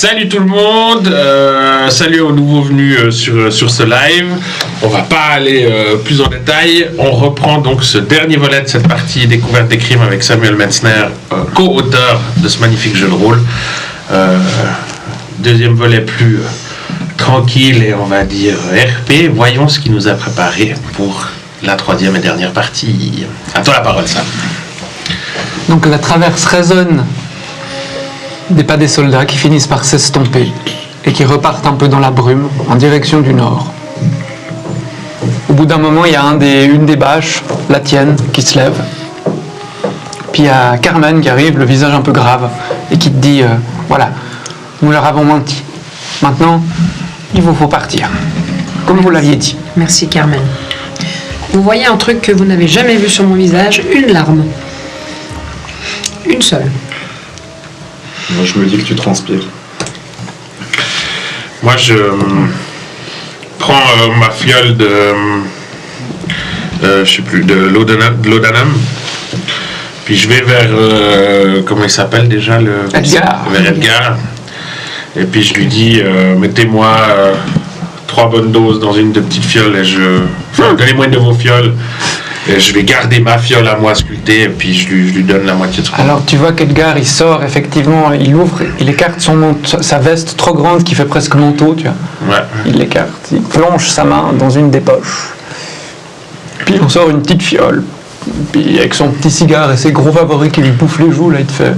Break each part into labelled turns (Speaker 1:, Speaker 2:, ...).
Speaker 1: Salut tout le monde, salut aux nouveaux venus sur ce live. On va pas aller plus en détail. On reprend donc ce dernier volet de cette partie découverte des crimes avec Samuel Metzner, co-auteur de ce magnifique jeu de rôle. Deuxième volet plus tranquille et on va dire RP. Voyons ce qu'il nous a préparé pour la troisième et dernière partie. À toi la parole, Sam.
Speaker 2: Donc la traverse résonne des pas des soldats qui finissent par s'estomper et qui repartent un peu dans la brume en direction du nord. Au bout d'un moment, il y a une des bâches, la tienne, qui se lève. Puis il y a Carmen qui arrive, le visage un peu grave, et qui te dit voilà, nous leur avons menti. Maintenant, il vous faut partir, comme vous l'aviez dit.
Speaker 3: Merci Carmen. Vous voyez un truc que vous n'avez jamais vu sur mon visage, une larme. Une seule.
Speaker 4: Moi, je me dis que tu transpires.
Speaker 1: Moi, je prends ma fiole de laudanum, puis je vais vers comment il s'appelle déjà
Speaker 2: Edgar.
Speaker 1: Vers Edgar. Et puis je lui dis mettez-moi 3 bonnes doses dans une de petites fioles et donnez-moi une de vos fioles. Et je vais garder ma fiole à moi sculptée et puis je lui donne la moitié de ce.
Speaker 2: Alors tu vois qu'Edgar il sort effectivement, il ouvre, il écarte sa veste trop grande qui fait presque manteau, tu vois.
Speaker 1: Ouais.
Speaker 2: Il l'écarte, il plonge sa main dans une des poches. Puis il en sort une petite fiole. Puis avec son petit cigare et ses gros favoris qui lui bouffent les joues, là il te fait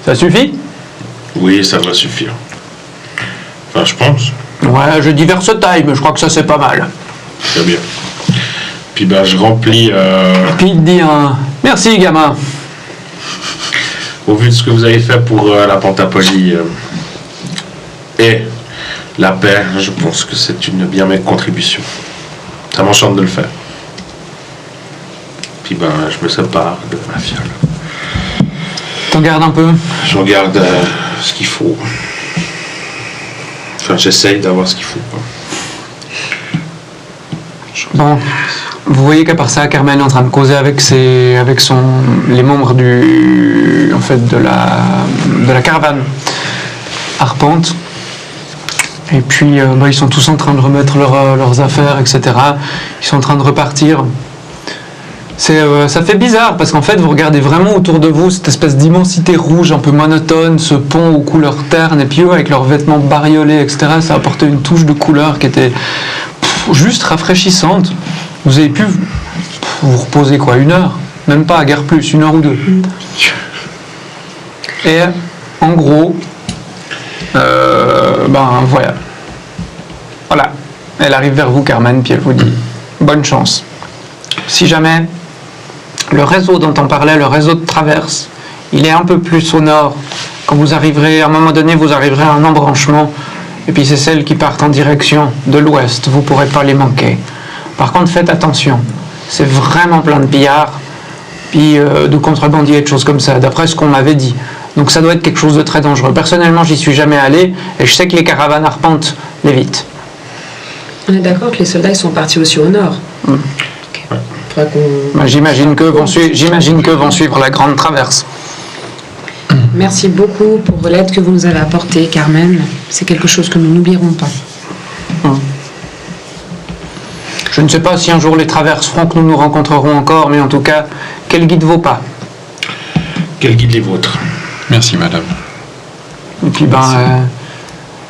Speaker 2: ça suffit?
Speaker 1: Oui, ça va suffire. Enfin, je pense.
Speaker 2: Ouais, je dis versatile, mais je crois que ça c'est pas mal.
Speaker 1: Très bien. Puis ben, je remplis.
Speaker 2: Puis il te dit merci gamin.
Speaker 1: Au vu de ce que vous avez fait pour la Pentapolie et la paix, je pense que c'est une bien belle contribution. Ça m'enchante de le faire. Puis ben, je me sépare de ma fiole.
Speaker 2: T'en gardes un peu?
Speaker 1: Je regarde ce qu'il faut. Enfin, j'essaye d'avoir ce qu'il faut.
Speaker 2: Bon, vous voyez qu'à part ça, Carmen est en train de causer avec les membres de la caravane Arpente. Et puis, ils sont tous en train de remettre leurs affaires, etc. Ils sont en train de repartir. Ça fait bizarre parce qu'en fait, vous regardez vraiment autour de vous cette espèce d'immensité rouge un peu monotone, ce pont aux couleurs ternes, et puis eux, avec leurs vêtements bariolés, etc., ça apportait une touche de couleur qui était juste rafraîchissante. Vous avez pu vous reposer 1 heure, même pas, guère plus, 1 heure ou 2. Et en gros, voilà. Voilà. Elle arrive vers vous, Carmen, puis elle vous dit bonne chance. Si jamais le réseau dont on parlait, le réseau de traverse, il est un peu plus au nord, quand vous arriverez, à un moment donné, vous arriverez à un embranchement. Et puis c'est celles qui partent en direction de l'ouest, vous ne pourrez pas les manquer. Par contre, faites attention, c'est vraiment plein de pillards, puis de contrebandiers et de choses comme ça, d'après ce qu'on m'avait dit. Donc ça doit être quelque chose de très dangereux. Personnellement, j'y suis jamais allé, et je sais que les caravanes arpentent l'évitent.
Speaker 3: On est d'accord que les soldats ils sont partis aussi au nord. Okay.
Speaker 2: J'imagine qu'eux vont suivre la grande traverse.
Speaker 3: Merci beaucoup pour l'aide que vous nous avez apportée, Carmen. C'est quelque chose que nous n'oublierons pas.
Speaker 2: Je ne sais pas si un jour les traverses feront que nous nous rencontrerons encore, mais en tout cas, qu'elle guide vos pas.
Speaker 1: Qu'elle guide les vôtres.
Speaker 4: Merci, madame.
Speaker 2: Et puis,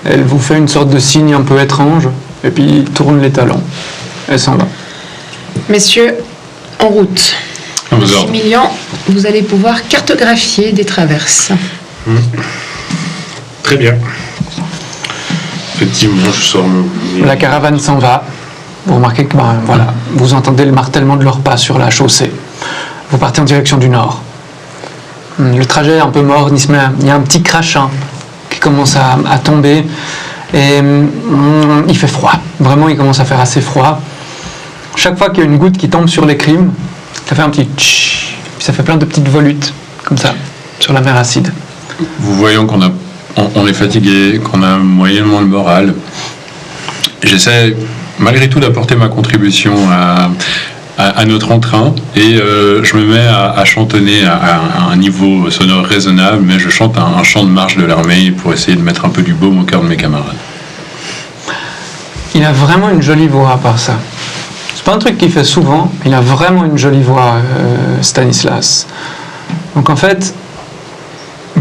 Speaker 2: elle vous fait une sorte de signe un peu étrange, et puis tourne les talons. Elle s'en va.
Speaker 3: Messieurs, en route. Maximilien, vous allez pouvoir cartographier des traverses.
Speaker 1: Très bien. Effectivement, je sors mon...
Speaker 2: La caravane s'en va. Vous remarquez que vous entendez le martèlement de leurs pas sur la chaussée. Vous partez en direction du nord. Le trajet est un peu mort, il y a un petit crachin qui commence à tomber. Et il fait froid. Vraiment, il commence à faire assez froid. Chaque fois qu'il y a une goutte qui tombe sur les crimes, ça fait un petit tch, puis ça fait plein de petites volutes, comme ça, sur la mer acide.
Speaker 4: Vous voyons on est fatigué, qu'on a moyennement le moral. J'essaie, malgré tout, d'apporter ma contribution à notre entrain et je me mets à chantonner à un niveau sonore raisonnable, mais je chante un chant de marche de l'armée pour essayer de mettre un peu du baume au cœur de mes camarades.
Speaker 2: Il a vraiment une jolie voix à part ça. C'est pas un truc qu'il fait souvent, il a vraiment une jolie voix, Stanislas. Donc en fait,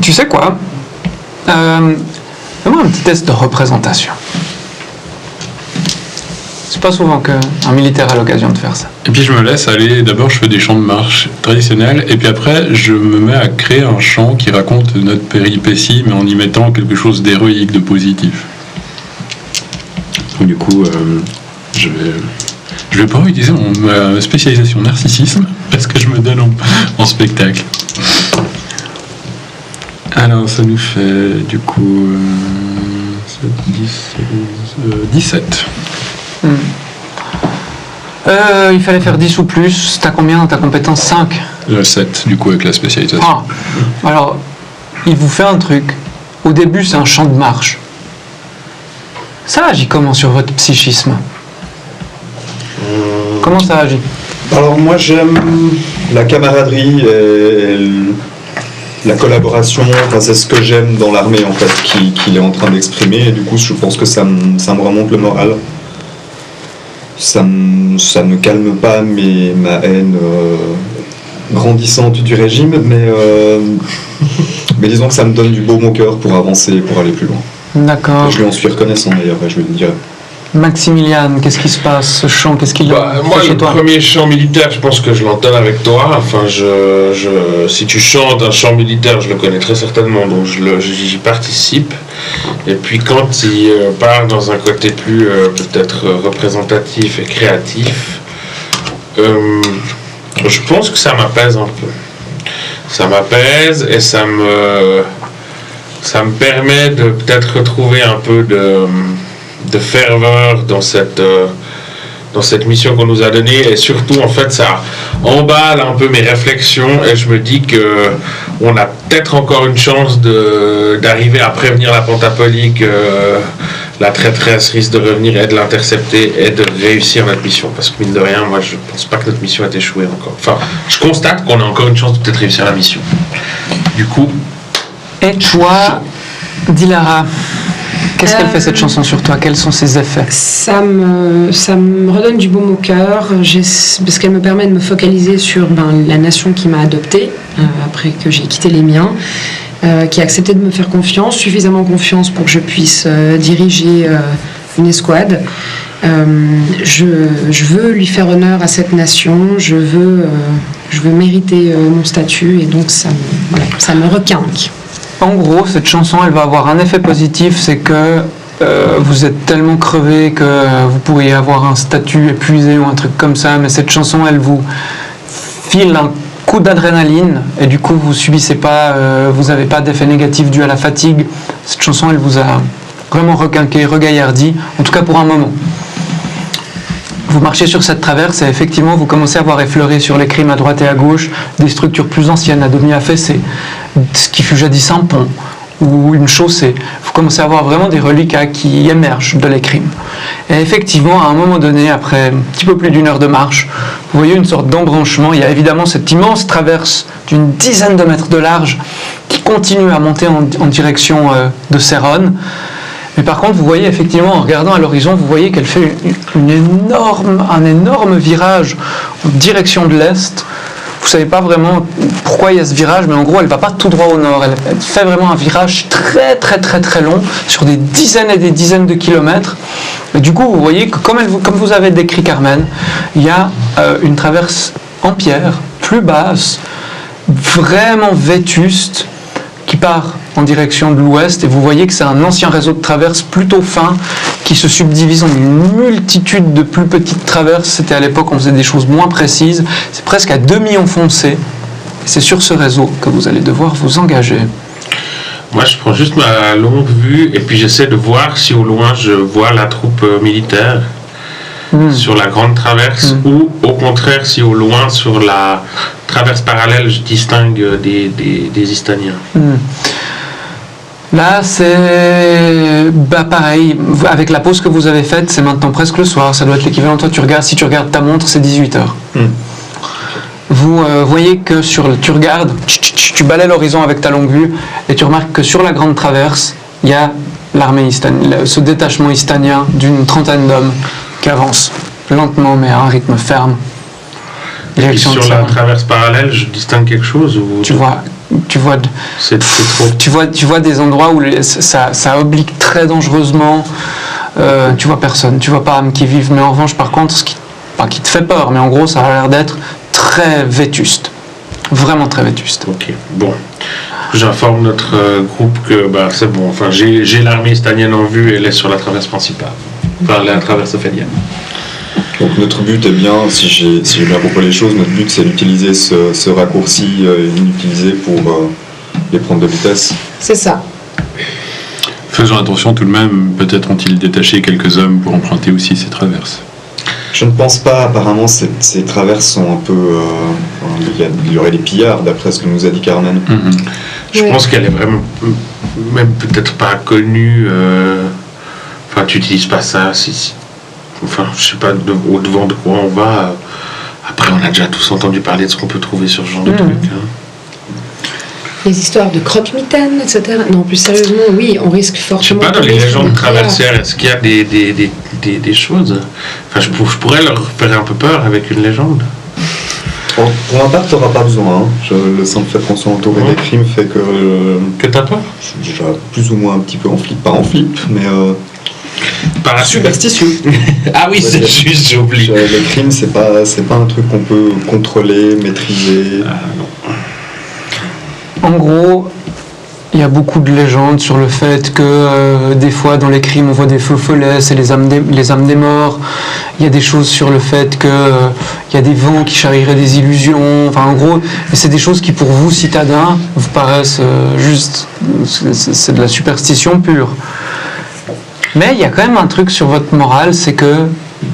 Speaker 2: tu sais quoi, fais-moi un petit test de représentation. C'est pas souvent qu'un militaire a l'occasion de faire ça.
Speaker 4: Et puis je me laisse aller, d'abord je fais des chants de marche traditionnels, et puis après je me mets à créer un chant qui raconte notre péripétie, mais en y mettant quelque chose d'héroïque, de positif. Du coup, je vais pas utiliser ma spécialisation narcissisme, parce que je me donne en spectacle. Alors ça nous fait du coup 17.
Speaker 2: Il fallait faire 10 ou plus. T'as combien dans ta compétence? 5.
Speaker 4: 7 du coup avec la spécialisation.
Speaker 2: Ah, alors, il vous fait un truc. Au début, c'est un chant de marche. Ça agit comment sur votre psychisme? Comment ça agit?
Speaker 5: Alors moi j'aime la camaraderie et la collaboration, enfin, c'est ce que j'aime dans l'armée en fait, qu'il est en train d'exprimer, et du coup je pense que ça me remonte le moral. Ça ne calme pas ma haine grandissante du régime, mais disons que ça me donne du baume au cœur pour avancer, pour aller plus loin.
Speaker 2: D'accord.
Speaker 5: Je lui en suis reconnaissant d'ailleurs, je lui le dirai.
Speaker 2: Maximilian, qu'est-ce qui se passe? Ce chant, qu'est-ce qu'il
Speaker 1: Moi,
Speaker 2: fait chez
Speaker 1: le
Speaker 2: toi?
Speaker 1: premier chant militaire, je pense que je l'entends avec toi. Enfin, si tu chantes un chant militaire, je le connais très certainement, donc j'y participe. Et puis quand il part dans un côté plus peut-être représentatif et créatif, je pense que ça m'apaise un peu. Ça m'apaise et ça me permet de peut-être retrouver un peu de ferveur dans cette mission qu'on nous a donnée, et surtout en fait ça emballe un peu mes réflexions, et je me dis que on a peut-être encore une chance d'arriver à prévenir la Pentapolie que la traîtresse risque de revenir et de l'intercepter et de réussir notre mission, parce que mine de rien, moi je pense pas que notre mission ait échoué encore. Enfin, je constate qu'on a encore une chance de peut-être réussir la mission. Du coup.
Speaker 2: Et toi, Dilara, qu'est-ce qu'elle fait cette chanson sur toi? Quels sont ses effets?
Speaker 3: Ça me redonne du baume au cœur, parce qu'elle me permet de me focaliser sur la nation qui m'a adoptée, après que j'ai quitté les miens, qui a accepté de me faire confiance, suffisamment confiance pour que je puisse diriger une escouade. Je veux lui faire honneur à cette nation, je veux mériter mon statut, et donc ça me requinque.
Speaker 2: En gros, cette chanson, elle va avoir un effet positif, c'est que vous êtes tellement crevé que vous pourriez avoir un statut épuisé ou un truc comme ça, mais cette chanson, elle vous file un coup d'adrénaline, et du coup, vous subissez pas, vous n'avez pas d'effet négatif dû à la fatigue. Cette chanson, elle vous a vraiment requinqué, regaillardi, en tout cas pour un moment. Vous marchez sur cette traverse et effectivement vous commencez à voir effleurer sur les crimes à droite et à gauche des structures plus anciennes, à demi affaissées, ce qui fut jadis un pont ou une chaussée. Vous commencez à voir vraiment des reliquats qui émergent de les crimes. Et effectivement, à un moment donné, après un petit peu plus d'une heure de marche, vous voyez une sorte d'embranchement. Il y a évidemment cette immense traverse d'une dizaine de mètres de large qui continue à monter en direction de Céronne. Mais par contre, vous voyez effectivement, en regardant à l'horizon, vous voyez qu'elle fait un énorme virage en direction de l'Est. Vous ne savez pas vraiment pourquoi il y a ce virage, mais en gros, elle ne va pas tout droit au nord. Elle fait vraiment un virage très très très très long, sur des dizaines et des dizaines de kilomètres. Et du coup, vous voyez que comme vous avez décrit Carmen, il y a une traverse en pierre, plus basse, vraiment vétuste, qui part en direction de l'ouest, et vous voyez que c'est un ancien réseau de traverses plutôt fin qui se subdivise en une multitude de plus petites traverses. C'était à l'époque on faisait des choses moins précises, c'est presque à demi enfoncé. C'est sur ce réseau que vous allez devoir vous engager.
Speaker 1: Moi je prends juste ma longue vue et puis j'essaie de voir si au loin je vois la troupe militaire sur la grande traverse, ou au contraire si au loin sur la traverse parallèle je distingue des Istaniens.
Speaker 2: Là, c'est pareil. Avec la pause que vous avez faite, c'est maintenant presque le soir. Ça doit être l'équivalent. Toi, si tu regardes ta montre, c'est 18h. Vous voyez que tu regardes, tu balais l'horizon avec ta longue vue et tu remarques que sur la grande traverse, il y a l'armée istanienne, ce détachement istanien d'une 30aine d'hommes qui avance lentement mais à un rythme ferme.
Speaker 1: Et
Speaker 2: Direction
Speaker 1: sur
Speaker 2: de
Speaker 1: la
Speaker 2: Saran.
Speaker 1: traverse parallèle, je distingue quelque chose ou
Speaker 2: Tu vois
Speaker 1: c'est trop.
Speaker 2: tu vois des endroits où ça oblique très dangereusement. Tu vois personne, tu vois pas âmes qui vivent, mais en revanche, par contre, pas qui te fait peur, mais en gros, ça a l'air d'être très vétuste, vraiment très vétuste.
Speaker 1: Ok, bon. J'informe notre groupe que c'est bon. Enfin, j'ai l'armée istanienne en vue et elle est sur la traverse principale. Enfin, la traverse ophélienne.
Speaker 5: Donc notre but est bien, si j'ai bien compris les choses, notre but c'est d'utiliser ce raccourci inutilisé pour les prendre de vitesse.
Speaker 3: C'est ça.
Speaker 4: Faisons attention tout de même, peut-être ont-ils détaché quelques hommes pour emprunter aussi ces traverses.
Speaker 5: Je ne pense pas, apparemment ces traverses sont un peu... il y aurait des pillards d'après ce que nous a dit Carmen.
Speaker 1: Je
Speaker 3: Ouais.
Speaker 1: pense qu'elle est vraiment, même peut-être pas connue. Enfin, tu n'utilises pas ça. Enfin, je sais pas au-devant de quoi on va. Après, on a déjà tous entendu parler de ce qu'on peut trouver sur ce genre de trucs.
Speaker 3: Les histoires de croque-mitaines, etc. Non, plus sérieusement, oui, on risque
Speaker 1: Je sais
Speaker 3: fortement...
Speaker 1: pas, dans
Speaker 3: de
Speaker 1: les
Speaker 3: tomber sur
Speaker 1: légendes
Speaker 3: des
Speaker 1: traversières, est-ce qu'il y a des choses? Enfin, je pourrais leur faire un peu peur avec une légende.
Speaker 5: Pour ma part, tu n'auras pas besoin. Hein. Le simple fait qu'on soit entouré des crimes fait que
Speaker 1: Que t'as peur?
Speaker 5: je suis déjà plus ou moins un petit peu en flip. Pas en flip, mais
Speaker 1: Par la
Speaker 5: superstitieux.
Speaker 1: Ah oui, c'est juste, j'ai oublié.
Speaker 5: Les crimes, c'est pas un truc qu'on peut contrôler, maîtriser.
Speaker 2: En gros, il y a beaucoup de légendes sur le fait que des fois dans les crimes on voit des feux follets, c'est les âmes des morts. Il y a des choses sur le fait que il y a des vents qui charrieraient des illusions. Enfin, en gros, c'est des choses qui pour vous citadins vous paraissent juste, c'est de la superstition pure. Mais il y a quand même un truc sur votre morale, c'est que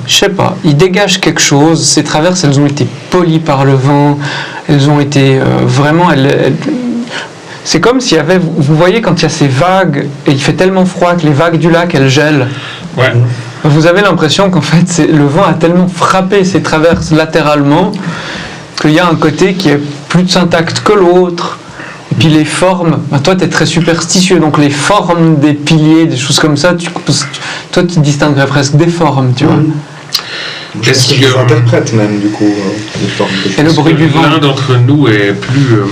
Speaker 2: je sais pas, il dégage quelque chose. Ces traverses, elles ont été polies par le vent, elles ont été vraiment. C'est comme s'il y avait, vous voyez quand il y a ces vagues et il fait tellement froid que les vagues du lac elles gèlent.
Speaker 1: Ouais.
Speaker 2: Vous avez l'impression qu'en fait le vent a tellement frappé ces traverses latéralement qu'il y a un côté qui est plus intact que l'autre. Et puis les formes, toi tu es très superstitieux, donc les formes des piliers, des choses comme ça, toi tu distinguerais presque des formes, tu vois.
Speaker 5: Je pense que je les interprète même, du coup, les formes que je
Speaker 2: Et le
Speaker 5: fais.
Speaker 2: bruit du vent.
Speaker 1: L'un d'entre nous est plus,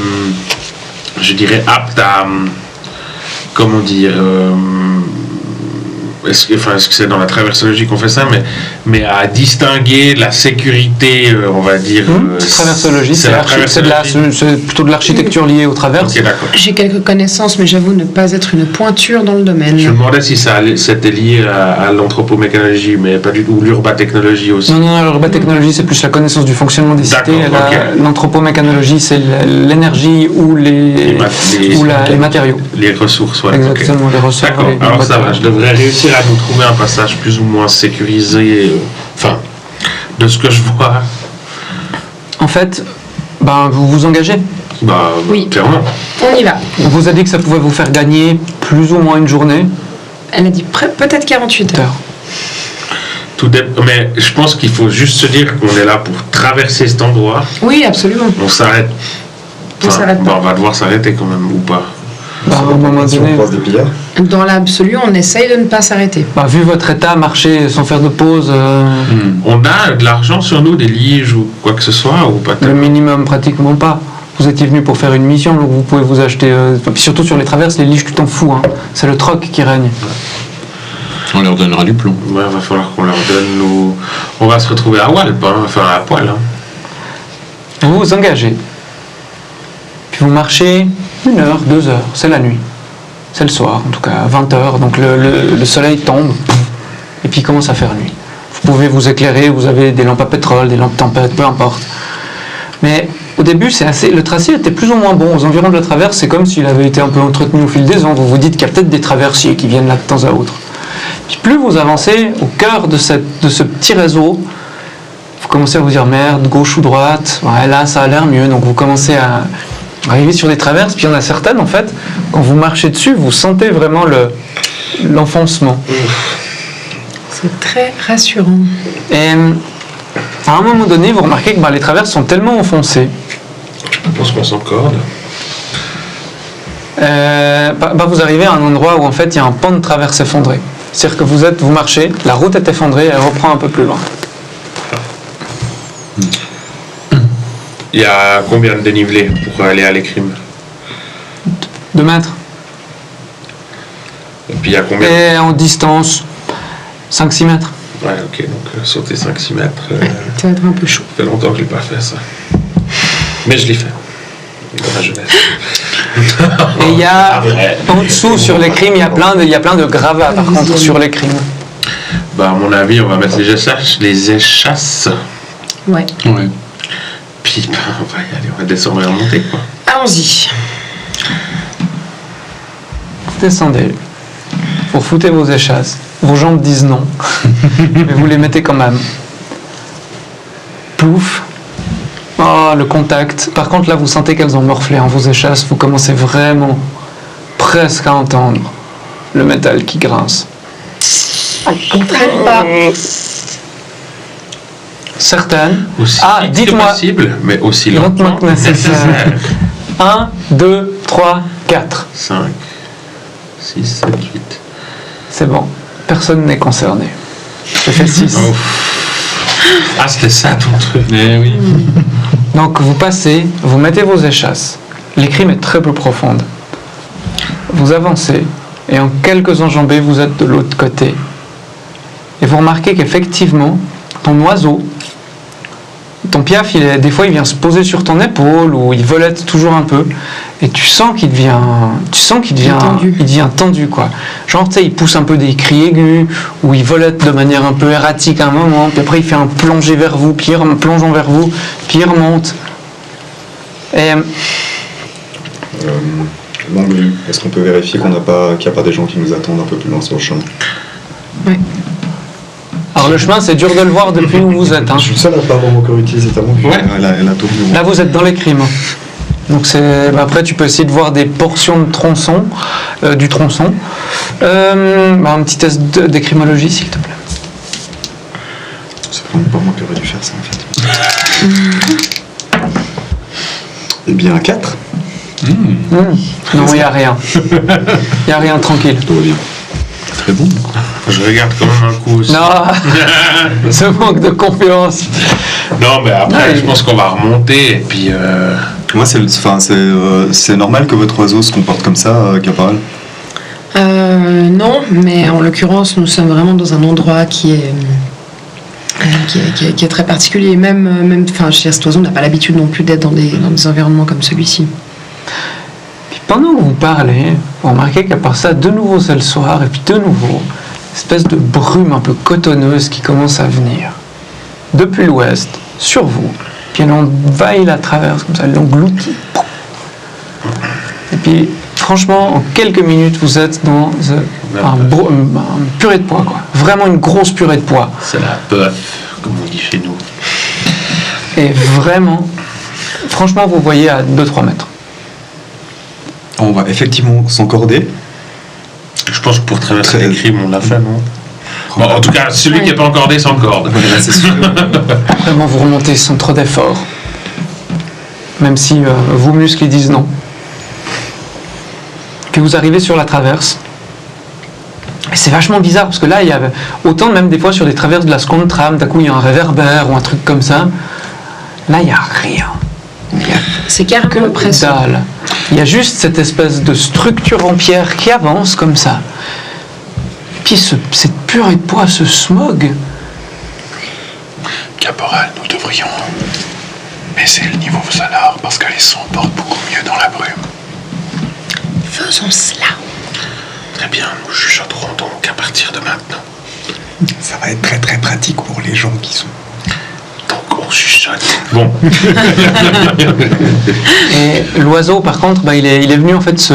Speaker 1: je dirais, apte à, comment dire, est-ce que c'est dans la traversologie qu'on fait ça, mais à distinguer la sécurité, on va dire.
Speaker 2: Traversologie, c'est plutôt de l'architecture liée aux traverses.
Speaker 1: Ok, d'accord.
Speaker 3: J'ai quelques connaissances, mais j'avoue ne pas être une pointure dans le domaine.
Speaker 1: Je me demandais si c'était lié à l'anthropomécanologie, mais pas du tout, ou l'urbatechnologie aussi.
Speaker 2: Non, l'urbatechnologie, c'est plus la connaissance du fonctionnement des cités.
Speaker 1: D'accord, ok.
Speaker 2: L'anthropomécanologie, c'est l'énergie ou les matériaux.
Speaker 1: Les ressources, ouais.
Speaker 2: Exactement,
Speaker 1: ok.
Speaker 2: les ressources.
Speaker 1: D'accord,
Speaker 2: les
Speaker 1: alors ça va,
Speaker 2: matériaux.
Speaker 1: je devrais réussir à nous trouver un passage plus ou moins sécurisé, enfin, de ce que je vois.
Speaker 2: En fait, vous vous engagez.
Speaker 3: Oui.
Speaker 1: Clairement.
Speaker 3: On y va.
Speaker 2: On vous a dit que ça pouvait vous faire gagner plus ou moins une journée.
Speaker 3: Elle a dit peut-être 48 heures.
Speaker 1: Mais je pense qu'il faut juste se dire qu'on est là pour traverser cet endroit.
Speaker 3: Oui, absolument.
Speaker 1: On s'arrête.
Speaker 3: On s'arrête pas.
Speaker 1: On va devoir s'arrêter quand même, ou pas.
Speaker 2: À un moment
Speaker 5: Si
Speaker 2: donné,
Speaker 5: on croise des pillards.
Speaker 3: Dans l'absolu, on essaye de ne pas s'arrêter.
Speaker 2: vu votre état, marcher sans faire de pause,
Speaker 1: On a de l'argent sur nous, des liges ou quoi que ce soit, ou pas
Speaker 2: le
Speaker 1: tellement.
Speaker 2: minimum pratiquement pas. Vous étiez venu pour faire une mission, donc vous pouvez vous acheter. Puis surtout sur les traverses, les liges, tu t'en fous. Hein. C'est le troc qui règne.
Speaker 4: On leur donnera du plomb.
Speaker 1: Ouais, va falloir qu'on leur donne nos... On va se retrouver à Walp, hein, enfin à poil. Hein.
Speaker 2: Vous vous engagez. Puis vous marchez 1 heure, 2 heures, c'est la nuit. C'est le soir, en tout cas, à 20 heures. Donc le soleil tombe, et puis il commence à faire nuit. Vous pouvez vous éclairer, vous avez des lampes à pétrole, des lampes tempête, peu importe. Mais au début, le tracé était plus ou moins bon. Aux environs de la traverse, c'est comme s'il avait été un peu entretenu au fil des ans. Vous vous dites qu'il y a peut-être des traversiers qui viennent là de temps à autre. Puis plus vous avancez au cœur de ce petit réseau, vous commencez à vous dire merde, gauche ou droite, ouais, là ça a l'air mieux. Donc vous commencez à arriver sur des traverses, puis il y en a certaines en fait, Quand vous marchez dessus, vous sentez vraiment l'enfoncement.
Speaker 3: C'est très rassurant.
Speaker 2: Et à un moment donné, vous remarquez que les traverses sont tellement enfoncées.
Speaker 1: Je pense qu'on s'encorde.
Speaker 2: Vous arrivez à un endroit où en fait il y a un pan de traverse effondré. C'est-à-dire que vous marchez, la route est effondrée, elle reprend un peu plus loin.
Speaker 1: Il y a combien de dénivelé pour aller à l'écrime?
Speaker 2: 2 mètres.
Speaker 1: Et puis il y a combien?
Speaker 2: Et en distance, 5-6 mètres.
Speaker 1: Ouais, ok, donc sauter 5-6 mètres.
Speaker 3: Ça va être un peu chaud.
Speaker 1: Ça fait longtemps que je l'ai pas fait, ça. Mais je l'ai fait. Dans ma jeunesse.
Speaker 2: Et il y a,
Speaker 1: Arrête.
Speaker 2: en dessous, sur l'écrime, il y a plein de gravats, par contre, sur l'écrime.
Speaker 1: Bah, à mon avis, on va mettre les échasses.
Speaker 3: Ouais.
Speaker 4: Ouais.
Speaker 1: Puis, on va y aller, on va descendre et remonter, quoi.
Speaker 3: Allons-y.
Speaker 2: Descendez. Vous foutez vos échasses. Vos jambes disent non. Mais vous les mettez quand même. Plouf. Oh, le contact. Par contre, là, vous sentez qu'elles ont morflé, vos échasses. Vous commencez vraiment presque à entendre le métal qui grince.
Speaker 3: Traîne pas.
Speaker 2: Certaines.
Speaker 1: Aussi vite que
Speaker 2: dites-moi.
Speaker 1: possible, mais aussi
Speaker 2: Lentement
Speaker 1: lentement
Speaker 2: que nécessaire. 1, 2, 3, 4.
Speaker 1: 5, 6, 7, 8.
Speaker 2: C'est bon. Personne n'est concerné. J'ai fait 6.
Speaker 1: Oh. Ah, c'était ça ton truc.
Speaker 4: Eh oui.
Speaker 2: Donc vous passez, vous mettez vos échasses. L'écrime est très peu profonde. Vous avancez et en quelques enjambées, vous êtes de l'autre côté. Et vous remarquez qu'effectivement, ton oiseau, ton piaf, des fois il vient se poser sur ton épaule ou il volette toujours un peu. Et tu sens qu'il devient tendu quoi. Genre tu sais, il pousse un peu des cris aigus ou il volette de manière un peu erratique à un moment, puis après il fait un plongé vers vous, puis il plongeant vers vous, puis il remonte. Et
Speaker 5: Est-ce qu'on peut vérifier qu'il n'y a pas des gens qui nous attendent un peu plus loin sur le chemin?
Speaker 3: Ouais.
Speaker 2: alors le chemin, c'est dur de le voir depuis où vous êtes.
Speaker 5: Je suis le seul à pas avoir encore utilisé ta montre.
Speaker 1: Ouais.
Speaker 5: Elle a tourné.
Speaker 2: Là vous êtes dans l'écrime. Donc après tu peux essayer de voir des portions de tronçon, du tronçon. Un petit test d'écrimologie s'il te plaît.
Speaker 5: C'est vraiment pas moi qui aurais dû faire ça en fait. Eh bien 4.
Speaker 2: Non, il n'y a rien. Il n'y a rien, tranquille.
Speaker 5: Tout va bien.
Speaker 4: Très bon.
Speaker 1: Je regarde quand même un coup aussi.
Speaker 2: Non, ce manque de confiance.
Speaker 1: Non, mais après,
Speaker 2: Ouais.
Speaker 1: je pense qu'on va remonter et puis.
Speaker 5: Moi, c'est normal que votre oiseau se comporte comme ça, Caporal.
Speaker 3: Non, mais en l'occurrence, nous sommes vraiment dans un endroit qui est très particulier. Même, je veux dire, cet oiseau n'a pas l'habitude non plus d'être dans des environnements comme celui-ci.
Speaker 2: Puis pendant que vous parlez, vous remarquez qu'à part ça, de nouveau c'est le soir, et puis de nouveau, une espèce de brume un peu cotonneuse qui commence à venir. Depuis l'ouest, sur vous, puis elle envahit la traverse, comme ça, elle l'engloutit. Et puis, franchement, en quelques minutes, vous êtes dans un purée de pois, quoi. Vraiment une grosse purée de pois.
Speaker 1: C'est la bœuf, comme on dit chez nous.
Speaker 2: Et vraiment, franchement, vous voyez à 2-3 mètres.
Speaker 5: On va effectivement s'encorder.
Speaker 1: Je pense que pour traverser
Speaker 5: Très-
Speaker 1: les crimes, on l'a fait, non? Bon, en tout cas, celui qui n'est pas encordé s'encorde.
Speaker 5: Voilà, c'est sûr.
Speaker 2: Vraiment, vous remontez sans trop d'efforts. Même si vos muscles ils disent non. Puis vous arrivez sur la traverse. Et c'est vachement bizarre parce que là, il y a autant même des fois sur des traverses de la seconde trame, d'un coup il y a un réverbère ou un truc comme ça. Là, il n'y a rien.
Speaker 3: C'est carrément presque.
Speaker 2: Dalle. Il y a juste cette espèce de structure en pierre qui avance comme ça. Puis cette purée de pois, ce smog.
Speaker 4: Caporal, nous devrions baisser le niveau sonore parce que les sons portent beaucoup mieux dans la brume.
Speaker 3: Faisons cela.
Speaker 1: Très bien, nous chuchoterons donc à partir de maintenant.
Speaker 5: Ça va être très très pratique pour les gens qui sont.
Speaker 1: Donc on chuchote. Bon,
Speaker 2: Et l'oiseau, par contre, il est venu en fait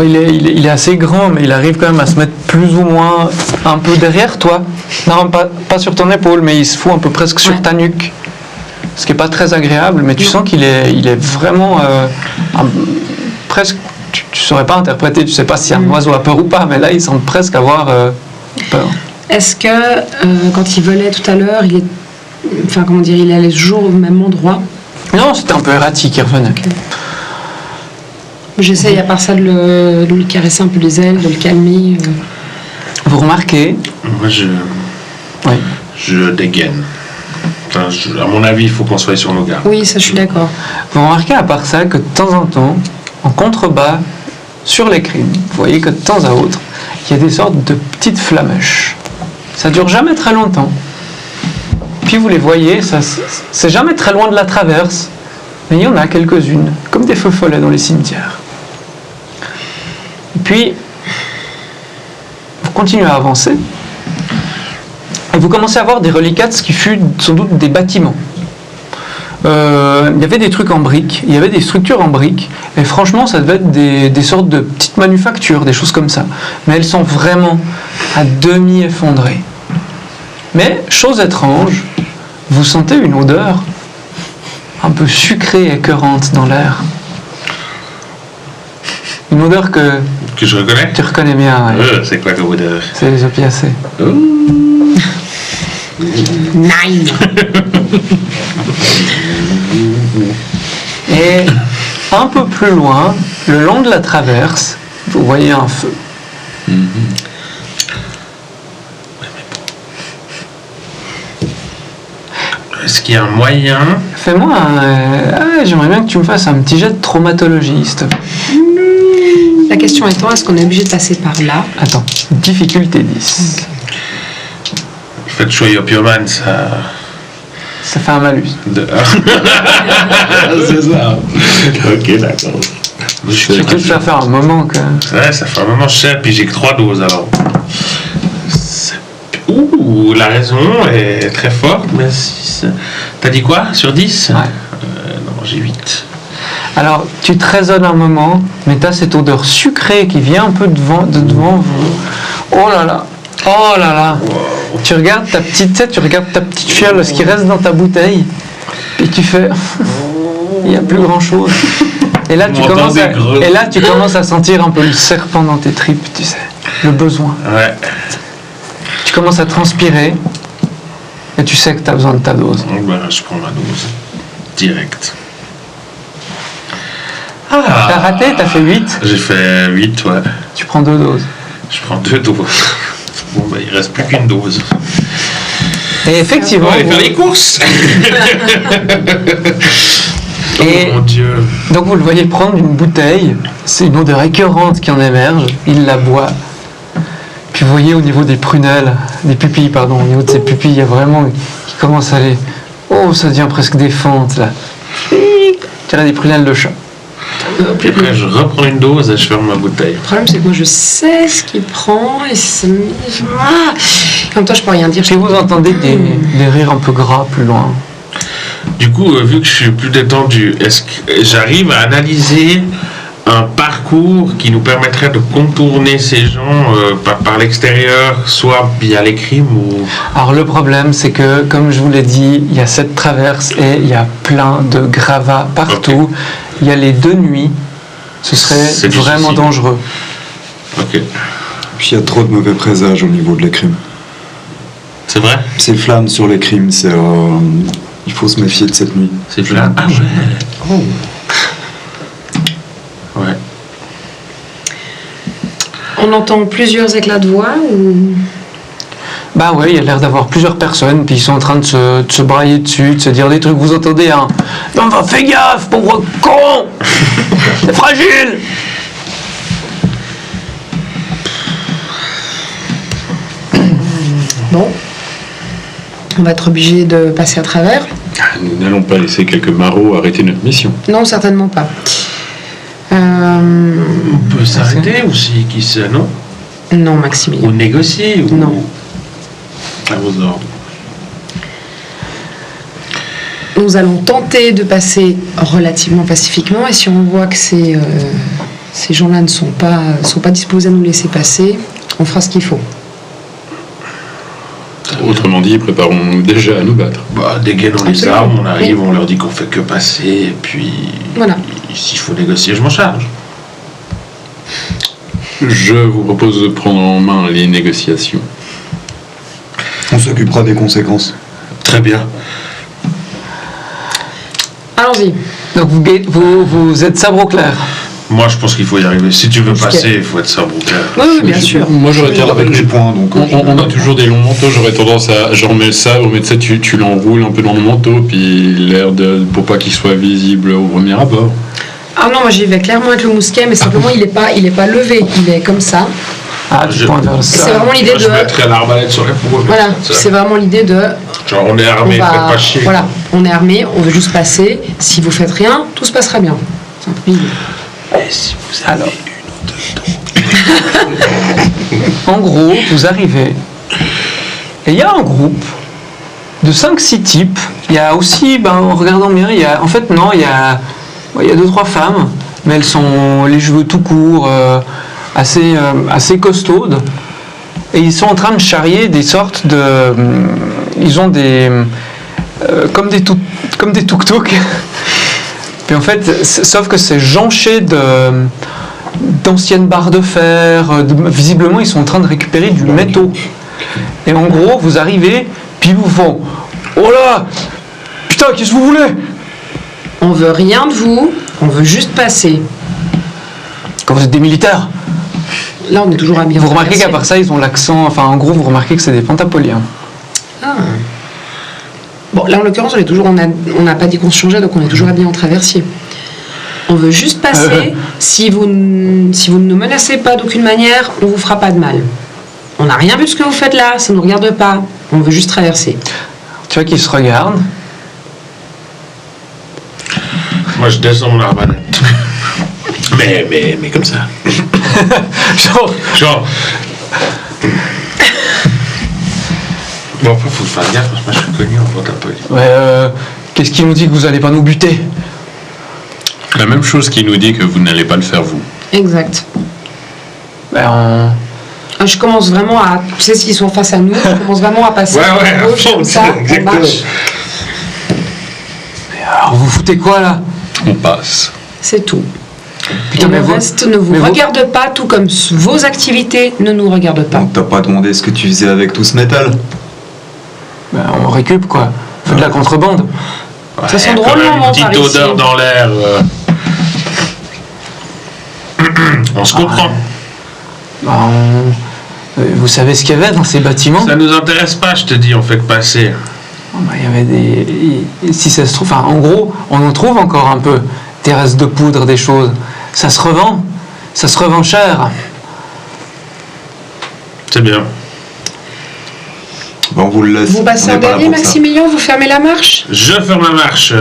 Speaker 2: il est assez grand, mais il arrive quand même à se mettre plus ou moins un peu derrière toi. Non, pas sur ton épaule, mais il se fout un peu presque sur
Speaker 3: Ouais.
Speaker 2: ta nuque. ce qui n'est pas très agréable, mais tu sens qu'il est vraiment presque, tu ne saurais pas interpréter, tu ne sais pas si un oiseau a peur ou pas, mais là il semble presque avoir peur.
Speaker 3: Est-ce que quand il volait tout à l'heure, il allait toujours au même endroit?
Speaker 2: Non, c'était un peu erratique, il revenait.
Speaker 3: Okay. J'essaye à part ça de lui caresser un peu les ailes, de le calmer.
Speaker 2: Vous remarquez?
Speaker 1: Moi, je dégaine. Enfin, à mon avis, il faut qu'on soit sur nos gardes.
Speaker 3: Oui, ça, je suis d'accord.
Speaker 2: Vous remarquez à part ça que de temps en temps, en contrebas, sur les crimes, vous voyez que de temps à autre, il y a des sortes de petites flamèches. Ça dure jamais très longtemps. Puis vous les voyez, c'est jamais très loin de la traverse, mais il y en a quelques-unes, comme des feux follets dans les cimetières. Et puis, vous continuez à avancer, et vous commencez à voir des reliquats, ce qui fut sans doute des bâtiments. Il y avait des trucs en briques, il y avait des structures en briques, et franchement ça devait être des sortes de petites manufactures, des choses comme ça. Mais elles sont vraiment à demi effondrées. Mais, chose étrange, vous sentez une odeur un peu sucrée et écœurante dans l'air. Une odeur que
Speaker 1: je reconnais.
Speaker 2: Tu reconnais bien. Ouais.
Speaker 1: C'est quoi comme odeur?
Speaker 2: C'est les opiacés.
Speaker 3: Nine.
Speaker 2: Et un peu plus loin, le long de la traverse, vous voyez un feu.
Speaker 1: Est-ce qu'il y a un moyen?
Speaker 2: Fais-moi j'aimerais bien que tu me fasses un petit jet de traumatologie, s'il te plaît.
Speaker 3: La question étant, est-ce qu'on est obligé de passer par là?
Speaker 2: Attends, difficulté 10.
Speaker 1: Le fait de choyer Opioman, ça
Speaker 2: fait un malus.
Speaker 1: C'est ça. Ok, d'accord.
Speaker 2: Je que ça fait un moment que...
Speaker 1: Ouais, ça fait un moment cher, puis j'ai que 3 doses alors. Ouh, la raison est très forte, mais 6. T'as dit quoi sur 10?
Speaker 2: Ouais.
Speaker 1: Non, j'ai 8.
Speaker 2: Alors, tu te raisonnes un moment, mais tu as cette odeur sucrée qui vient un peu devant vous. Oh là là! Oh là là! Wow. Tu regardes ta petite fiole, ce qui reste dans ta bouteille, et tu fais... Il n'y a plus grand-chose. Et là, tu commences à sentir un peu le serpent dans tes tripes, tu sais. Le besoin.
Speaker 1: Ouais.
Speaker 2: Tu commences à transpirer, et tu sais que tu as besoin de ta dose.
Speaker 1: Ben, je prends ma dose. Direct.
Speaker 2: T'as raté, t'as fait 8.
Speaker 1: J'ai fait 8, ouais.
Speaker 2: Tu prends 2 doses.
Speaker 1: Je prends 2 doses. Bon, ben, il reste plus qu'une dose.
Speaker 2: Et effectivement...
Speaker 1: On va aller faire les courses. Oh mon Dieu.
Speaker 2: Donc vous le voyez prendre une bouteille, c'est une odeur écœurante qui en émerge, il la boit. Puis vous voyez au niveau des prunelles, des pupilles, pardon, au niveau de ses pupilles, il y a vraiment qui commence à aller... Oh, ça devient presque des fentes, là. Tu as des prunelles de chat.
Speaker 1: Puis après, je reprends une dose et je ferme ma bouteille.
Speaker 3: Le problème, c'est que moi, je sais ce qu'il prend et ça me... Ah. En même temps, je peux rien dire.
Speaker 2: Et vous entendez des rires un peu gras plus loin.
Speaker 1: Du coup, vu que je suis plus détendu, est-ce que j'arrive à analyser un parcours qui nous permettrait de contourner ces gens par l'extérieur, soit via les crimes ou... Alors
Speaker 2: le problème, c'est que, comme je vous l'ai dit, il y a cette traverse et il y a plein de gravats partout. Okay. Il y a les 2 nuits. Ce serait vraiment dangereux.
Speaker 1: Ok.
Speaker 5: Puis il y a trop de mauvais présages au niveau de les crimes.
Speaker 1: C'est vrai?
Speaker 5: Ces flammes sur les crimes, c'est... il faut se méfier de cette nuit.
Speaker 1: Ces flammes? Ah ouais. Oh. Ouais.
Speaker 3: On entend plusieurs éclats de voix ou...
Speaker 2: Bah ouais, il y a l'air d'avoir plusieurs personnes, puis ils sont en train de se brailler dessus, de se dire des trucs. Vous entendez un... Non, bah fais gaffe, pauvre con. C'est fragile.
Speaker 3: Bon. On va être obligé de passer à travers.
Speaker 4: Nous n'allons pas laisser quelques marauds arrêter notre mission.
Speaker 3: Non, certainement pas.
Speaker 1: On peut s'arrêter aussi, qui sait, non?
Speaker 3: Non, Maximilien.
Speaker 1: Ou négocier ou...
Speaker 3: Non.
Speaker 1: À vos ordres.
Speaker 3: Nous allons tenter de passer relativement pacifiquement et si on voit que ces gens-là ne sont pas disposés à nous laisser passer, on fera ce qu'il faut.
Speaker 1: Très
Speaker 4: Autrement dit, préparons-nous déjà à nous battre.
Speaker 1: Bah, dégainons les
Speaker 3: Absolument.
Speaker 1: armes, on arrive,
Speaker 3: Oui.
Speaker 1: on leur dit qu'on fait que passer, et puis
Speaker 3: Voilà.
Speaker 1: s'il faut négocier, je m'en charge.
Speaker 4: Je vous propose de prendre en main les négociations.
Speaker 5: On s'occupera des conséquences.
Speaker 1: Très bien.
Speaker 3: Allons-y.
Speaker 2: Donc vous êtes sabre au clair.
Speaker 1: Moi, je pense qu'il faut y arriver. Si tu veux
Speaker 3: Jusqu'à-
Speaker 1: passer, il faut être sabre au clair.
Speaker 3: Oui, oui, bien sûr.
Speaker 4: Moi, j'aurais
Speaker 5: Avec
Speaker 4: tendance.
Speaker 5: mes points, donc.
Speaker 4: On a toujours des longs manteaux, j'aurais tendance à. Je remets le sabre, mais tu l'enroules un peu dans le manteau, puis l'air de. Pour pas qu'il soit visible au premier abord.
Speaker 3: Ah non, moi j'y vais clairement avec le mousquet, mais simplement il est pas levé, il est comme ça.
Speaker 2: Ah, tu
Speaker 1: Je-
Speaker 2: pointes vers le
Speaker 3: C'est
Speaker 2: sol.
Speaker 3: vraiment l'idée
Speaker 1: Moi, je
Speaker 3: de.
Speaker 1: mettrais l'arbalète sur l'épaule.
Speaker 3: Voilà,
Speaker 1: Ça.
Speaker 3: c'est vraiment l'idée de.
Speaker 1: Genre, on est
Speaker 3: On
Speaker 1: armé,
Speaker 3: va-
Speaker 1: faites pas chier.
Speaker 3: Voilà, on est armé, on veut juste passer. Si vous faites rien, tout se passera bien. C'est un peu l'idée.
Speaker 1: Et si vous avez
Speaker 2: Alors. En gros, vous arrivez et il y a un groupe de 5-6 types. Il y a aussi, en regardant bien, il y a 2-3 femmes, mais elles sont les cheveux tout courts, assez costaudes. Et ils sont en train de charrier des sortes de... Ils ont des... comme des tuk-tuk. Puis en fait, sauf que c'est jonché d'anciennes barres de fer. Visiblement, ils sont en train de récupérer du métaux. Et en gros, vous arrivez, puis ils vous font « Oh là! Putain, qu'est-ce que vous voulez ?»
Speaker 3: On veut rien de vous, on veut juste passer.
Speaker 2: Quand vous êtes des militaires,
Speaker 3: Là, on est toujours habillés.
Speaker 2: vous
Speaker 3: en
Speaker 2: remarquez qu'à
Speaker 3: traversée.
Speaker 2: part ça, ils ont l'accent... Enfin, en gros, vous remarquez que c'est des Pentapoliens.
Speaker 3: Ah. Bon, là en l'occurrence, on n'a pas dit qu'on se changeait, donc on est toujours habillés en traversier. On veut juste passer. Si vous ne nous menacez pas d'aucune manière, on vous fera pas de mal. On n'a rien vu de ce que vous faites là, ça ne nous regarde pas. On veut juste traverser.
Speaker 2: Tu vois qu'ils se regardent.
Speaker 1: Moi, je descends mon arbalète. mais comme ça. Genre. Bon, après, faut faire gaffe, parce que moi, je suis connu en Pentapolie.
Speaker 2: Ouais, qu'est-ce qui nous dit que vous allez pas nous buter?
Speaker 4: La même chose qui nous dit que vous n'allez pas le faire vous.
Speaker 3: Exact. Je commence vraiment à. Tu sais, s'ils sont face à nous, je commence vraiment à passer
Speaker 1: Ouais,
Speaker 3: à gauche,
Speaker 1: à fond,
Speaker 3: comme ça, on
Speaker 1: exactement.
Speaker 3: marche.
Speaker 2: Alors vous foutez quoi là?
Speaker 4: On passe.
Speaker 3: C'est tout.
Speaker 2: Putain,
Speaker 3: Et
Speaker 2: mais
Speaker 3: le
Speaker 2: vous-
Speaker 3: reste ne vous
Speaker 2: mais vous-
Speaker 3: regarde pas, tout comme vos activités ne nous regardent pas.
Speaker 5: Donc t'as pas demandé ce que tu faisais avec tout ce métal?
Speaker 2: On récup quoi. On fait de la contrebande.
Speaker 3: Ça sent
Speaker 1: Ouais, quand
Speaker 3: drôlement
Speaker 1: même
Speaker 3: bon
Speaker 1: une petite
Speaker 3: par ici.
Speaker 1: odeur dans l'air. On se comprend.
Speaker 2: Vous savez ce qu'il y avait dans ces bâtiments?
Speaker 1: Ça nous intéresse pas, je te dis, on fait que passer.
Speaker 2: Il y avait des... Si ça se trouve... Enfin, en gros, on en trouve encore un peu. Des restes de poudre, des choses. Ça se revend. Ça se revend cher.
Speaker 1: C'est bien.
Speaker 5: Ben, on vous le laisse.
Speaker 3: Vous passez
Speaker 5: On
Speaker 3: un
Speaker 5: est pas là
Speaker 3: dernier,
Speaker 5: pour ça.
Speaker 3: Maximilien, vous fermez la marche.
Speaker 1: Je ferme la marche,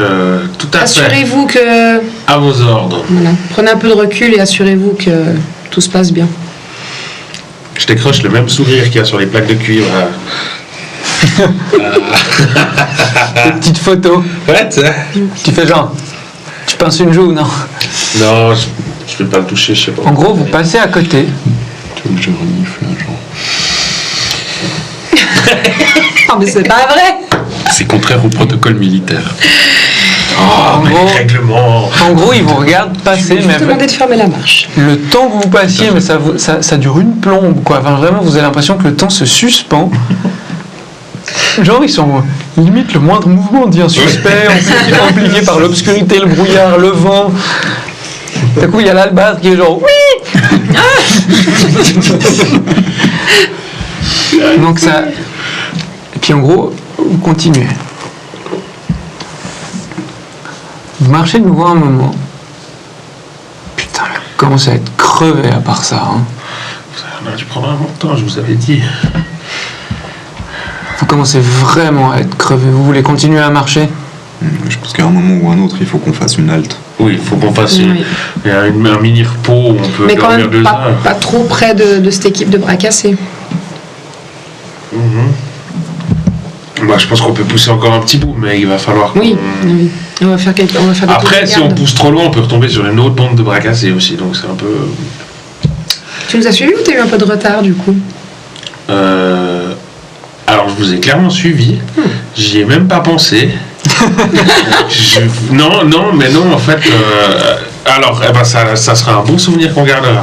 Speaker 1: tout à fait.
Speaker 3: Assurez-vous que.
Speaker 1: À vos ordres.
Speaker 3: Voilà. Prenez un peu de recul et assurez-vous que tout se passe bien.
Speaker 1: Je décroche le même sourire qu'il y a sur les plaques de cuivre.
Speaker 2: Des petites photos.
Speaker 1: Ouais, tu sais.
Speaker 2: Tu fais genre... Tu pinces une joue, non?
Speaker 1: Non, je vais pas le toucher, je sais pas.
Speaker 2: En gros, vous passez à côté.
Speaker 4: Tu veux que je renifle un genre.
Speaker 3: Non, mais c'est pas vrai.
Speaker 4: C'est contraire au protocole militaire.
Speaker 1: Oh, mais
Speaker 2: gros-
Speaker 1: les règlements.
Speaker 2: En gros, ils vous regardent passer,
Speaker 3: Je
Speaker 2: mais
Speaker 3: vais demander de fermer la marche.
Speaker 2: le temps que vous passiez, mais ça dure une plombe, quoi. Enfin, vraiment, vous avez l'impression que le temps se suspend. Genre, ils sont limite le moindre mouvement devient suspect, amplifié par l'obscurité, le brouillard, le vent. D'un coup, il y a l'albâtre qui est genre oui. Donc ça. Et puis en gros, vous continuez. Vous marchez de nouveau un moment. Putain, mais vous commencez à être crevé à part ça. Hein.
Speaker 1: On aurait dû prendre un montant, je vous avais dit.
Speaker 2: Vous commencez vraiment à être crevé. Vous voulez continuer à marcher?
Speaker 5: Je pense qu'à un moment ou un autre, il faut qu'on fasse une halte.
Speaker 1: Oui, il faut qu'on fasse
Speaker 3: Oui.
Speaker 1: un mini repos où on peut
Speaker 3: Mais quand
Speaker 1: dormir
Speaker 3: même
Speaker 1: 2
Speaker 3: pas,
Speaker 1: heures.
Speaker 3: pas trop près de cette équipe de bras cassés.
Speaker 1: Bah, je pense qu'on peut pousser encore un petit bout, mais il va falloir qu'on-
Speaker 3: Oui, oui. On va faire des
Speaker 1: Après, si on
Speaker 3: tours de
Speaker 1: pousse trop loin, on peut retomber sur une autre bande de bras cassés aussi, donc c'est un peu...
Speaker 3: Tu nous as suivis ou t'as eu un peu de retard du coup?
Speaker 1: Alors, je vous ai clairement suivi. J'y ai même pas pensé. Non, en fait. Alors, ça sera un bon souvenir qu'on gardera.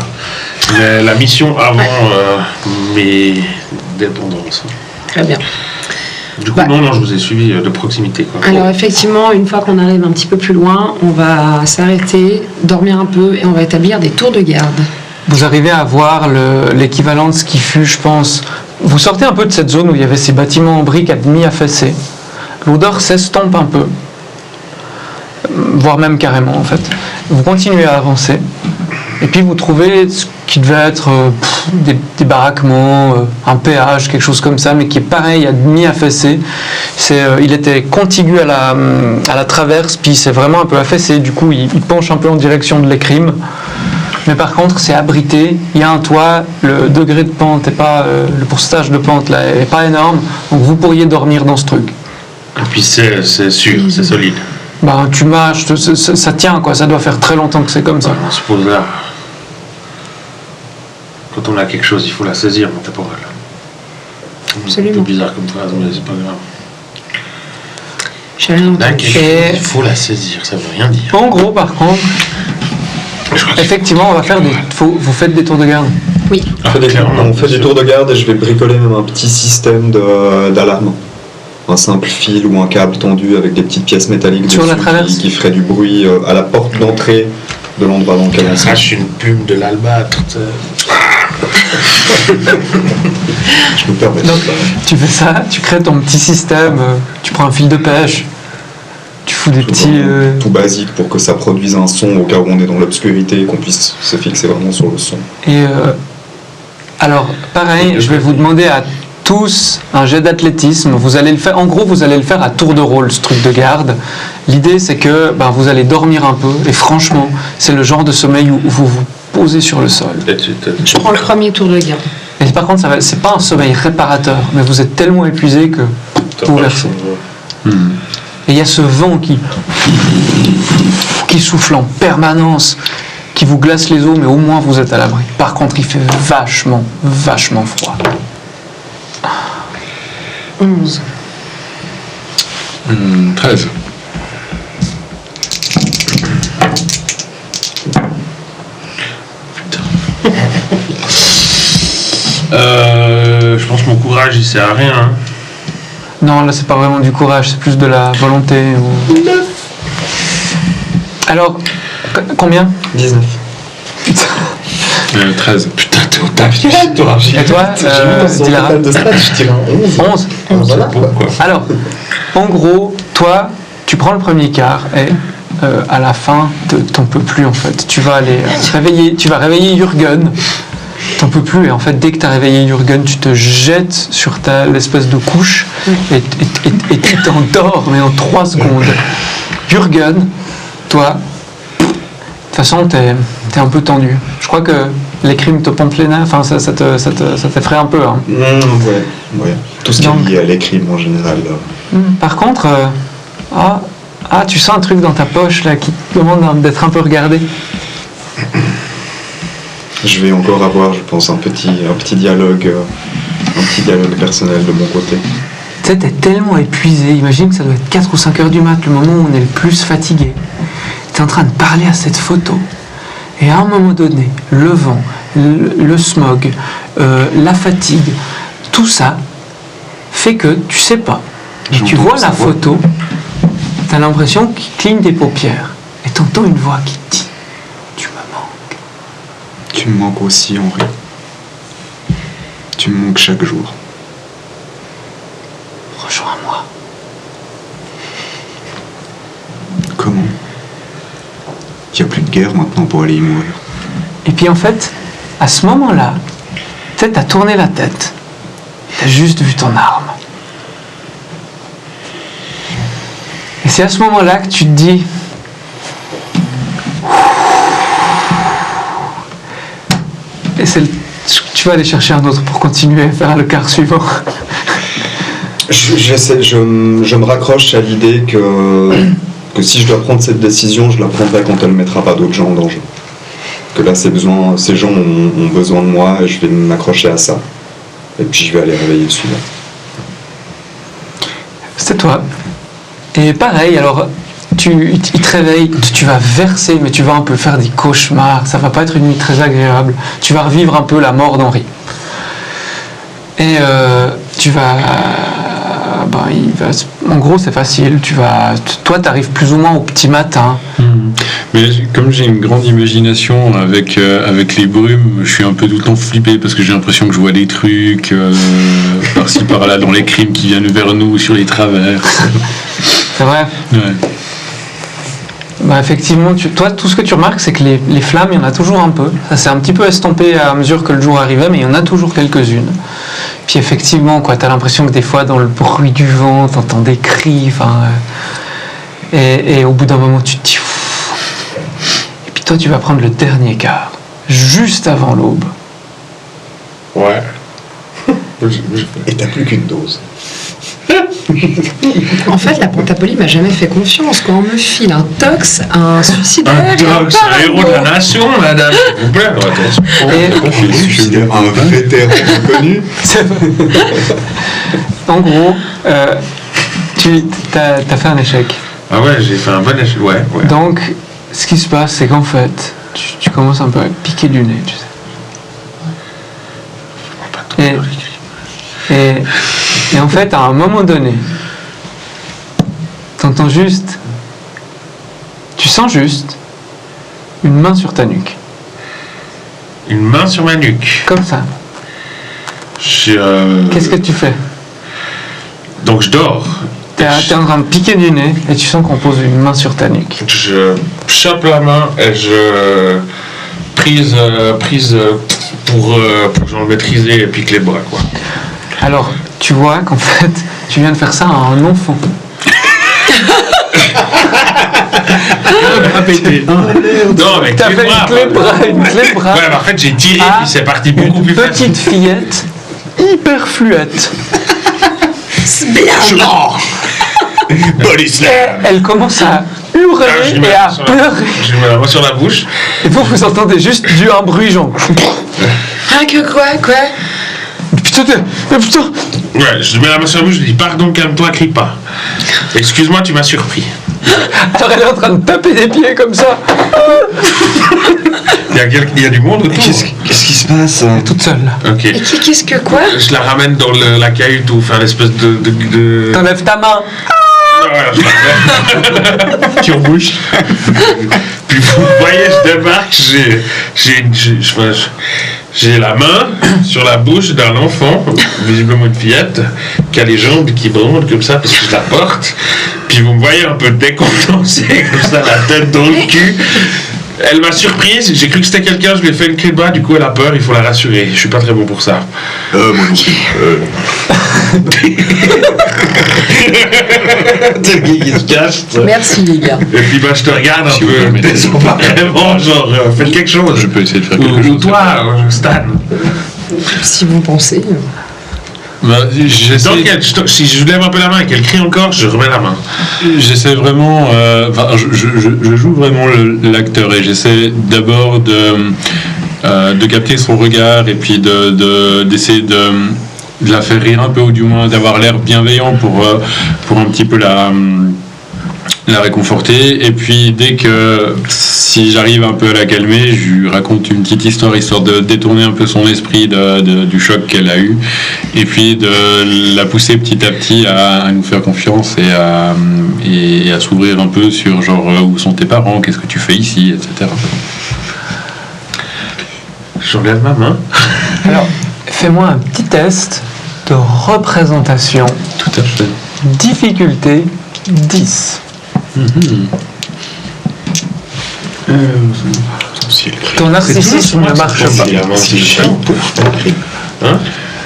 Speaker 1: Mais la mission avant mes dépendances.
Speaker 3: Très bien.
Speaker 1: Du coup, non, je vous ai suivi de proximité. Quoi.
Speaker 3: Alors effectivement, une fois qu'on arrive un petit peu plus loin, on va s'arrêter, dormir un peu et on va établir des tours de garde.
Speaker 2: Vous arrivez à voir l'équivalent de ce qui fut, je pense. Vous sortez un peu de cette zone où il y avait ces bâtiments en briques à demi affaissés. L'odeur s'estompe un peu, voire même carrément en fait. Vous continuez à avancer, et puis vous trouvez ce qui devait être des baraquements, un péage, quelque chose comme ça, mais qui est pareil, à demi affaissé. Il était contigu à la traverse, puis c'est vraiment un peu affaissé, du coup il penche un peu en direction de l'écrime. Mais par contre, c'est abrité, il y a un toit, le degré de pente, le pourcentage de pente là est pas énorme, donc vous pourriez dormir dans ce truc.
Speaker 1: Et puis c'est sûr, c'est solide.
Speaker 2: Ben, tu marches, ça tient quoi, ça doit faire très longtemps que c'est comme ça.
Speaker 1: On se pose là. Quand on a quelque chose, il faut la saisir, mon caporal.
Speaker 3: Absolument.
Speaker 1: C'est un peu bizarre comme phrase, mais c'est pas grave.
Speaker 3: J'ai rien
Speaker 1: Là,
Speaker 3: entendu.
Speaker 1: quelque chose, il faut la saisir, ça veut rien dire.
Speaker 2: En gros, par contre, effectivement, vous faites des tours de garde.
Speaker 3: Oui.
Speaker 5: On fait des tours de garde et je vais bricoler même un petit système d'alarme. Un simple fil ou un câble tendu avec des petites pièces métalliques
Speaker 2: Sur
Speaker 5: dessus
Speaker 2: la traverse.
Speaker 5: qui ferait du bruit à la porte d'entrée de l'endroit dans lequel on se
Speaker 1: Arrache une plume de l'albâtre.
Speaker 5: Je me permets.
Speaker 2: Donc, tu fais ça, tu crées ton petit système, tu prends un fil de pêche, tu fous des petits...
Speaker 5: Tout basique pour que ça produise un son au cas où on est dans l'obscurité et qu'on puisse se fixer vraiment sur le son.
Speaker 2: Et alors, pareil, je vais vous demander à tous un jet d'athlétisme. Vous allez le faire, en gros, vous allez le faire à tour de rôle, ce truc de garde. L'idée, c'est que vous allez dormir un peu, et franchement, c'est le genre de sommeil où vous vous posez sur le sol.
Speaker 3: Je prends le premier tour de garde.
Speaker 2: Et par contre, c'est pas un sommeil réparateur, mais vous êtes tellement épuisé que vous versez. Et il y a ce vent qui souffle en permanence, qui vous glace les os, mais au moins vous êtes à l'abri. Par contre, il fait vachement froid.
Speaker 3: 11.
Speaker 4: 13.
Speaker 1: Je pense que mon courage il sert à rien. Hein.
Speaker 2: Non, là c'est pas vraiment du courage, c'est plus de la volonté. Alors, combien?
Speaker 5: 19.
Speaker 4: 13.
Speaker 1: Putain, t'es au tapis, toi.
Speaker 2: Et toi, Dilara?
Speaker 5: de stats, je dirais un 11.
Speaker 2: 11.
Speaker 5: Voilà, quoi.
Speaker 2: Alors, en gros, toi, tu prends le premier quart et à la fin, t'en peux plus en fait. Tu vas aller réveiller Jürgen. T'en peux plus et en fait, dès que t'as réveillé Jürgen, tu te jettes sur l'espèce de couche et tu t'endors, mais en 3 secondes. Jürgen, toi, de toute façon, t'es un peu tendu. Je crois que les crimes te pompent les nerfs, enfin, ça t'effraie un peu. Hein.
Speaker 5: Ouais. Tout ce qui est lié à l'écrime en général.
Speaker 2: Par contre, tu sens un truc dans ta poche là qui te demande d'être un peu regardé.
Speaker 5: Je vais encore avoir, je pense, un petit dialogue personnel de mon côté.
Speaker 2: Tu sais, t'es tellement épuisé, imagine que ça doit être 4 ou 5 heures du mat, le moment où on est le plus fatigué. T'es en train de parler à cette photo. Et à un moment donné, le vent, le smog, la fatigue, tout ça fait que tu sais pas. Et tu vois la photo, t'as l'impression qu'il cligne des paupières. Et t'entends une voix qui te dit « Tu me manques ».
Speaker 5: Tu me manques aussi, Henri. Tu me manques chaque jour.
Speaker 2: Rejoins-moi.
Speaker 5: Comment? Il n'y a plus de guerre maintenant pour aller y mourir.
Speaker 2: Et puis en fait, à ce moment-là, tu sais, t'as tourné la tête. T'as juste vu ton arme. Et c'est à ce moment-là que tu te dis... Et tu vas aller chercher un autre pour continuer à faire le quart suivant.
Speaker 5: Je me raccroche à l'idée que si je dois prendre cette décision, je la prendrai quand elle ne mettra pas d'autres gens en danger. Que là, ces gens ont besoin de moi et je vais m'accrocher à ça. Et puis je vais aller réveiller le suivant.
Speaker 2: C'est toi. Et pareil, alors, il te réveille, tu vas verser, mais tu vas un peu faire des cauchemars. Ça va pas être une nuit très agréable. Tu vas revivre un peu la mort d'Henri. Et tu vas... en gros, c'est facile. Toi, tu arrives plus ou moins au petit matin.
Speaker 4: Mais comme j'ai une grande imagination avec les brumes, je suis un peu tout le temps flippé parce que j'ai l'impression que je vois des trucs par-ci par-là dans les crimes qui viennent vers nous sur les traverses.
Speaker 2: C'est vrai.
Speaker 4: Ouais.
Speaker 2: Bah effectivement, toi, tout ce que tu remarques, c'est que les flammes, il y en a toujours un peu. Ça s'est un petit peu estompé à mesure que le jour arrivait, mais il y en a toujours quelques-unes. Puis effectivement, tu as l'impression que des fois, dans le bruit du vent, tu entends des cris. Et au bout d'un moment, tu te dis... Et puis toi, tu vas prendre le dernier quart, juste avant l'aube.
Speaker 1: Ouais.
Speaker 5: Et t'as plus qu'une dose.
Speaker 3: En fait, la Pentapolie m'a jamais fait confiance. Quand on me file un tox, un suicidaire...
Speaker 1: Un tox, un héros de la nation, madame. S'il vous plaît, attention.
Speaker 5: Un vétéran connu.
Speaker 2: En gros, tu as fait un échec.
Speaker 1: Ah ouais, j'ai fait un bon échec. Ouais.
Speaker 2: Donc, ce qui se passe, c'est qu'en fait, tu commences un peu à piquer du nez, tu sais. Et en fait, à un moment donné, tu sens juste une main sur ta nuque.
Speaker 1: Une main sur ma nuque.
Speaker 2: Comme ça.
Speaker 1: Qu'est-ce
Speaker 2: Qu'est-ce que tu fais?
Speaker 1: Donc je dors.
Speaker 2: T'es en train de piquer du nez et tu sens qu'on pose une main sur ta nuque.
Speaker 1: Je chope la main et je prise pour genre le maîtriser et pique les bras, quoi.
Speaker 2: Alors, tu vois qu'en fait, tu viens de faire ça à un enfant.
Speaker 1: Non, mais
Speaker 2: T'as fait une clé de bras.
Speaker 1: Ouais, mais en fait, j'ai tiré puis c'est parti beaucoup plus vite.
Speaker 2: Petite fillette, hyper fluette.
Speaker 3: C'est bien.
Speaker 2: Elle commence à hurler et à pleurer.
Speaker 1: Je lui mets la main sur la bouche.
Speaker 2: Et vous entendez juste un bruit genre.
Speaker 3: Hein, que quoi?
Speaker 2: Putain.
Speaker 1: Ouais, je lui mets la main sur la bouche, je lui dis pardon, calme-toi, crie pas. Excuse-moi, tu m'as surpris.
Speaker 2: Alors elle est en train de taper des pieds comme ça.
Speaker 1: Il y a du monde autour.
Speaker 5: Qu'est-ce qui se passe?
Speaker 2: Elle est toute seule là.
Speaker 1: Ok.
Speaker 3: Et qu'est-ce que quoi?
Speaker 1: Je la ramène dans la cahute ou faire l'espèce de...
Speaker 2: T'enlèves ta main.
Speaker 1: Non, voilà, je la ramène.
Speaker 4: Tire bouche.
Speaker 1: Puis vous voyez, je débarque, j'ai la main sur la bouche d'un enfant, visiblement une fillette, qui a les jambes qui brûlent comme ça parce que je la porte. Puis vous me voyez un peu décontenancé, comme ça, la tête dans le cul. Elle m'a surprise, j'ai cru que c'était quelqu'un, je lui ai fait une clé de bras, du coup elle a peur, il faut la rassurer. Je suis pas très bon pour ça.
Speaker 5: Moi non plus.
Speaker 1: Il se cache.
Speaker 3: Merci les gars.
Speaker 1: Et puis bah je te regarde un
Speaker 4: Si vous
Speaker 1: peu
Speaker 4: permettez.
Speaker 1: désemparément, genre faites quelque chose.
Speaker 4: Je peux essayer de faire quelque
Speaker 1: Ou
Speaker 4: chose.
Speaker 1: toi, Stan.
Speaker 3: Si vous pensez.
Speaker 4: Bah,
Speaker 1: Si je lève un peu la main et qu'elle crie encore, je remets la main.
Speaker 4: J'essaie vraiment, je joue vraiment l'acteur et j'essaie d'abord de capter son regard et puis d'essayer de la faire rire un peu ou du moins d'avoir l'air bienveillant pour un petit peu la réconforter. Et puis dès que si j'arrive un peu à la calmer, je lui raconte une petite histoire de détourner un peu son esprit du choc qu'elle a eu et puis de la pousser petit à petit à nous faire confiance et à s'ouvrir un peu sur genre où sont tes parents, qu'est-ce que tu fais ici, etc.
Speaker 1: J'enlève ma main.
Speaker 2: Alors, fais-moi un petit test de représentation.
Speaker 4: Tout à fait.
Speaker 2: Difficulté 10. Ton narcissisme ne marche pas.
Speaker 1: Hein?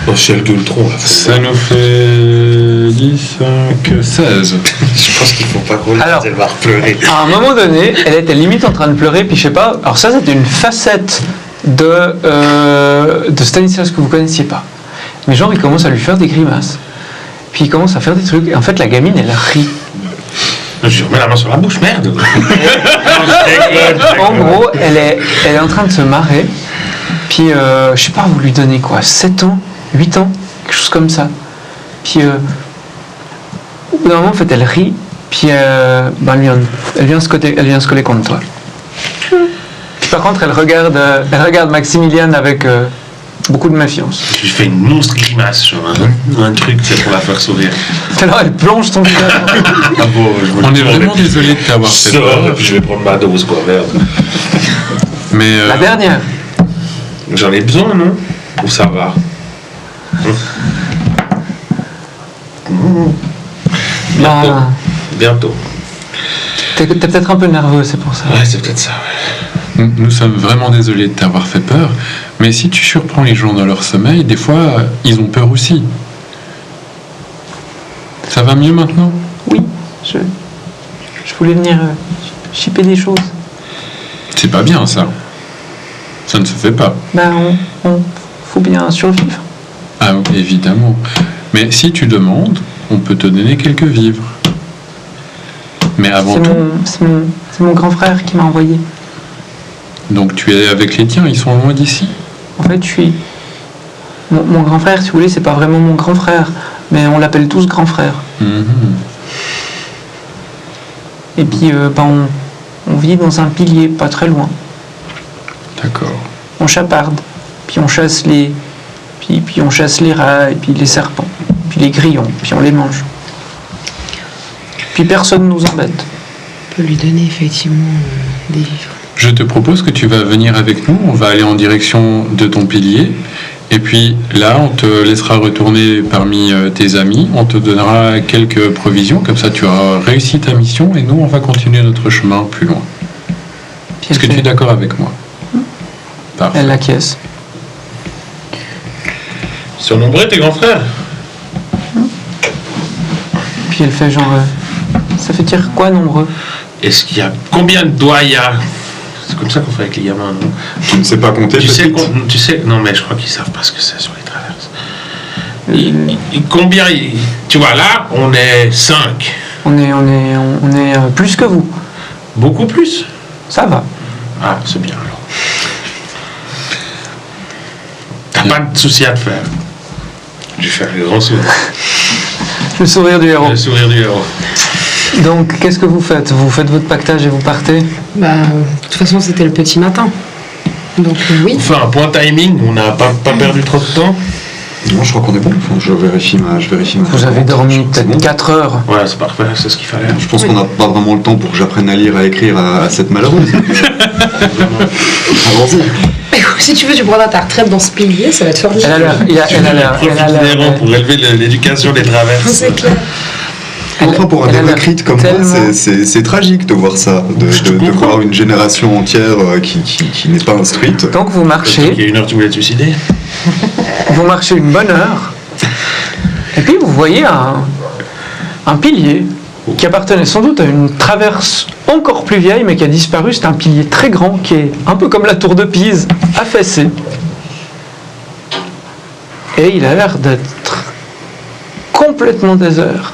Speaker 1: Oh, c'est le Goultron, là.
Speaker 4: Ça nous fait 10, 5, 16.
Speaker 5: Je pense qu'il faut pas qu'on
Speaker 2: Alors,
Speaker 5: elle va pleurer.
Speaker 2: À un moment donné, elle était limite en train de pleurer, puis je sais pas. Alors ça, c'était une facette de Stanislas que vous connaissiez pas. Mais genre, il commence à lui faire des grimaces. Puis il commence à faire des trucs. Et en fait, la gamine, elle rit.
Speaker 1: Je remets la main sur la bouche, merde.
Speaker 2: En gros, elle est en train de se marrer. Puis, je sais pas, vous lui donnez quoi, 7 ans, 8 ans, quelque chose comme ça. Puis, au bout d'un moment, en fait, elle rit, puis elle vient se coller contre toi. Puis par contre, elle regarde Maximilian avec beaucoup de méfiance.
Speaker 1: Je lui fais une monstre grimace, genre un truc, c'est pour la faire sourire.
Speaker 2: Alors elle plonge ton visage.
Speaker 1: Ah bon,
Speaker 4: On est vraiment désolé de t'avoir fait peur.
Speaker 1: Je vais prendre ma dose, quoi, merde.
Speaker 4: Mais
Speaker 2: La dernière.
Speaker 1: J'en ai besoin, non? Ou ça va?
Speaker 2: Bah,
Speaker 1: Bientôt.
Speaker 2: t'es peut-être un peu nerveux, c'est pour ça.
Speaker 1: Ouais, c'est peut-être ça, ouais.
Speaker 4: nous sommes vraiment désolés de t'avoir fait peur. Mais si tu surprends les gens dans leur sommeil, des fois, ils ont peur aussi. Ça va mieux maintenant?
Speaker 2: Oui, je voulais venir chipper des choses.
Speaker 4: C'est pas bien, ça. Ça ne se fait pas.
Speaker 2: Ben, faut bien survivre.
Speaker 4: Ah, évidemment. Mais si tu demandes, on peut te donner quelques vivres. Mais avant tout,
Speaker 2: C'est mon grand frère qui m'a envoyé.
Speaker 4: donc tu es avec les tiens, ils sont loin d'ici.
Speaker 2: En fait, je suis... Mon grand frère, si vous voulez, c'est pas vraiment mon grand frère, mais on l'appelle tous grand frère.
Speaker 4: Mhm.
Speaker 2: Et puis, on vit dans un pilier pas très loin.
Speaker 4: D'accord.
Speaker 2: On chaparde, puis on chasse puis on chasse les rats, et puis les serpents, puis les grillons, puis on les mange. Puis personne nous embête.
Speaker 3: On peut lui donner effectivement des vivres.
Speaker 4: Je te propose que tu vas venir avec nous, on va aller en direction de ton pilier, et puis là, on te laissera retourner parmi tes amis, on te donnera quelques provisions, comme ça tu auras réussi ta mission, et nous, on va continuer notre chemin plus loin.
Speaker 2: Puis
Speaker 4: Est-ce que tu es d'accord avec moi? Parfait.
Speaker 2: Elle acquiesce.
Speaker 1: Ils sont nombreux, tes grands frères?
Speaker 2: Puis elle fait genre... ça fait dire quoi, nombreux?
Speaker 1: Est-ce qu'il y a... Combien de doigts il y a? C'est comme ça qu'on fait avec les gamins, non?
Speaker 5: Tu ne sais pas compter,
Speaker 1: Tu sais,
Speaker 5: petite
Speaker 1: tu sais... Non, mais je crois qu'ils savent pas ce que c'est sur les traverses. Combien... Tu vois, là, on est 5.
Speaker 2: On est plus que vous.
Speaker 1: Beaucoup plus?
Speaker 2: Ça va.
Speaker 1: Ah, c'est bien, alors. T'as pas de souci à te faire. Je vais faire le grand sourire.
Speaker 2: Le sourire du héros.
Speaker 1: Le sourire du héros.
Speaker 2: Donc, qu'est-ce que vous faites? Vous faites votre pactage et vous partez?
Speaker 3: Bah, de toute façon, c'était le petit matin. Donc oui.
Speaker 1: On fait un point timing, on n'a pas perdu trop de temps.
Speaker 5: Non, je crois qu'on est bon. Enfin, je vérifie ma.
Speaker 2: Vous avez dormi
Speaker 5: C'est
Speaker 2: peut-être
Speaker 5: bon.
Speaker 2: 4 heures.
Speaker 1: Ouais, c'est parfait, c'est ce qu'il fallait.
Speaker 5: Je pense qu'on n'a pas vraiment le temps pour que j'apprenne à lire, à écrire à cette malheureuse. Allons-y.
Speaker 3: Si tu veux, tu prendras ta retraite dans ce pilier, ça va te faire du
Speaker 2: Elle a l'air...
Speaker 1: Profite des rangs pour élever l'éducation des traverses.
Speaker 3: C'est clair.
Speaker 5: Enfin, pour un
Speaker 2: elle a l'air
Speaker 5: démocrite comme moi,
Speaker 2: tellement-
Speaker 5: c'est tragique de voir ça, de voir une génération entière qui n'est pas instruite.
Speaker 2: Donc vous
Speaker 1: Il y
Speaker 2: marchez
Speaker 1: a une heure, tu voulais te suicider?
Speaker 2: une bonne heure, et puis vous voyez un pilier qui appartenait sans doute à une traverse encore plus vieille, mais qui a disparu. C'est un pilier très grand qui est un peu comme la tour de Pise, affaissé. Et il a l'air d'être complètement désert.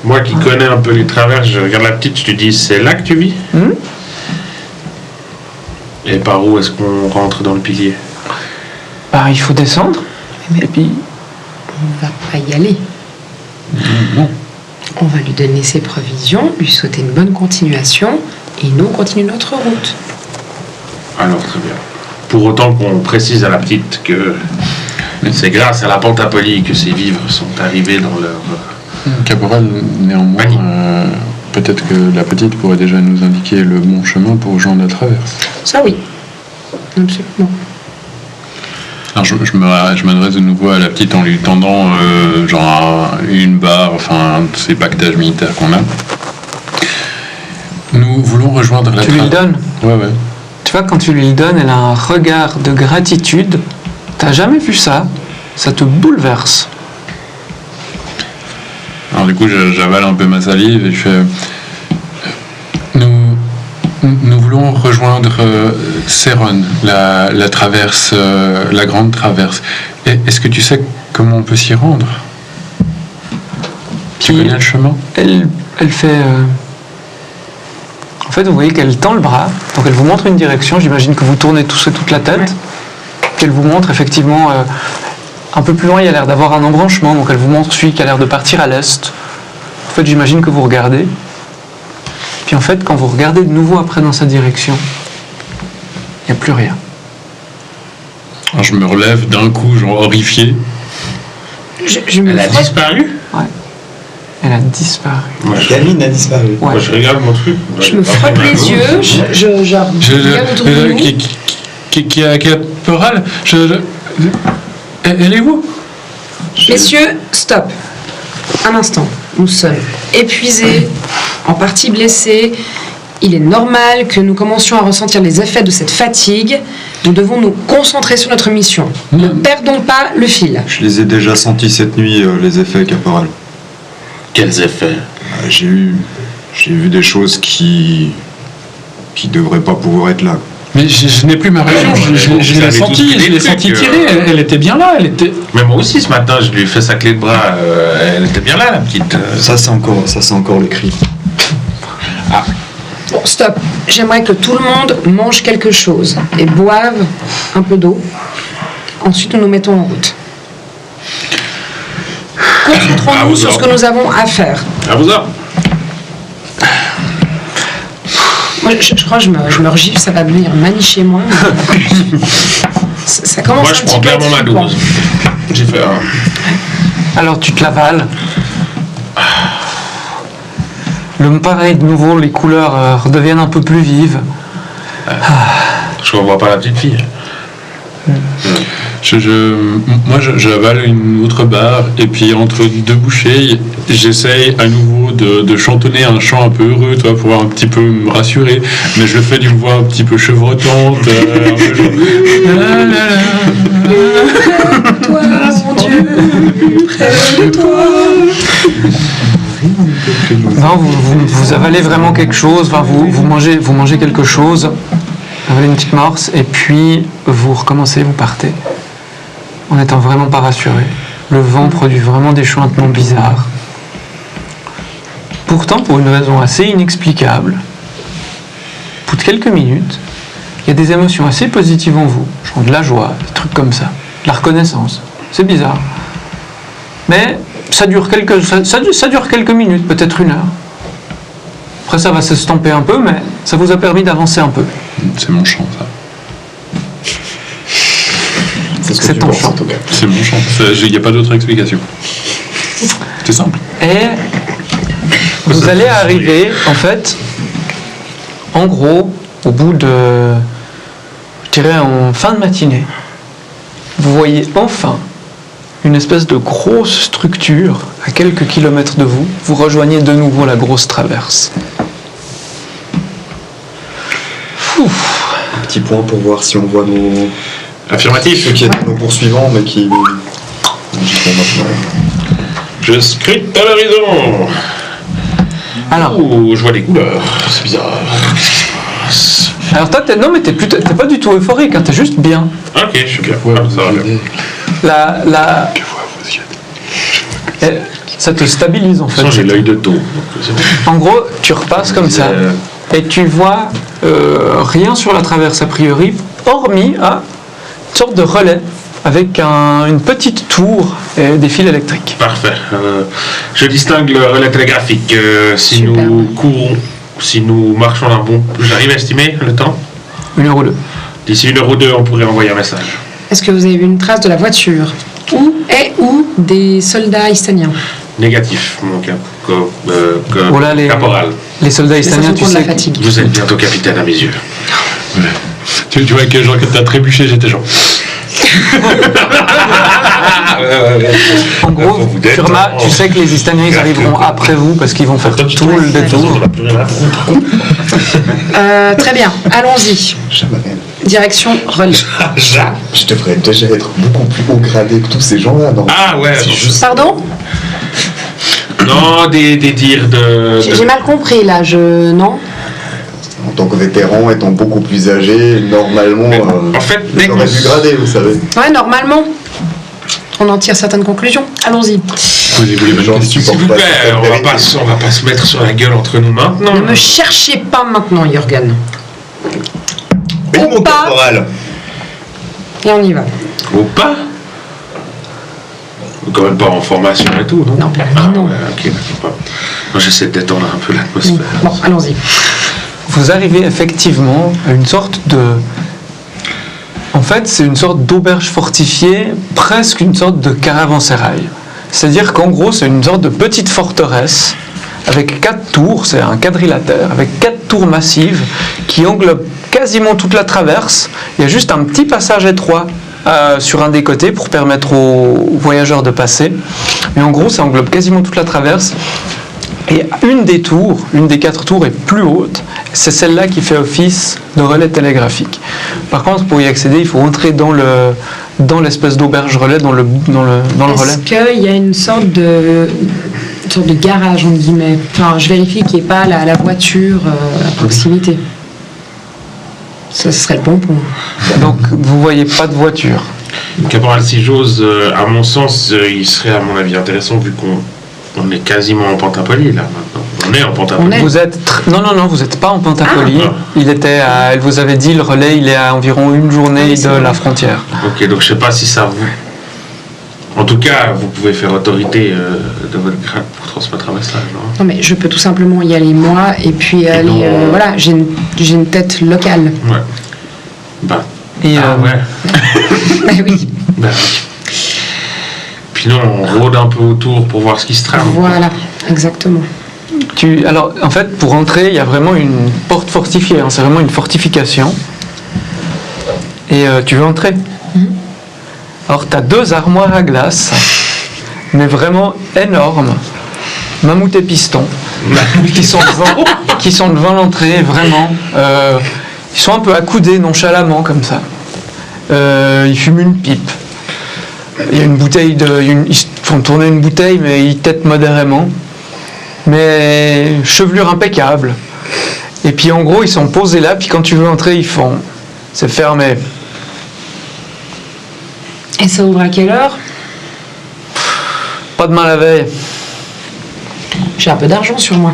Speaker 1: Moi qui connais un peu les traverses, je regarde la petite, je te dis, c'est là que tu vis? Et par où est-ce qu'on rentre dans le pilier?
Speaker 2: Bah, il faut descendre, et puis
Speaker 3: On va pas y aller. On va lui donner ses provisions, lui souhaiter une bonne continuation, et nous on continue notre route.
Speaker 1: Alors très bien. Pour autant qu'on précise à la petite que c'est grâce à la Pentapolie que ces vivres sont arrivés dans leur...
Speaker 4: Caporal, néanmoins,
Speaker 1: Magnifique.
Speaker 4: peut-être que la petite pourrait déjà nous indiquer le bon chemin pour rejoindre la traverse.
Speaker 3: Ça oui. Absolument.
Speaker 4: Alors je m'adresse de nouveau à la petite en lui tendant une barre, enfin un de ces pactages militaires qu'on a. Nous voulons rejoindre la
Speaker 2: tu lui le donnes.
Speaker 4: Ouais, ouais.
Speaker 2: Tu vois, quand tu lui le donnes, elle a un regard de gratitude. T'as jamais vu ça? Ça te bouleverse.
Speaker 4: Alors du coup, j'avale un peu ma salive et je fais... Nous voulons rejoindre Céron, la traverse, la grande traverse. Est-ce que tu sais comment on peut s'y rendre? Tu
Speaker 2: Puis-
Speaker 4: connais le chemin?
Speaker 2: Elle fait... En fait, vous voyez qu'elle tend le bras, donc elle vous montre une direction. J'imagine que vous tournez tous et toute la tête. Qu'elle vous montre effectivement Un peu plus loin, il y a l'air d'avoir un embranchement, donc elle vous montre celui qui a l'air de partir à l'est. En fait, j'imagine que vous regardez. Puis en fait, quand vous regardez de nouveau après dans sa direction, il n'y a plus rien.
Speaker 4: Alors, je me relève d'un coup, genre horrifié.
Speaker 3: Je me
Speaker 1: Elle a
Speaker 3: frotte.
Speaker 1: disparu.
Speaker 2: Elle a disparu.
Speaker 1: Moi,
Speaker 5: La gamine a disparu.
Speaker 2: Ouais.
Speaker 1: moi, je regarde mon truc.
Speaker 3: Je me frotte les yeux, je regarde autour de nous.
Speaker 4: Qui a Peral, elle est où?
Speaker 3: Messieurs, stop. Un instant. Nous sommes épuisés, en partie blessés. Il est normal que nous commencions à ressentir les effets de cette fatigue. Nous devons nous concentrer sur notre mission. Ne perdons pas le fil.
Speaker 5: Je les ai déjà sentis cette nuit, les effets caporal.
Speaker 1: Quels effets?
Speaker 5: J'ai vu des choses qui devraient pas pouvoir être là.
Speaker 4: Mais je n'ai plus ma raison, je l'ai senti tirer, elle était bien là, elle était...
Speaker 1: Mais moi aussi, ce matin, je lui ai fait sa clé de bras. Elle était bien là, la petite.
Speaker 5: Ça c'est encore le cri.
Speaker 3: Bon, stop. J'aimerais que tout le monde mange quelque chose et boive un peu d'eau. Ensuite, nous nous mettons en route. Concentrons-nous sur ce que nous avons à faire.
Speaker 1: À vous autres.
Speaker 3: Moi, je crois que je me regifle, ça va devenir manie chez moi. Ça commence
Speaker 1: Moi,
Speaker 3: un
Speaker 1: je
Speaker 3: petit
Speaker 1: prends
Speaker 3: peu à être
Speaker 1: clairement ma
Speaker 3: flippant.
Speaker 1: dose. J'ai fait un.
Speaker 2: Alors tu te l'avales. Le pareil, de nouveau, les couleurs redeviennent un peu plus vives.
Speaker 1: Je revois pas la petite fille.
Speaker 4: Moi, j'avale une autre barre, et puis entre deux bouchées, j'essaye à nouveau de chantonner un chant un peu heureux, toi, pour un petit peu me rassurer, mais je le fais d'une voix un petit peu chevrotante, un peu genre... La, la, la.
Speaker 3: Toi, mon Dieu, près de toi.
Speaker 2: Non, vous avalez vraiment quelque chose, enfin, vous mangez quelque chose, vous avalez une petite morse, et puis vous recommencez, vous partez, en n'étant vraiment pas rassuré. Le vent produit vraiment des chuintements bizarres. Pourtant, pour une raison assez inexplicable, au bout de quelques minutes, il y a des émotions assez positives en vous, genre de la joie, des trucs comme ça, de la reconnaissance. C'est bizarre. Mais ça dure quelques minutes, peut-être une heure. Après, ça va s'estomper un peu, mais ça vous a permis d'avancer un peu.
Speaker 4: C'est mon chant, ça.
Speaker 2: C'est ton chant.
Speaker 4: C'est mon chant. Il n'y a pas d'autre explication. C'est simple.
Speaker 2: Et vous allez arriver, en fait, en gros, au bout de, je dirais en fin de matinée, vous voyez enfin une espèce de grosse structure à quelques kilomètres de vous. Vous rejoignez de nouveau la grosse traverse. Ouf.
Speaker 5: Un petit point pour voir si on voit nos...
Speaker 1: Affirmatif.
Speaker 5: ceux qui étaient nos poursuivants, mais qui... J'y vais maintenant.
Speaker 1: Je scrute à l'horizon.
Speaker 2: Alors,
Speaker 1: Ouh, je vois des couleurs. C'est bizarre.
Speaker 2: alors toi, t'es pas du tout euphorique, hein, t'es juste bien.
Speaker 1: Ok, je suis bien. Ah, ça va bien.
Speaker 2: Ça te stabilise en
Speaker 1: De toute
Speaker 2: fait.
Speaker 1: façon, j'ai l'œil de taupe.
Speaker 2: En gros, tu repasses comme ça et tu vois rien sur la traverse a priori, hormis une sorte de relais avec une petite tour et des fils électriques.
Speaker 1: Parfait. Je distingue le relais télégraphique. Si
Speaker 3: Super.
Speaker 1: nous courons, si nous marchons d'un bon... J'arrive à estimer le temps.
Speaker 2: 1 heure ou 2.
Speaker 1: D'ici 1 heure ou 2, on pourrait envoyer un message.
Speaker 3: Est-ce que vous avez vu une trace de la voiture ou des soldats istaniens?
Speaker 1: Négatif, mon
Speaker 2: Oh là,
Speaker 1: caporal.
Speaker 2: Les soldats
Speaker 3: Ça
Speaker 2: istaniens,
Speaker 3: se
Speaker 2: tu
Speaker 3: compte de la
Speaker 2: sais.
Speaker 3: fatigue.
Speaker 1: Vous êtes bientôt capitaine à mes yeux.
Speaker 4: Tu vois que genre que t'as trébuché, j'étais genre...
Speaker 2: En gros,
Speaker 1: Vous êtes
Speaker 2: Kurma,
Speaker 1: en-
Speaker 2: tu sais que les Istaniens ils arriveront après vous parce qu'ils vont faire tout le détour.
Speaker 3: Très bien, allons-y.
Speaker 5: Jamais.
Speaker 3: Direction relais.
Speaker 5: Je devrais déjà être beaucoup plus haut gradé que tous ces gens-là. Non.
Speaker 1: Ah ouais.
Speaker 5: C'est juste...
Speaker 3: Pardon?
Speaker 1: Non, des tirs de...
Speaker 3: J'ai mal compris là, non?
Speaker 5: En tant que vétéran, étant beaucoup plus âgé, normalement,
Speaker 1: Mais, en fait, dès
Speaker 5: j'aurais
Speaker 1: qu'on
Speaker 5: dû grader, vous savez.
Speaker 3: Ouais, normalement. On en tire certaines conclusions. Allons-y.
Speaker 4: Posez-vous les bonnes
Speaker 5: Genre,
Speaker 4: questions.
Speaker 1: S'il vous plaît, on va pas se mettre sur la gueule entre nous maintenant.
Speaker 3: Ne me cherchez pas maintenant, Jürgen.
Speaker 5: Oui, mon
Speaker 3: pas.
Speaker 5: caporal.
Speaker 3: Et on y va.
Speaker 1: Ou pas? Quand même pas en formation et tout, non?
Speaker 3: Non, non.
Speaker 1: Ouais, ok, d'accord. Non, j'essaie de détendre un peu l'atmosphère.
Speaker 3: Bon, allons-y.
Speaker 2: Vous arrivez effectivement à une sorte de... En fait, c'est une sorte d'auberge fortifiée, presque une sorte de caravansérail. C'est-à-dire qu'en gros, c'est une sorte de petite forteresse avec 4 tours, c'est un quadrilatère, avec 4 tours massives qui englobent quasiment toute la traverse. Il y a juste un petit passage étroit sur un des côtés pour permettre aux voyageurs de passer. Mais en gros, ça englobe quasiment toute la traverse. Et une des 4 tours est plus haute. C'est celle-là qui fait office de relais télégraphique. Par contre, pour y accéder, il faut entrer dans l'espèce d'auberge relais, dans le relais.
Speaker 3: Est-ce qu'il y a une sorte de garage, entre guillemets? Enfin, je vérifie qu'il n'y ait pas la voiture à proximité. Ça, ce serait le pompon.
Speaker 2: Donc, vous voyez pas de voiture.
Speaker 1: Caporal, si j'ose, à mon sens, il serait à mon avis intéressant vu qu'on est quasiment en Pentapolie là maintenant. On est en Pentapolie.
Speaker 2: Vous êtes non, vous n'êtes pas en Pentapolie.
Speaker 1: Ah.
Speaker 2: Elle vous avait dit, le relais, il est à environ une journée
Speaker 3: c'est
Speaker 2: de
Speaker 3: vrai.
Speaker 2: la frontière.
Speaker 1: Ok, donc je sais pas si ça vous... En tout cas, vous pouvez faire autorité de votre grade pour transmettre un message, non?
Speaker 3: Non, mais je peux tout simplement y aller moi et puis aller.
Speaker 1: non,
Speaker 3: voilà, j'ai une tête locale.
Speaker 1: Ouais. Bah.
Speaker 2: Et,
Speaker 1: Ouais.
Speaker 3: Bah oui.
Speaker 1: Bah oui. Puis non, on rôde un peu autour pour voir ce qui se trame.
Speaker 3: Voilà, exactement.
Speaker 2: Alors, en fait, pour entrer, il y a vraiment une porte fortifiée. C'est vraiment une fortification. Et tu veux entrer? Alors, tu as 2 armoires à glace, mais vraiment énormes, mammouth et piston, qui sont devant l'entrée, vraiment. Ils sont un peu accoudés nonchalamment, comme ça. Ils fument une pipe. Il y a une bouteille ils font tourner une bouteille, mais ils têtent modérément. Mais chevelure impeccable. Et puis en gros, ils sont posés là, puis quand tu veux entrer, ils font. C'est fermé.
Speaker 3: Et ça ouvre à quelle heure?
Speaker 2: Pas demain la veille.
Speaker 3: J'ai un peu d'argent sur moi.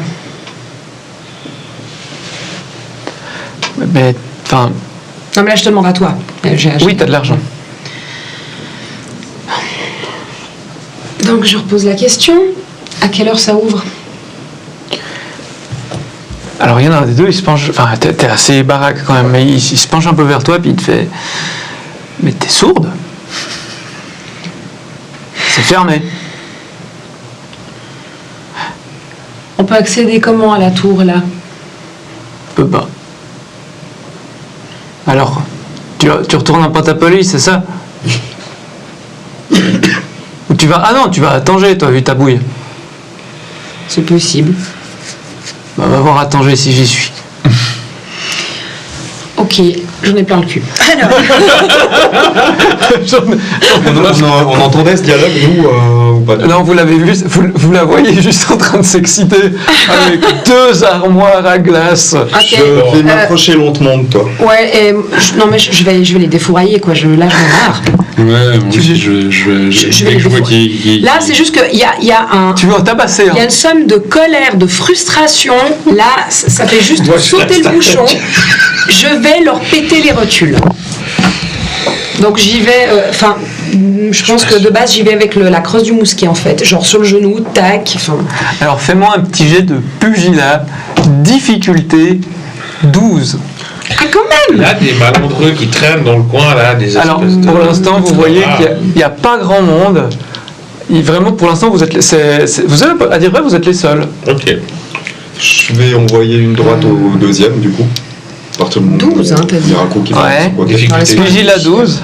Speaker 2: Mais, enfin,
Speaker 3: Non, mais là, je te demande à toi.
Speaker 2: oui, t'as de l'argent.
Speaker 3: Donc, je repose la question. À quelle heure ça ouvre?
Speaker 2: Alors il y en a un des deux, il se penche. Enfin, t'es assez baraque quand même, mais il se penche un peu vers toi, puis il te fait. Mais t'es sourde? C'est fermé.
Speaker 3: On peut accéder comment à la tour, là?
Speaker 2: Peut pas. Alors, tu retournes en Pentapolie, c'est ça? Ou tu vas. Ah non, tu vas à Tanger, toi, vu ta bouille.
Speaker 3: C'est possible.
Speaker 2: Bah, va voir à Tanger si j'y suis.
Speaker 3: Ok, j'en ai plein le cul. Alors,
Speaker 5: On entendait ce dialogue, nous, ou pas?
Speaker 2: Non, vous l'avez vu, vous la voyez juste en train de s'exciter avec 2 armoires à glace.
Speaker 5: Je vais m'approcher lentement de toi.
Speaker 3: ouais, non, mais je vais les défourailler, quoi. Là, je m'en marre.
Speaker 4: Ouais, moi aussi, je
Speaker 3: vais
Speaker 4: dès
Speaker 3: les
Speaker 4: que je vois
Speaker 3: défouler.
Speaker 4: qu'il...
Speaker 3: Là, c'est juste qu'il y a un.
Speaker 2: Tu veux en tabasser,
Speaker 3: Il y a
Speaker 2: hein?
Speaker 3: une somme de colère, de frustration. Là, ça fait juste sauter le bouchon. Je vais leur péter les rotules. Donc j'y vais. Enfin, je pense que de base j'y vais avec la crosse du mousquet en fait, genre sur le genou, tac. Enfin.
Speaker 2: Alors fais-moi un petit jet de pugilat, difficulté 12.
Speaker 3: Ah, quand même.
Speaker 1: Il y a des malandreux qui traînent dans le coin, là, des espèces
Speaker 2: Alors
Speaker 1: de...
Speaker 2: pour l'instant, vous voyez qu'il n'y a pas grand monde. Vraiment, pour l'instant, vous êtes vous êtes, à dire vrai, vous êtes les seuls.
Speaker 1: Ok.
Speaker 5: Je vais envoyer une droite au deuxième, du coup. À partir du moment
Speaker 3: 12, hein, t'as dit.
Speaker 5: il y a un coup qui va
Speaker 2: Ouais.
Speaker 5: de son côté.
Speaker 1: Difficulté.
Speaker 2: Pugilat 12.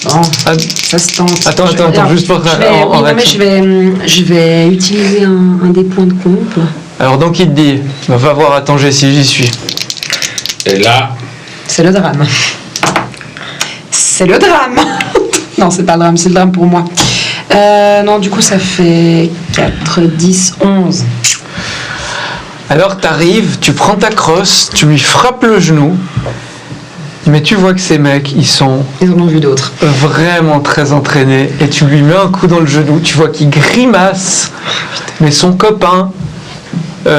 Speaker 3: Bon,
Speaker 2: Ah,
Speaker 3: ça se tente.
Speaker 2: Attends, juste pour
Speaker 3: je vais,
Speaker 2: en
Speaker 3: oui, non, mais
Speaker 2: réaction.
Speaker 3: je vais utiliser un des points de compte.
Speaker 2: Alors donc il te dit, va voir à Tanger si j'y suis.
Speaker 1: Et là,
Speaker 3: C'est le drame. C'est le drame. Non, c'est pas le drame, c'est le drame pour moi. Non, du coup, ça fait 4, 10, 11.
Speaker 2: Alors t'arrives, tu prends ta crosse, tu lui frappes le genou, mais tu vois que ces mecs, ils sont
Speaker 3: Ils en ont vu d'autres.
Speaker 2: vraiment très entraînés, et tu lui mets un coup dans le genou, tu vois qu'il grimace, mais son copain, il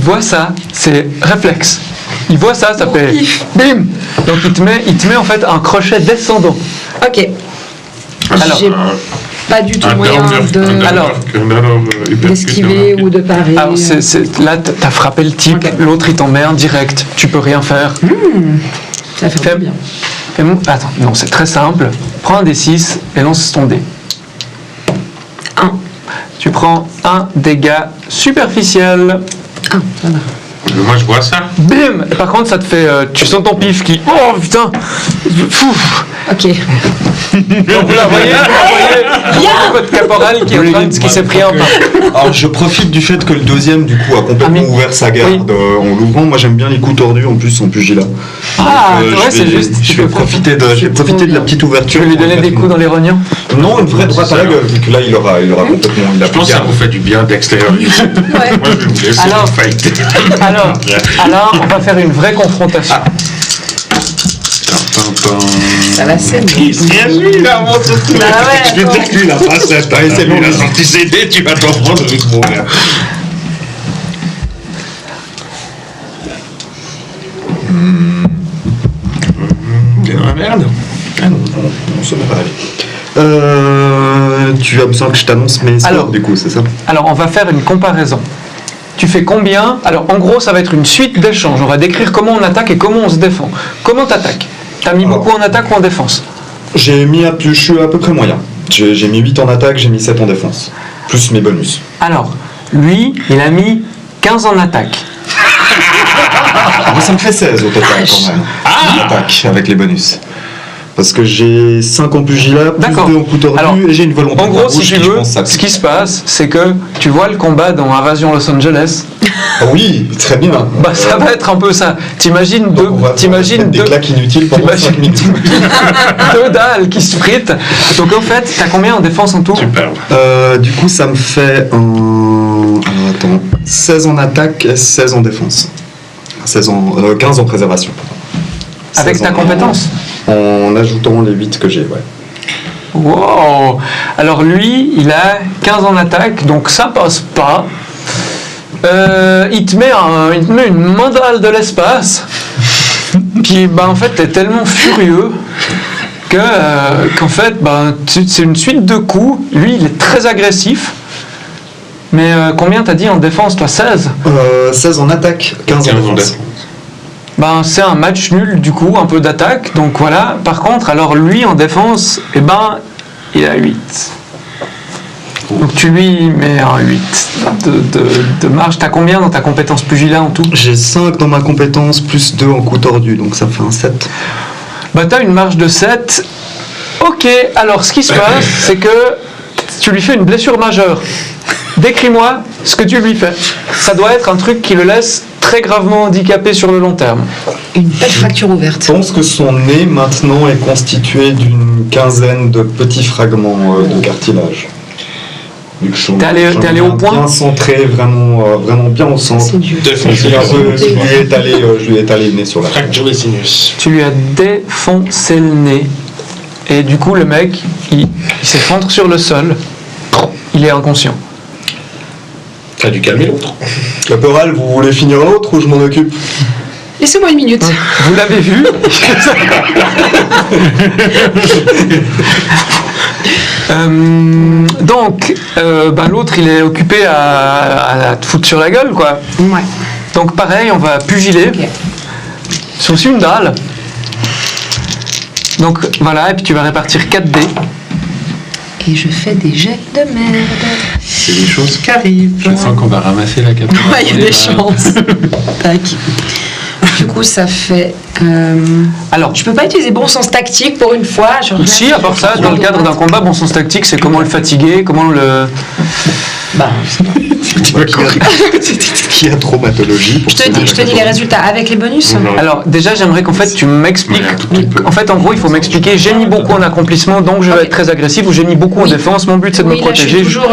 Speaker 2: voit ça, c'est réflexe. Il voit ça, ça fait bim. Donc il te met en fait un crochet descendant.
Speaker 3: Ok.
Speaker 2: Alors,
Speaker 3: J'ai pas du tout moyen d'esquiver ou de parer.
Speaker 2: Alors, là, t'as frappé le type,
Speaker 3: Ok.
Speaker 2: l'autre il t'en met un direct. Tu peux rien faire.
Speaker 3: Ça fait bien.
Speaker 2: Attends, non, c'est très simple. Prends un D6 et lance ton dé.
Speaker 3: 1.
Speaker 2: Tu prends un dégât superficiel.
Speaker 3: 1, ça va.
Speaker 1: Moi, je vois ça.
Speaker 2: Bim. Et par contre, ça te fait. Tu sens ton pif qui. Oh putain. Fouf.
Speaker 3: Ok.
Speaker 2: Donc vous la voyez, votre caporal qui s'est pris un pain.
Speaker 5: Alors je profite du fait que le deuxième du coup a complètement
Speaker 2: Ah,
Speaker 5: ouvert sa garde en l'ouvrant. Moi j'aime bien les coups tordus en plus en pugilat.
Speaker 2: Ah,
Speaker 5: Donc,
Speaker 2: ouais, c'est juste.
Speaker 5: Je vais profiter de la petite
Speaker 2: Tu
Speaker 5: ouverture.
Speaker 2: veux lui
Speaker 5: pour
Speaker 2: donner des
Speaker 5: mettre
Speaker 2: coups dans les rognons?
Speaker 5: Non, une vraie droite à la gueule, vu que là il aura complètement. Il a
Speaker 1: Je
Speaker 5: plus
Speaker 1: pense
Speaker 5: de
Speaker 1: que ça
Speaker 5: garde.
Speaker 1: vous fait du bien d'extérioriser.
Speaker 3: Ouais.
Speaker 1: Moi, je vais vous laisser
Speaker 2: Alors-
Speaker 1: fighter.
Speaker 2: Alors, on va faire une vraie confrontation.
Speaker 3: Ça va, c'est bon.
Speaker 1: Il se réagit, là, mon truc.
Speaker 3: Ah ouais,
Speaker 1: Je vais
Speaker 3: d'accord.
Speaker 1: dire que lui, il a pas cette.
Speaker 5: Allez, c'est bon.
Speaker 1: Il a sorti ses dés, tu vas t'en prendre avec mon gars. T'es dans la merde.
Speaker 5: Ah non, on se met pas aller. Tu as besoin que je t'annonce mes scores
Speaker 2: Alors.
Speaker 5: du coup, c'est ça?
Speaker 2: Alors, on va faire une comparaison. Tu fais combien? Alors, en gros, ça va être une suite d'échanges. On va décrire comment on attaque et comment on se défend. Comment t'attaques? T'as mis beaucoup en attaque ou en défense?
Speaker 5: Je suis à peu près moyen. J'ai mis 8 en attaque, j'ai mis 7 en défense. Plus mes bonus.
Speaker 2: Alors, lui, il a mis 15 en attaque.
Speaker 5: Moi ça me fait 16 au total quand même. En attaque avec les bonus. Parce que j'ai 5 en pugilat, plus
Speaker 2: D'accord.
Speaker 5: 2 en coup tordu
Speaker 2: Alors,
Speaker 5: et j'ai une volonté.
Speaker 2: En gros,
Speaker 5: rouge
Speaker 2: si tu
Speaker 5: qui, je
Speaker 2: veux,
Speaker 5: pense, s'applique.
Speaker 2: ce qui se passe, c'est que tu vois le combat dans Invasion Los Angeles.
Speaker 5: Ah oui, très bien.
Speaker 2: Bah, ça va être un peu ça. T'imagines
Speaker 5: Donc, on va mettre des claques inutiles pendant 5 minutes.
Speaker 2: deux dalles qui se fritent. Donc en fait, t'as combien en défense en tout?
Speaker 1: Superbe.
Speaker 5: Du coup, ça me fait alors, attends, 16 en attaque et 16 en défense. 15 en préservation.
Speaker 2: Avec
Speaker 5: 16
Speaker 2: ta compétence?
Speaker 5: En ajoutant les 8 que j'ai, ouais.
Speaker 2: Wow. Alors lui, il a 15 en attaque, donc ça passe pas. Il te met une mandale de l'espace. Puis en fait, t'es tellement furieux qu'en fait, c'est une suite de coups. Lui, il est très agressif. Mais combien t'as dit en défense, toi? 16?
Speaker 5: 16 en attaque, 15 en défense.
Speaker 2: C'est un match nul du coup, un peu d'attaque, donc voilà. Par contre, alors lui en défense, il a 8. Donc tu lui mets un 8 de marge. T'as combien dans ta compétence pugilat en tout?
Speaker 5: J'ai 5 dans ma compétence, plus 2 en coup tordu, donc ça fait un 7.
Speaker 2: T'as une marge de 7. Ok, alors ce qui se passe, c'est que tu lui fais une blessure majeure. Décris-moi ce que tu lui fais. Ça doit être un truc qui le laisse très gravement handicapé sur le long terme.
Speaker 3: Une belle fracture ouverte.
Speaker 5: Je pense que son nez maintenant est constitué d'une quinzaine de petits fragments de cartilage. Vu que
Speaker 2: T'es allé au point?
Speaker 5: Bien centré, vraiment bien au centre.
Speaker 3: C'est dur.
Speaker 5: Je lui ai étalé le nez sur la tête.
Speaker 1: Fracture des sinus.
Speaker 2: Tu lui as défoncé le nez. Et du coup, le mec, il s'effondre sur le sol. Il est inconscient.
Speaker 1: T'as dû calmer l'autre.
Speaker 5: Caporal, vous voulez finir l'autre ou je m'en occupe?
Speaker 3: Laissez-moi une minute.
Speaker 2: Vous l'avez vu? Donc, l'autre, il est occupé à te foutre sur la gueule, quoi.
Speaker 3: Ouais.
Speaker 2: Donc, pareil, on va pugiler.
Speaker 3: Ok.
Speaker 2: C'est aussi une dalle. Donc, voilà, et puis tu vas répartir 4 dés.
Speaker 3: Et je fais des jets de merde.
Speaker 1: C'est des choses qui arrivent.
Speaker 4: Je sens qu'on va ramasser la caporal.
Speaker 3: Ouais, il y a des chances. Tac. Du coup, ça fait.
Speaker 2: Alors,
Speaker 3: Je peux pas utiliser bon sens tactique pour une fois. Genre,
Speaker 2: si, à part ça, dans le cadre d'un combat, bon sens tactique, c'est comment le fatiguer, comment le...
Speaker 5: Qui a traumatologie pour
Speaker 3: Je te dis les résultats avec les bonus.
Speaker 2: Alors, déjà, j'aimerais qu'en fait, tu m'expliques...
Speaker 1: Ouais, un tout petit peu.
Speaker 2: En fait, en gros, il faut m'expliquer, j'ai mis beaucoup en accomplissement, donc je vais être très agressif, ou j'ai mis beaucoup en
Speaker 3: Oui.
Speaker 2: défense, mon but, c'est de me
Speaker 3: Oui, là, je
Speaker 2: protéger.
Speaker 3: suis toujours.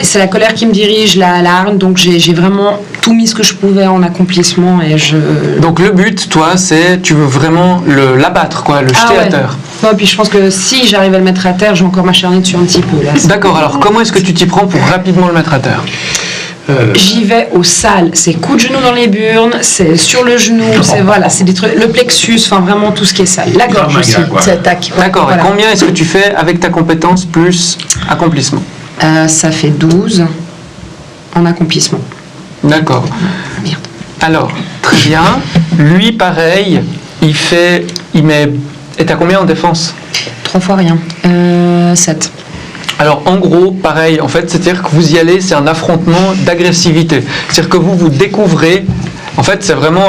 Speaker 3: C'est la colère qui me dirige, la hargne, donc j'ai vraiment tout mis ce que je pouvais en accomplissement et je.
Speaker 2: Donc, le but, toi, c'est, tu veux vraiment l'abattre, quoi, le jeter à terre.
Speaker 3: Non, puis je pense que si j'arrive à le mettre à terre, je vais encore m'acharner dessus un petit peu là.
Speaker 2: D'accord, alors comment est-ce que tu t'y prends pour rapidement le mettre à terre?
Speaker 3: J'y vais au sale. C'est coup de genou dans les burnes, c'est sur le genou, c'est des trucs, le plexus, enfin vraiment tout ce qui est sale. La gorge aussi, c'est tac.
Speaker 2: D'accord,
Speaker 3: Voilà.
Speaker 2: et combien est-ce que tu fais avec ta compétence plus accomplissement?
Speaker 3: Ça fait 12 en accomplissement.
Speaker 2: D'accord.
Speaker 3: Merde.
Speaker 2: Alors, très bien. Lui, pareil, il met... Et t'as combien en défense?
Speaker 3: 3 fois rien. 7.
Speaker 2: Alors en gros, pareil, en fait, c'est-à-dire que vous y allez, c'est un affrontement d'agressivité. C'est-à-dire que vous découvrez, en fait, c'est vraiment,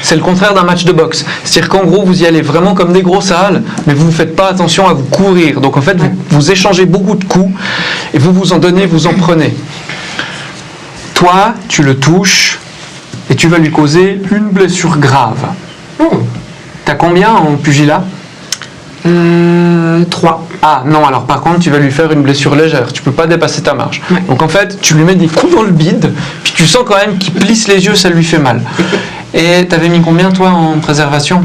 Speaker 2: c'est le contraire d'un match de boxe. C'est-à-dire qu'en gros, vous y allez vraiment comme des gros sales, mais vous ne faites pas attention à vous courir. Donc en fait, vous échangez beaucoup de coups, et vous en donnez, vous en prenez. Toi, tu le touches, et tu vas lui causer une blessure grave. T'as combien en pugilat?
Speaker 3: 3.
Speaker 2: Ah non, alors par contre, tu vas lui faire une blessure légère. Tu peux pas dépasser ta marge.
Speaker 3: Ouais.
Speaker 2: Donc en fait, tu lui mets des coups dans le bide, puis tu sens quand même qu'il plisse les yeux, ça lui fait mal. Et t'avais mis combien, toi, en préservation?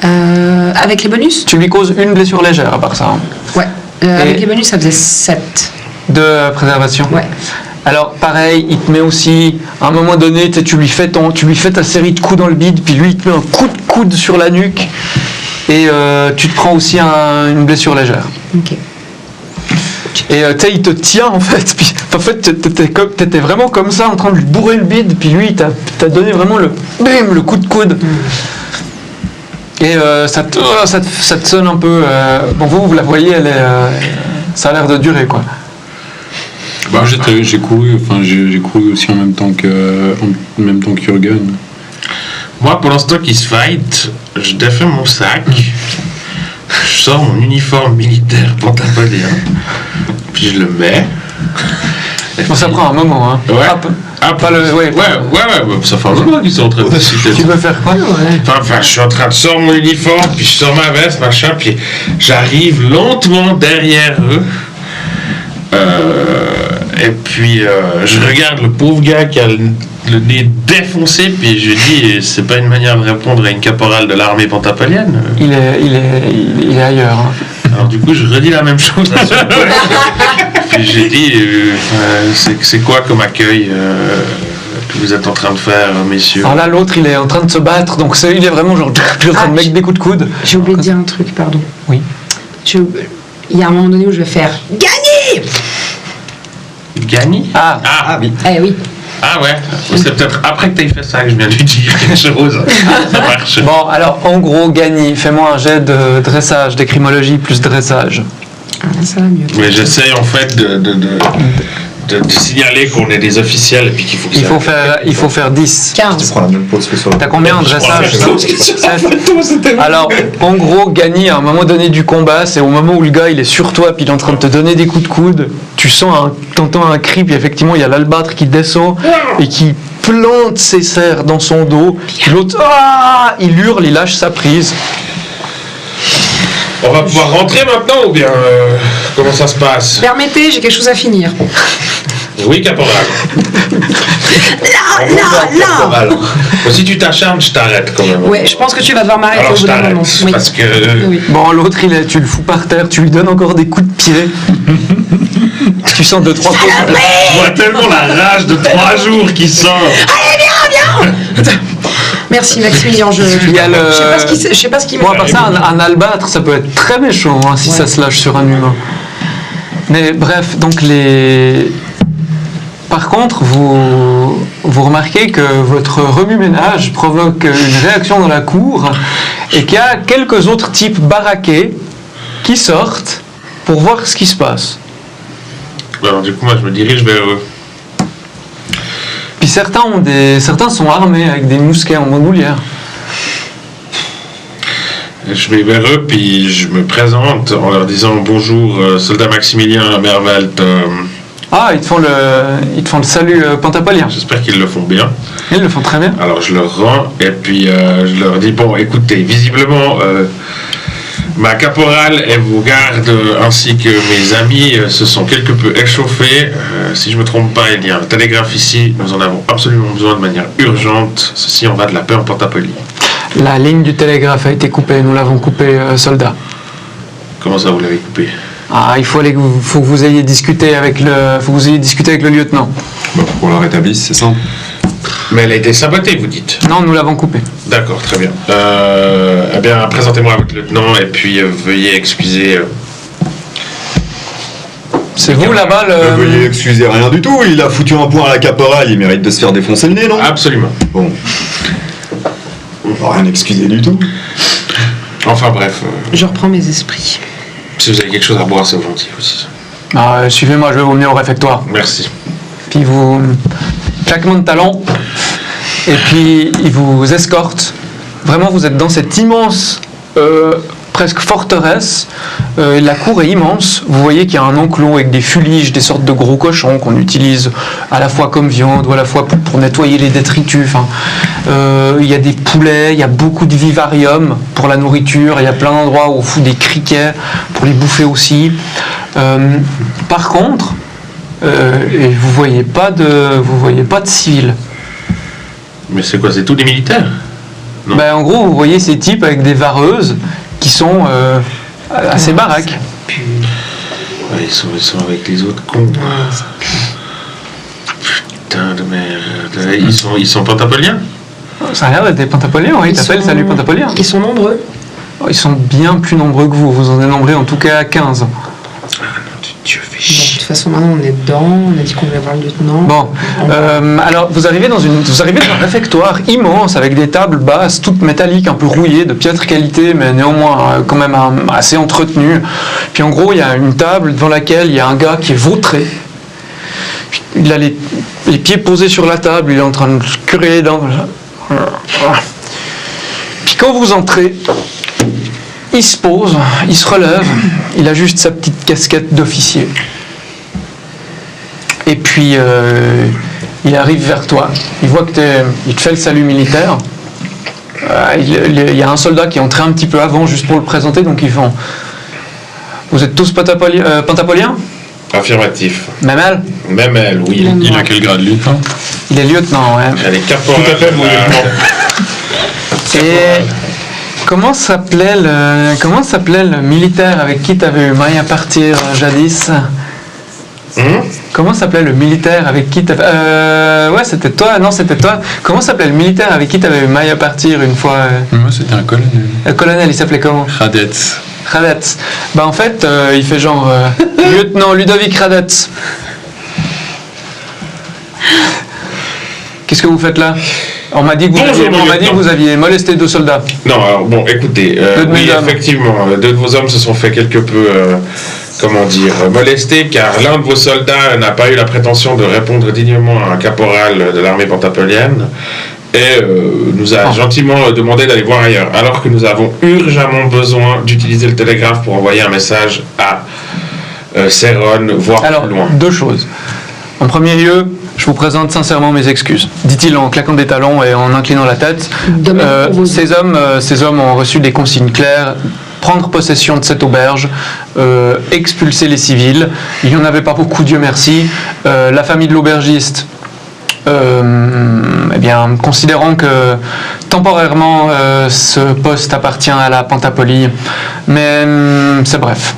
Speaker 3: Avec les bonus?
Speaker 2: Tu lui causes une blessure légère, à part ça. Hein.
Speaker 3: Ouais. Avec les bonus, ça faisait 7.
Speaker 2: De préservation?
Speaker 3: Ouais.
Speaker 2: Alors pareil, il te met aussi, à un moment donné, tu lui fais ta série de coups dans le bide, puis lui, il te met un coup de coude sur la nuque, et tu te prends aussi une blessure légère.
Speaker 3: Ok.
Speaker 2: Et tu sais, il te tient en fait, puis en fait t'étais vraiment comme ça en train de lui bourrer le bide, puis lui il t'a donné vraiment le coup de coude. Et ça te sonne un peu. Bon, vous la voyez, ça a l'air de durer quoi.
Speaker 4: Bah, j'ai couru aussi en même temps que Jürgen.
Speaker 1: Moi, pendant ce temps qu'il se fight, je défais mon sac, je sors mon uniforme militaire pentapolien, puis je le mets.
Speaker 2: Bon, ça prend un moment, hein.
Speaker 1: Ouais.
Speaker 2: Pas le. Ouais,
Speaker 1: ça fait un moment qu'ils sont en train de discuter.
Speaker 2: Tu veux faire quoi?
Speaker 1: Enfin, je suis en train de sortir mon uniforme, puis je sors ma veste, machin, puis j'arrive lentement derrière eux. Et puis je regarde le pauvre gars qui a le nez défoncé, puis je lui dis, c'est pas une manière de répondre à une caporale de l'armée pentapolienne.
Speaker 2: Il est ailleurs. Hein.
Speaker 1: Alors du coup, je redis la même chose. Puis j'ai dit, c'est quoi comme accueil que vous êtes en train de faire, messieurs?
Speaker 2: Alors là, l'autre, il est en train de se battre, donc il est vraiment genre en train de mettre des coups de coude.
Speaker 3: J'ai oublié de dire un truc, pardon.
Speaker 2: Oui.
Speaker 3: Il y a un moment donné où je vais faire GAGNI!
Speaker 1: Gagny?
Speaker 2: Ah oui.
Speaker 3: Eh oui.
Speaker 1: Ah ouais, c'est peut-être après que tu aies fait ça que je viens de lui dire quelque chose. Ça marche.
Speaker 2: Bon, alors en gros, Gagny, fais-moi un jet de dressage, d'écrimologie plus dressage.
Speaker 3: Ah, ça va mieux.
Speaker 1: Mais j'essaie en fait de signaler qu'on est des officiels et puis qu'il faut que
Speaker 2: Il faut faire 10.
Speaker 3: 15.
Speaker 5: Tu prends la même pause que sur le.
Speaker 2: T'as combien en dressage?
Speaker 1: Sept.
Speaker 2: Alors, en gros, Gagny, à un moment donné du combat, c'est au moment où le gars il est sur toi, puis il est en train de te donner des coups de coude. Tu t'entends un cri, puis effectivement, il y a l'albâtre qui descend et qui plante ses serres dans son dos. Puis l'autre, il hurle, il lâche sa prise.
Speaker 1: On va pouvoir rentrer maintenant ou bien comment ça se passe?
Speaker 3: Permettez, j'ai quelque chose à finir.
Speaker 1: Oui, caporal.
Speaker 3: Là.
Speaker 1: Bon, si tu t'acharnes, je t'arrête quand même.
Speaker 3: Ouais, je pense que tu vas devoir m'arrêter
Speaker 1: Alors
Speaker 3: au
Speaker 1: je
Speaker 3: bout d'un
Speaker 1: t'arrête
Speaker 3: moment. Oui.
Speaker 1: parce que
Speaker 3: Oui.
Speaker 2: Bon, l'autre, tu le fous par terre, tu lui donnes encore des coups de pied. Tu sens 2-3 coups.
Speaker 1: je vois tellement la rage de 3 jours qui sort.
Speaker 3: Merci Maximilien, je
Speaker 2: Il y a le-
Speaker 3: je sais pas ce qui
Speaker 2: Bon, à part ça, un albâtre, ça peut être très méchant hein, si ça se lâche sur un humain. Mais bref, donc Par contre, vous remarquez que votre remue-ménage provoque une réaction dans la cour et qu'il y a quelques autres types baraqués qui sortent pour voir ce qui se passe.
Speaker 1: Alors du coup, moi, je me dirige vers eux.
Speaker 2: Puis certains sont armés avec des mousquets en bandoulière.
Speaker 1: Je vais vers eux, puis je me présente en leur disant bonjour, soldat Maximilien Mervelt.
Speaker 2: Ah, ils te font le salut pentapolien.
Speaker 1: J'espère qu'ils le font bien.
Speaker 2: Ils le font très bien.
Speaker 1: Alors je leur rends et puis je leur dis bon, écoutez, visiblement ma caporale et vos gardes ainsi que mes amis se sont quelque peu échauffés. Si je me trompe pas, il y a un télégraphe ici. Nous en avons absolument besoin de manière urgente. Ceci en va de la paix en Pentapolie.
Speaker 2: La ligne du télégraphe a été coupée. Nous l'avons coupée, soldat.
Speaker 1: Comment ça, vous l'avez coupé?
Speaker 2: Ah, faut que vous ayez discuté avec le lieutenant.
Speaker 1: Bon.
Speaker 5: pour la rétablisse, c'est simple.
Speaker 1: Mais elle a été sabotée, vous dites.
Speaker 2: Non, nous l'avons coupée.
Speaker 1: D'accord, très bien. Eh bien, présentez-moi votre lieutenant et puis veuillez excuser.
Speaker 2: C'est vous là-bas
Speaker 5: Veuillez excuser rien du tout, il a foutu un point à la caporale, il mérite de se faire défoncer le nez, non?
Speaker 1: Absolument.
Speaker 5: Bon. On va rien excuser du tout.
Speaker 1: Enfin bref,
Speaker 3: Je reprends mes esprits.
Speaker 1: si vous avez quelque chose à boire, c'est gentil aussi.
Speaker 2: Suivez-moi, je vais vous mener au réfectoire.
Speaker 1: Merci.
Speaker 2: Puis vous... claquement de talons. Et puis il vous escorte. Vraiment, vous êtes dans cette immense... presque forteresse. La cour est immense. Vous voyez qu'il y a un enclos avec des fuliges, des sortes de gros cochons qu'on utilise à la fois comme viande ou à la fois pour nettoyer les détritus. Enfin, il y a des poulets, il y a beaucoup de vivariums pour la nourriture. Il y a plein d'endroits où on fout des criquets pour les bouffer aussi. Par contre, et vous voyez pas de civils.
Speaker 1: Mais c'est quoi, c'est tous des militaires? Non.
Speaker 2: En gros, vous voyez ces types avec des vareuses qui sont assez baraques.
Speaker 1: Ouais, ils sont avec les autres cons. Putain de merde. Ils sont pentapoliens?
Speaker 2: Ça a l'air d'être des pentapoliens, oui. Ils t'appellent Salut Pentapolien.
Speaker 3: Ils sont nombreux.
Speaker 2: Ils sont bien plus nombreux que vous. Vous en dénombrez en tout cas 15.
Speaker 1: Dieu fait
Speaker 3: Bon, de
Speaker 1: chier.
Speaker 3: toute façon, maintenant, on est dedans. On a dit qu'on voulait voir le lieutenant.
Speaker 2: Bon, alors vous arrivez dans un réfectoire immense avec des tables basses, toutes métalliques, un peu rouillées, de piètre qualité, mais néanmoins quand même assez entretenues. Puis en gros, il y a une table devant laquelle il y a un gars qui est vautré. Il a les pieds posés sur la table, il est en train de curer les dents. Puis quand vous entrez, il se pose, il se relève, il a juste sa petite casquette d'officier. Et puis, il arrive vers toi. Il voit que il te fait le salut militaire. Il y a un soldat qui est entré un petit peu avant, juste pour le présenter, donc ils font... Vous êtes tous pentapoliens?
Speaker 1: Affirmatif.
Speaker 2: Même elle?
Speaker 1: Même elle, oui.
Speaker 4: Il a quel grade, lieutenant?
Speaker 2: Il est lieutenant, ouais.
Speaker 1: Elle est caporale.
Speaker 5: Tout à fait, mon lieutenant.
Speaker 2: Et comment s'appelait le militaire avec qui tu avais eu maille à partir jadis? Comment s'appelait le militaire avec qui t'avais... ouais, c'était toi. Non, c'était toi. Comment s'appelait le militaire avec qui t'avais eu maille à partir une fois
Speaker 4: Moi, c'était un colonel.
Speaker 2: Le colonel, il s'appelait comment?
Speaker 4: Radetz.
Speaker 2: Radetz. En fait, il fait genre... lieutenant Ludovic Radetz. Qu'est-ce que vous faites là? On m'a dit que vous aviez molesté 2 soldats.
Speaker 1: Non, alors bon, écoutez, oui, effectivement, 2 de vos hommes se sont fait quelque peu, molestés, car l'un de vos soldats n'a pas eu la prétention de répondre dignement à un caporal de l'armée pentapolienne et nous a gentiment demandé d'aller voir ailleurs, alors que nous avons urgemment besoin d'utiliser le télégraphe pour envoyer un message à Céron, voire
Speaker 2: Alors,
Speaker 1: plus loin.
Speaker 2: 2 choses. En premier lieu, je vous présente sincèrement mes excuses, dit-il en claquant des talons et en inclinant la tête. Ces hommes ont reçu des consignes claires: prendre possession de cette auberge, expulser les civils. Il n'y en avait pas beaucoup, Dieu merci. La famille de l'aubergiste, considérant que temporairement ce poste appartient à la Pentapolie, mais c'est bref.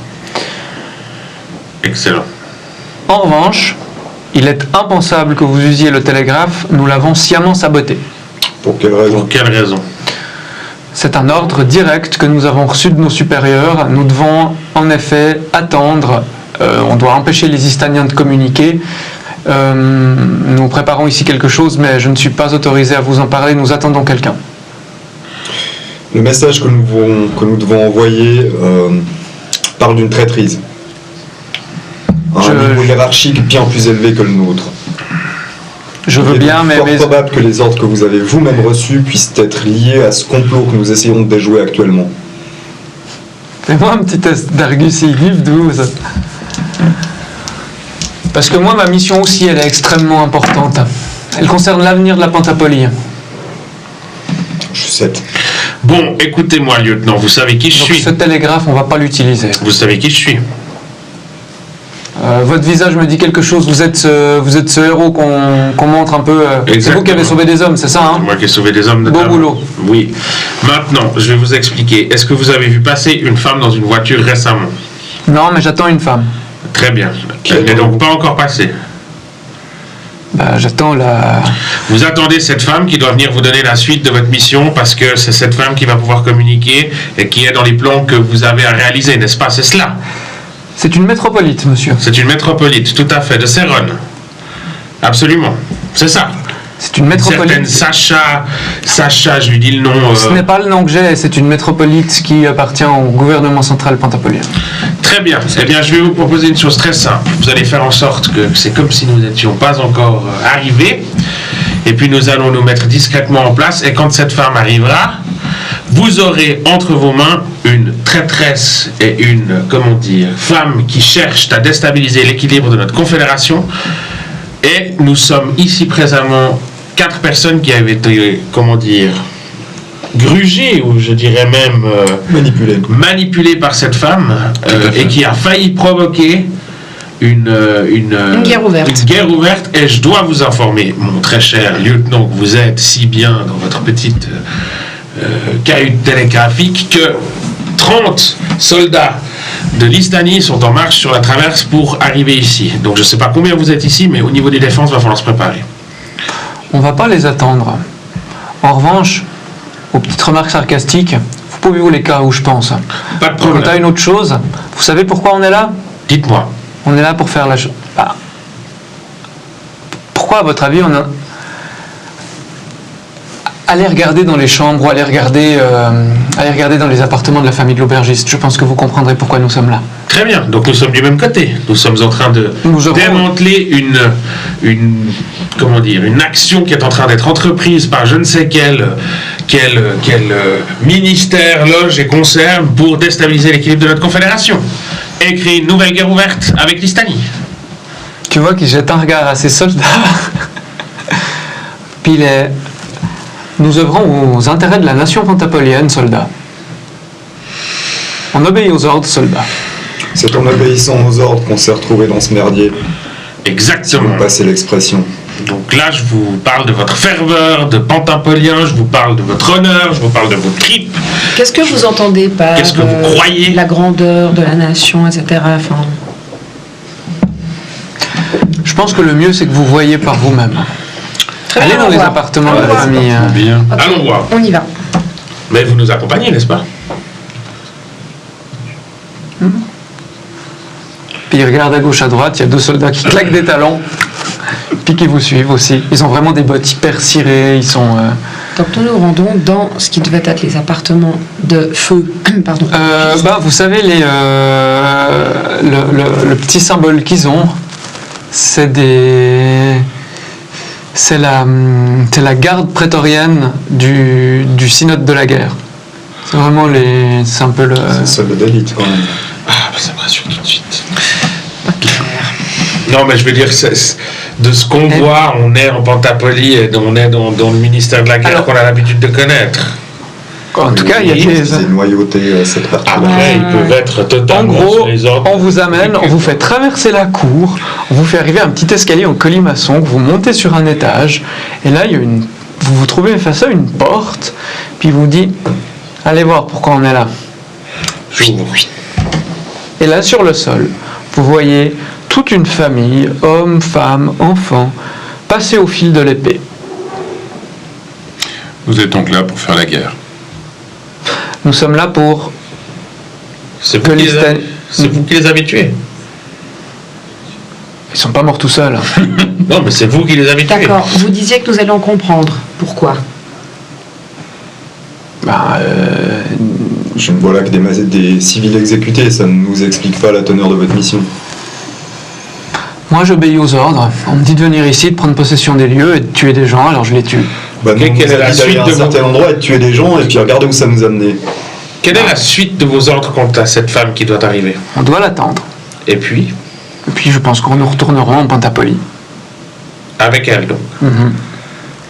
Speaker 1: Excellent.
Speaker 2: En revanche, il est impensable que vous usiez le télégraphe, nous l'avons sciemment saboté.
Speaker 5: Pour quelle raison?
Speaker 1: Pour quelle raison?
Speaker 2: C'est un ordre direct que nous avons reçu de nos supérieurs. Nous devons en effet attendre, on doit empêcher les Istaniens de communiquer. Nous préparons ici quelque chose, mais je ne suis pas autorisé à vous en parler, nous attendons quelqu'un.
Speaker 5: Le message que nous devons envoyer parle d'une traîtrise. À un niveau hiérarchique bien plus élevé que le nôtre.
Speaker 2: Je veux bien, mais...
Speaker 5: Il est fort probable que les ordres que vous avez vous-même reçus puissent être liés à ce complot que nous essayons de déjouer actuellement.
Speaker 2: Fais-moi un petit test d'Argus et Yves, 12. Parce que moi, ma mission aussi, elle est extrêmement importante. Elle concerne l'avenir de la Pentapolie.
Speaker 5: Je suis 7.
Speaker 1: Bon, écoutez-moi, lieutenant, vous savez qui je
Speaker 2: Donc
Speaker 1: suis.
Speaker 2: ce télégraphe, on ne va pas l'utiliser.
Speaker 1: Vous savez qui je suis.
Speaker 2: Votre visage me dit quelque chose, vous êtes ce héros qu'on montre un peu. C'est vous qui avez sauvé des hommes, c'est ça, hein?
Speaker 1: Moi qui ai sauvé des hommes de
Speaker 2: Beau
Speaker 1: table.
Speaker 2: boulot.
Speaker 1: Oui. Maintenant, je vais vous expliquer. Est-ce que vous avez vu passer une femme dans une voiture récemment?
Speaker 2: Non, mais j'attends une femme.
Speaker 1: Très bien. Elle n'est donc pas encore passée.
Speaker 2: J'attends la...
Speaker 1: Vous attendez cette femme qui doit venir vous donner la suite de votre mission parce que c'est cette femme qui va pouvoir communiquer et qui est dans les plans que vous avez à réaliser, n'est-ce pas? C'est cela?
Speaker 2: C'est une métropolite, monsieur.
Speaker 1: C'est une métropolite, tout à fait, de Céron. Absolument, c'est ça.
Speaker 2: C'est une
Speaker 1: Une
Speaker 2: métropolite.
Speaker 1: certaine Sacha, je lui dis le nom.
Speaker 2: Ce n'est pas le nom que j'ai, c'est une métropolite qui appartient au gouvernement central pentapolien.
Speaker 1: Très bien. Eh bien, je vais vous proposer une chose très simple. Vous allez faire en sorte que c'est comme si nous n'étions pas encore arrivés. Et puis, nous allons nous mettre discrètement en place. Et quand cette femme arrivera, vous aurez entre vos mains une traîtresse et une, femme qui cherche à déstabiliser l'équilibre de notre confédération. Et nous sommes ici présentement 4 personnes qui avaient été, grugées, ou je dirais même manipulées par cette femme, et qui a failli provoquer une
Speaker 3: guerre ouverte.
Speaker 1: Une guerre ouverte. Et je dois vous informer, mon très cher lieutenant, que vous êtes si bien dans votre petite cahute télégraphique, que 30 soldats de l'Istanie sont en marche sur la traverse pour arriver ici. Donc je ne sais pas combien vous êtes ici, mais au niveau des défenses, il va falloir se préparer.
Speaker 2: On ne va pas les attendre. En revanche, aux petites remarques sarcastiques, vous pouvez vous les cas où je pense.
Speaker 1: Pas de
Speaker 2: Quant à
Speaker 1: problème.
Speaker 2: une autre chose, vous savez pourquoi on est là?
Speaker 1: Dites-moi.
Speaker 2: On est là pour faire la chose. Pourquoi, à votre avis, on a... Allez regarder dans les chambres ou allez regarder dans les appartements de la famille de l'aubergiste. Je pense que vous comprendrez pourquoi nous sommes là.
Speaker 1: Très bien. Donc nous sommes du même côté. Nous sommes en train de démanteler une action qui est en train d'être entreprise par je ne sais quel ministère, loge et concerne pour déstabiliser l'équilibre de notre confédération et créer une nouvelle guerre ouverte avec l'Istanie.
Speaker 2: Tu vois qu'il jette un regard à ses soldats. Puis nous œuvrons aux intérêts de la nation pentapolienne, soldats. On obéit aux ordres, soldats.
Speaker 5: C'est en obéissant aux ordres qu'on s'est retrouvé dans ce merdier.
Speaker 1: Exactement.
Speaker 5: Vous passez l'expression.
Speaker 1: Donc là, je vous parle de votre ferveur de pentapolien, je vous parle de votre honneur, je vous parle de vos tripes.
Speaker 3: Qu'est-ce que vous entendez par
Speaker 1: Qu'est-ce que vous croyez?
Speaker 3: La grandeur de la nation, etc. Enfin,
Speaker 2: Je pense que le mieux, c'est que vous voyez par vous-même.
Speaker 3: très
Speaker 2: Allez
Speaker 3: bien,
Speaker 2: dans
Speaker 3: on
Speaker 2: les
Speaker 3: va.
Speaker 2: appartements de
Speaker 3: On
Speaker 2: la
Speaker 3: va.
Speaker 2: famille.
Speaker 4: Bien.
Speaker 3: Ok,
Speaker 1: Allons voir.
Speaker 3: On y va.
Speaker 1: Mais vous nous accompagnez, n'est-ce pas?
Speaker 2: Puis il regarde à gauche, à droite, il y a 2 soldats qui claquent des talons, puis qui vous suivent aussi. Ils ont vraiment des bottes hyper cirées, ils sont...
Speaker 3: Donc nous nous rendons dans ce qui devait être les appartements de feu. Pardon.
Speaker 2: vous savez, le petit symbole qu'ils ont, c'est la garde prétorienne du synode de la guerre. C'est vraiment c'est un peu le...
Speaker 5: C'est soldat d'élite quand même.
Speaker 1: Ah, bah, ça me rassure tout de suite. Non, mais je veux dire, de ce qu'on voit, on est en Pentapolie et on est dans le ministère de la guerre
Speaker 2: Alors,
Speaker 1: qu'on a l'habitude de connaître.
Speaker 2: En tout cas, il y a des...
Speaker 5: C'est noyauté cette partie-là.
Speaker 1: Après, ils peuvent être
Speaker 2: En
Speaker 1: totalement
Speaker 2: gros,
Speaker 1: sur les ordres.
Speaker 2: on vous amène, on vous fait traverser la cour, on vous fait arriver à un petit escalier en colimaçon, que vous montez sur un étage, et là, vous vous trouvez face à une porte, puis il vous dit « Allez voir pourquoi on est là
Speaker 1: J'ouvre. ».
Speaker 2: Et là, sur le sol, vous voyez toute une famille, hommes, femmes, enfants, passer au fil de l'épée.
Speaker 4: Vous êtes donc là pour faire la guerre.
Speaker 2: Nous sommes là pour...
Speaker 1: C'est
Speaker 2: Que
Speaker 1: vous,
Speaker 2: les
Speaker 1: qui les avez tués.
Speaker 2: Ils sont pas morts tout seuls.
Speaker 1: Non, mais c'est vous qui les avez tués.
Speaker 3: D'accord. Vous disiez que nous allions comprendre. Pourquoi?
Speaker 5: Je ne vois là que des civils exécutés, ça ne nous explique pas la teneur de votre mission.
Speaker 2: Moi, j'obéis aux ordres. On me dit de venir ici, de prendre possession des lieux et de tuer des gens, alors je les tue.
Speaker 5: Bah, nous,
Speaker 1: Quelle
Speaker 5: on
Speaker 1: est
Speaker 5: nous
Speaker 1: la
Speaker 5: a dit d'aller
Speaker 1: suite
Speaker 5: à
Speaker 1: de
Speaker 5: un certain endroit et de tuer des gens, et puis regardez où ça nous a menés.
Speaker 1: Quelle est la suite de vos ordres quant à cette femme qui doit arriver?
Speaker 2: On doit l'attendre.
Speaker 1: Et puis,
Speaker 2: Et puis, je pense qu'on nous retournerons en Pentapolie.
Speaker 1: avec elle, donc.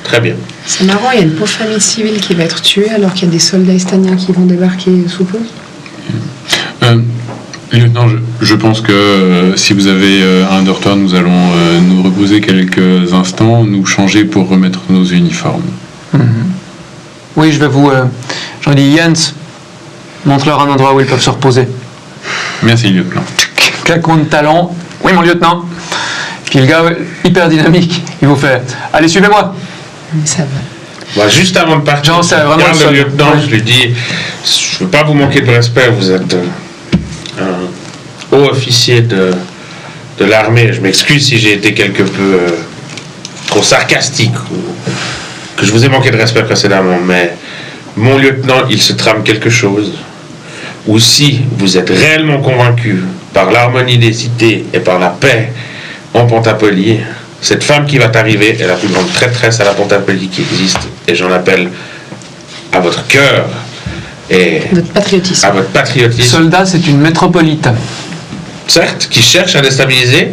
Speaker 1: Très bien.
Speaker 3: C'est marrant, il y a une pauvre famille civile qui va être tuée alors qu'il y a des soldats estoniens qui vont débarquer sous peu.
Speaker 4: Lieutenant, je pense que si vous avez un dortoir, nous allons nous reposer quelques instants, nous changer pour remettre nos uniformes.
Speaker 2: Oui, je vais vous... J'en dis, Jens, montre-leur un endroit où ils peuvent se reposer.
Speaker 4: Merci, lieutenant.
Speaker 2: Claquement de talons. Oui, mon lieutenant. Puis Puis le gars, hyper dynamique, il vous fait « Allez, suivez-moi !»
Speaker 3: Mais ça va.
Speaker 1: Bah, juste avant de partir,
Speaker 2: Genre, c'est vraiment
Speaker 1: regarde
Speaker 2: le
Speaker 1: le
Speaker 2: seul.
Speaker 1: lieutenant,
Speaker 2: Ouais.
Speaker 1: je lui dis, je veux pas vous manquer de respect, vous êtes un haut officier de l'armée. Je m'excuse si j'ai été quelque peu trop sarcastique ou que je vous ai manqué de respect précédemment, mais mon lieutenant, il se trame quelque chose. Ou si vous êtes réellement convaincu par l'harmonie des cités et par la paix en Pentapolie, cette femme qui va t'arriver est la plus grande traîtresse à la Pentapolie qui existe, et j'en appelle à votre cœur et
Speaker 3: Notre patriotisme.
Speaker 1: à votre patriotisme,
Speaker 2: Soldat, c'est une métropolite.
Speaker 1: certes, qui cherche à déstabiliser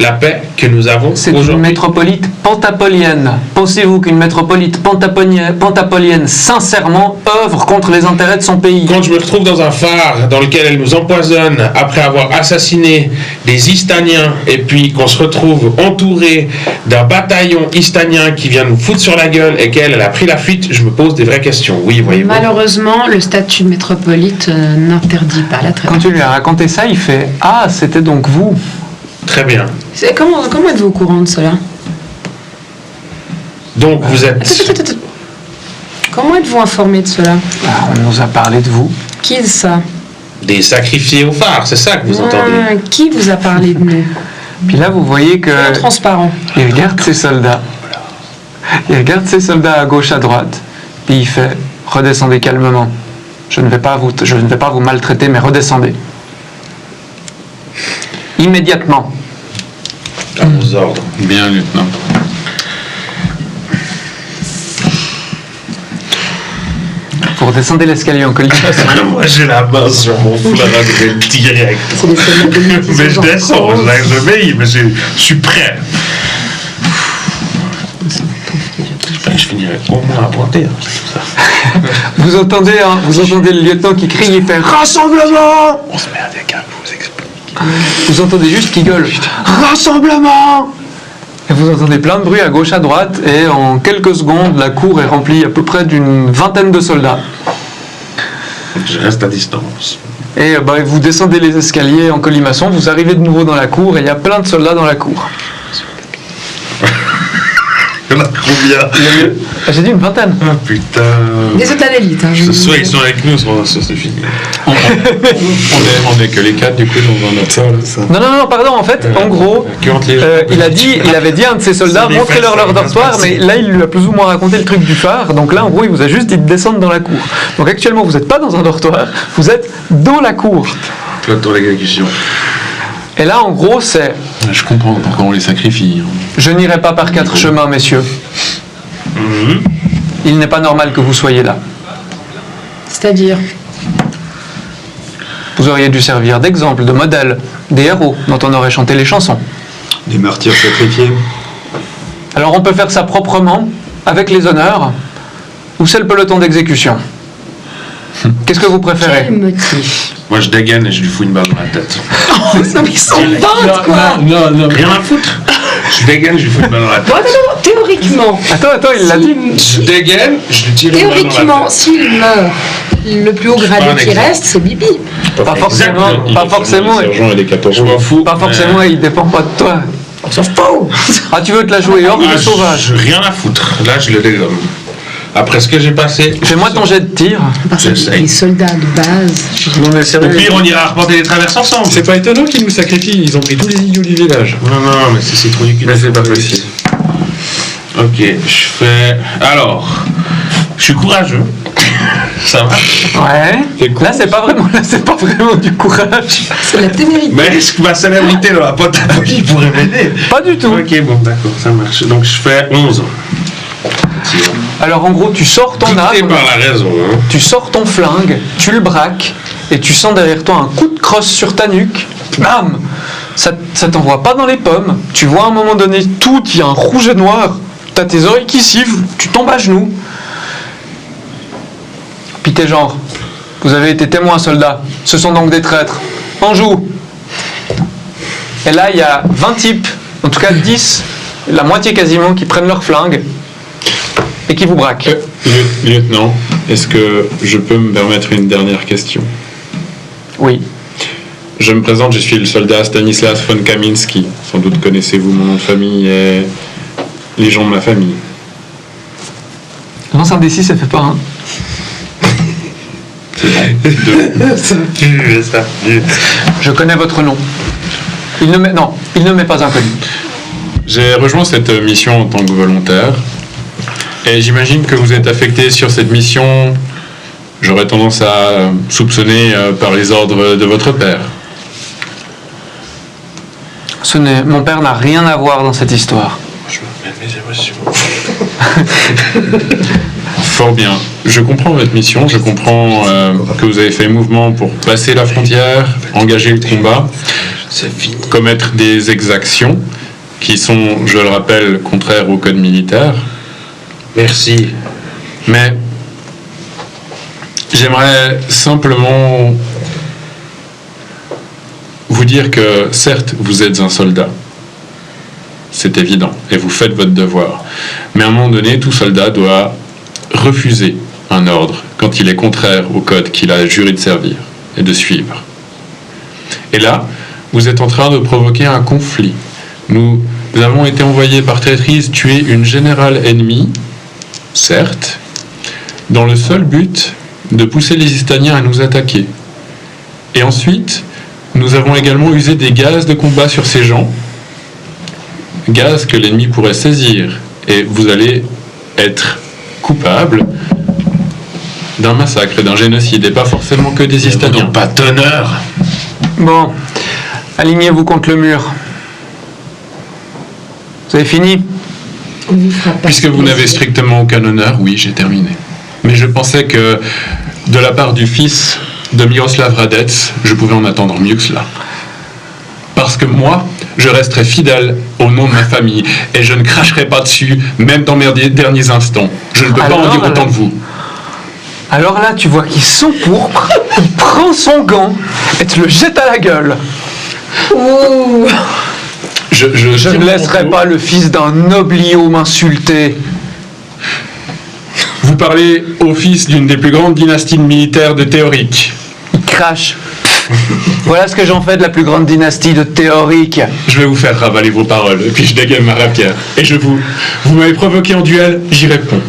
Speaker 1: la paix que nous avons
Speaker 2: C'est une
Speaker 1: aujourd'hui.
Speaker 2: métropolite pentapolienne. Pensez-vous qu'une métropolite pentapolienne, sincèrement, œuvre contre les intérêts de son pays?
Speaker 1: Quand je me retrouve dans un phare dans lequel elle nous empoisonne après avoir assassiné des Istaniens et puis qu'on se retrouve entouré d'un bataillon istanien qui vient nous foutre sur la gueule et qu'elle elle a pris la fuite, je me pose des vraies questions. Oui, voyez-vous.
Speaker 3: Malheureusement, le statut de métropolite n'interdit pas la traite.
Speaker 2: Quand tu lui as raconté ça, il fait « Ah, c'était donc vous !»
Speaker 1: Très bien.
Speaker 3: Comment êtes-vous au courant de cela?
Speaker 1: Donc vous êtes...
Speaker 3: Attends. Comment êtes-vous informé de cela?
Speaker 2: Ah, on nous a parlé de vous.
Speaker 3: Qui est ça?
Speaker 1: des sacrifiés au phare, c'est ça que vous entendez?
Speaker 3: Qui vous a parlé de nous?
Speaker 2: Puis là, vous voyez que
Speaker 3: Soyons transparent.
Speaker 2: il regarde ses soldats. Il regarde ses soldats à gauche, à droite. Puis il fait « Redescendez calmement. Je ne vais pas vous maltraiter, mais redescendez. » Immédiatement.
Speaker 1: À vos ordres.
Speaker 4: Bien, lieutenant.
Speaker 2: Vous redescendez l'escalier en colimaçon.
Speaker 1: Moi j'ai la main sur mon flingue direct.
Speaker 3: C'est des soldats de l'Union qui
Speaker 1: Mais
Speaker 3: sont
Speaker 1: je
Speaker 3: genre
Speaker 1: descends,
Speaker 3: cons.
Speaker 1: je veille, mais je suis prêt. J'espère que je finirai au moins à pointer. Hein, c'est tout ça.
Speaker 2: Vous entendez le lieutenant qui crie, il fait « Rassemblement !»
Speaker 1: On se met avec un vous explique.
Speaker 2: Vous entendez juste qu'il gueule « Rassemblement !» Et vous entendez plein de bruit à gauche, à droite, et en quelques secondes, la cour est remplie à peu près d'une vingtaine de soldats.
Speaker 1: Je reste à distance.
Speaker 2: Et vous descendez les escaliers en colimaçon, vous arrivez de nouveau dans la cour, et il y a plein de soldats dans la cour.
Speaker 1: Il y en a combien?
Speaker 2: J'ai dit une vingtaine.
Speaker 1: Ah putain.
Speaker 3: Des soldats d'élite. Hein,
Speaker 1: Ce soir ils sont avec nous, ça c'est fini.
Speaker 4: On est que les quatre du coup dans un autre salle.
Speaker 2: Non, pardon, en fait, en gros,
Speaker 1: Qui hante les gens.
Speaker 2: il avait dit à un de ses soldats,
Speaker 1: Ça
Speaker 2: montrez-leur leur
Speaker 1: va
Speaker 2: dortoir,
Speaker 1: se passer.
Speaker 2: mais là, il lui a plus ou moins raconté le truc du phare, donc là, en gros, il vous a juste dit de descendre dans la cour. Donc actuellement, vous n'êtes pas dans un dortoir, vous êtes dans la cour.
Speaker 1: Plateau l'exécution.
Speaker 2: Et là, en gros, c'est
Speaker 4: Je comprends pourquoi on les sacrifie.
Speaker 2: je n'irai pas par quatre chemins, messieurs. Il n'est pas normal que vous soyez là.
Speaker 3: C'est-à-dire,
Speaker 2: Vous auriez dû servir d'exemple, de modèle, des héros dont on aurait chanté les chansons.
Speaker 5: Des martyrs sacrifiés.
Speaker 2: Alors on peut faire ça proprement, avec les honneurs, ou c'est le peloton d'exécution. Qu'est-ce que vous préférez?
Speaker 3: quel motif?
Speaker 1: Moi je dégaine et je lui fous une balle dans la tête.
Speaker 3: Non, mais ils sont bêtes, quoi!
Speaker 4: Non,
Speaker 1: Rien à foutre. Je dégaine, je lui fous une balle dans la
Speaker 3: Bon,
Speaker 1: tête.
Speaker 3: attends, théoriquement,
Speaker 2: Attends, il l'a dit.
Speaker 1: Je dégaine, je lui tire une balle dans la
Speaker 3: théoriquement,
Speaker 1: tête.
Speaker 3: s'il meurt, le plus haut
Speaker 1: pas un
Speaker 3: gradé qui
Speaker 1: exemple.
Speaker 3: reste, c'est Bibi.
Speaker 2: Pas forcément,
Speaker 1: Exactement.
Speaker 2: pas forcément,
Speaker 4: Sergent et les
Speaker 1: Je
Speaker 4: caporaux.
Speaker 1: m'en fous.
Speaker 2: pas forcément, il dépend pas de toi.
Speaker 3: On s'en fout!
Speaker 2: Ah, tu veux te la jouer hors
Speaker 1: Ah,
Speaker 2: de sauvage?
Speaker 1: Rien à foutre. Là, je le dégomme. Après ce que j'ai passé.
Speaker 2: Fais-moi ton jet de tir.
Speaker 3: Parce que
Speaker 1: J'essaye.
Speaker 3: les soldats de base.
Speaker 2: Non, mais
Speaker 1: Au pire, on ira arpenter les traverses ensemble.
Speaker 4: C'est pas étonnant qu'ils nous sacrifient, ils ont pris tous les idiots du village.
Speaker 1: Non, mais c'est trop du cul.
Speaker 4: Mais c'est pas possible.
Speaker 1: Ok, je fais. Alors, je suis courageux. Ça va.
Speaker 2: Ouais. Là, c'est pas vraiment du courage.
Speaker 3: C'est de la témérité.
Speaker 1: Mais est-ce que ma célébrité dans la Pentapolie pourrait m'aider?
Speaker 2: Pas du tout.
Speaker 1: Ok, bon, d'accord, ça marche. Donc, je fais 11.
Speaker 2: Alors, en gros, tu sors ton
Speaker 1: Dicté
Speaker 2: arme,
Speaker 1: par la raison. Hein.
Speaker 2: tu sors ton flingue, tu le braques, et tu sens derrière toi un coup de crosse sur ta nuque. Bam! Ça t'envoie pas dans les pommes. Tu vois à un moment donné tout, il y a un rouge et noir. T'as tes oreilles qui sifflent, tu tombes à genoux. Puis t'es genre, vous avez été témoins, soldats. Ce sont donc des traîtres. En joue. Et là, il y a 20 types, en tout cas 10, la moitié quasiment, qui prennent leur flingue et qui vous braquent.
Speaker 4: Lieutenant, est-ce que je peux me permettre une dernière question?
Speaker 2: Oui.
Speaker 4: Je me présente, je suis le soldat Stanislas von Kaminski. Sans doute connaissez-vous mon nom de famille et les gens de ma famille.
Speaker 2: Lance un D6, ça fait pas un.
Speaker 1: Ça pue, ça pue.
Speaker 2: Je connais votre nom. Il ne m'est pas inconnu.
Speaker 4: J'ai rejoint cette mission en tant que volontaire. Et j'imagine que vous êtes affecté sur cette mission, j'aurais tendance à soupçonner par les ordres de votre père.
Speaker 2: Mon père n'a rien à voir dans cette histoire.
Speaker 1: Je me mets mes émotions.
Speaker 4: Fort bien. Je comprends votre mission, je comprends que vous avez fait mouvement pour passer la frontière, engager le combat,
Speaker 1: C'est fini.
Speaker 4: commettre des exactions qui sont, je le rappelle, contraires au code militaire.
Speaker 1: Merci.
Speaker 4: Mais j'aimerais simplement vous dire que certes, vous êtes un soldat. C'est évident. Et vous faites votre devoir. Mais à un moment donné, tout soldat doit refuser un ordre quand il est contraire au code qu'il a juré de servir et de suivre. Et là, vous êtes en train de provoquer un conflit. Nous avons été envoyés par traîtrise tuer une générale ennemie, certes, dans le seul but de pousser les Istaniens à nous attaquer. Et ensuite, nous avons également usé des gaz de combat sur ces gens, gaz que l'ennemi pourrait saisir, et vous allez être coupable d'un massacre et d'un génocide, et pas forcément que des Istaniens.
Speaker 1: Pas d'honneur.
Speaker 2: Bon, alignez-vous contre le mur. Vous avez fini?
Speaker 3: On vous fera pas
Speaker 4: Puisque vous n'avez strictement aucun honneur, oui, j'ai terminé. Mais je pensais que, de la part du fils de Miroslav Radetz, je pouvais en attendre mieux que cela. Parce que moi, je resterai fidèle au nom de ma famille, et je ne cracherai pas dessus, même dans mes derniers instants. Je ne peux pas en dire autant de vous.
Speaker 2: Alors là, tu vois qu'il s'empourpre, il prend son gant et te le jette à la gueule.
Speaker 3: Ouh.
Speaker 2: Je ne laisserai pas le fils d'un nobliau m'insulter.
Speaker 4: Vous parlez au fils d'une des plus grandes dynasties militaires de Théorique.
Speaker 2: Il crache. Voilà ce que j'en fais de la plus grande dynastie de Théorique.
Speaker 4: Je vais vous faire ravaler vos paroles, et puis je dégaine ma rapière. Et vous m'avez provoqué en duel, j'y réponds.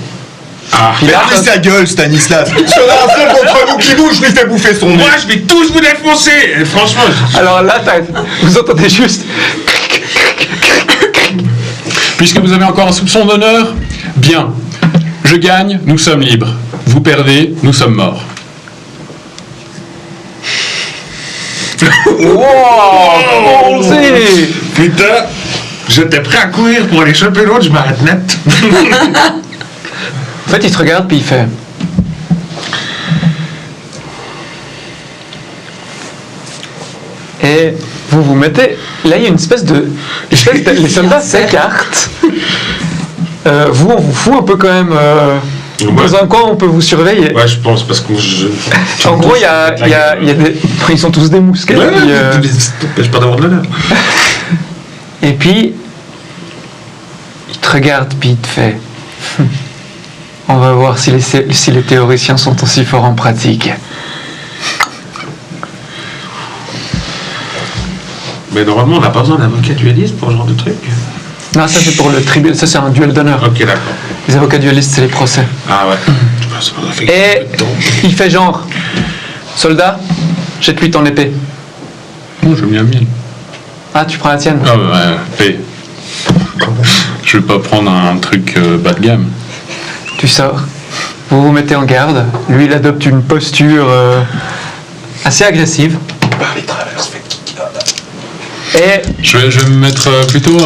Speaker 1: Ah.
Speaker 5: Fermez sa gueule, Stanislas. S'il y en a un seul d'entre vous qui bouge, je lui fais bouffer son nez.
Speaker 1: Moi, je vais tous vous défoncer. Et franchement,
Speaker 2: Alors là, vous entendez juste...
Speaker 4: Puisque vous avez encore un soupçon d'honneur, bien. Je gagne, nous sommes libres. Vous perdez, nous sommes morts.
Speaker 2: Wow,
Speaker 1: putain, j'étais prêt à courir pour aller choper l'autre, je m'arrête net.
Speaker 2: En fait, il te regarde puis il fait... Et vous vous mettez... Là, il y a une espèce de... les soldats s'écartent. Vous, on vous fout un peu quand même... Dans un coin, on peut vous surveiller.
Speaker 1: Ouais, je pense, parce que
Speaker 2: En gros, il y a des... Ils sont tous des mousquets.
Speaker 1: Ouais,
Speaker 2: puis,
Speaker 1: t'empêche pas d'avoir de l'honneur.
Speaker 2: Et puis, il te regarde puis il te fait... On va voir si les théoriciens sont aussi forts en pratique.
Speaker 1: Mais normalement, on n'a pas besoin d'avocat dueliste pour ce genre de truc.
Speaker 2: Non, ça c'est pour le tribunal, ça c'est un duel d'honneur.
Speaker 1: Ok, d'accord.
Speaker 2: Les avocats duellistes, c'est les procès.
Speaker 1: Ah ouais.
Speaker 2: Et il fait genre, soldat, jette-lui ton épée.
Speaker 4: Bon, je mets un mille.
Speaker 2: Ah, tu prends la tienne.
Speaker 4: Ah ouais, paix. Je vais pas prendre un truc bas de gamme.
Speaker 2: Tu sors, vous vous mettez en garde. Lui, il adopte une posture assez agressive. Et
Speaker 4: Je vais me mettre plutôt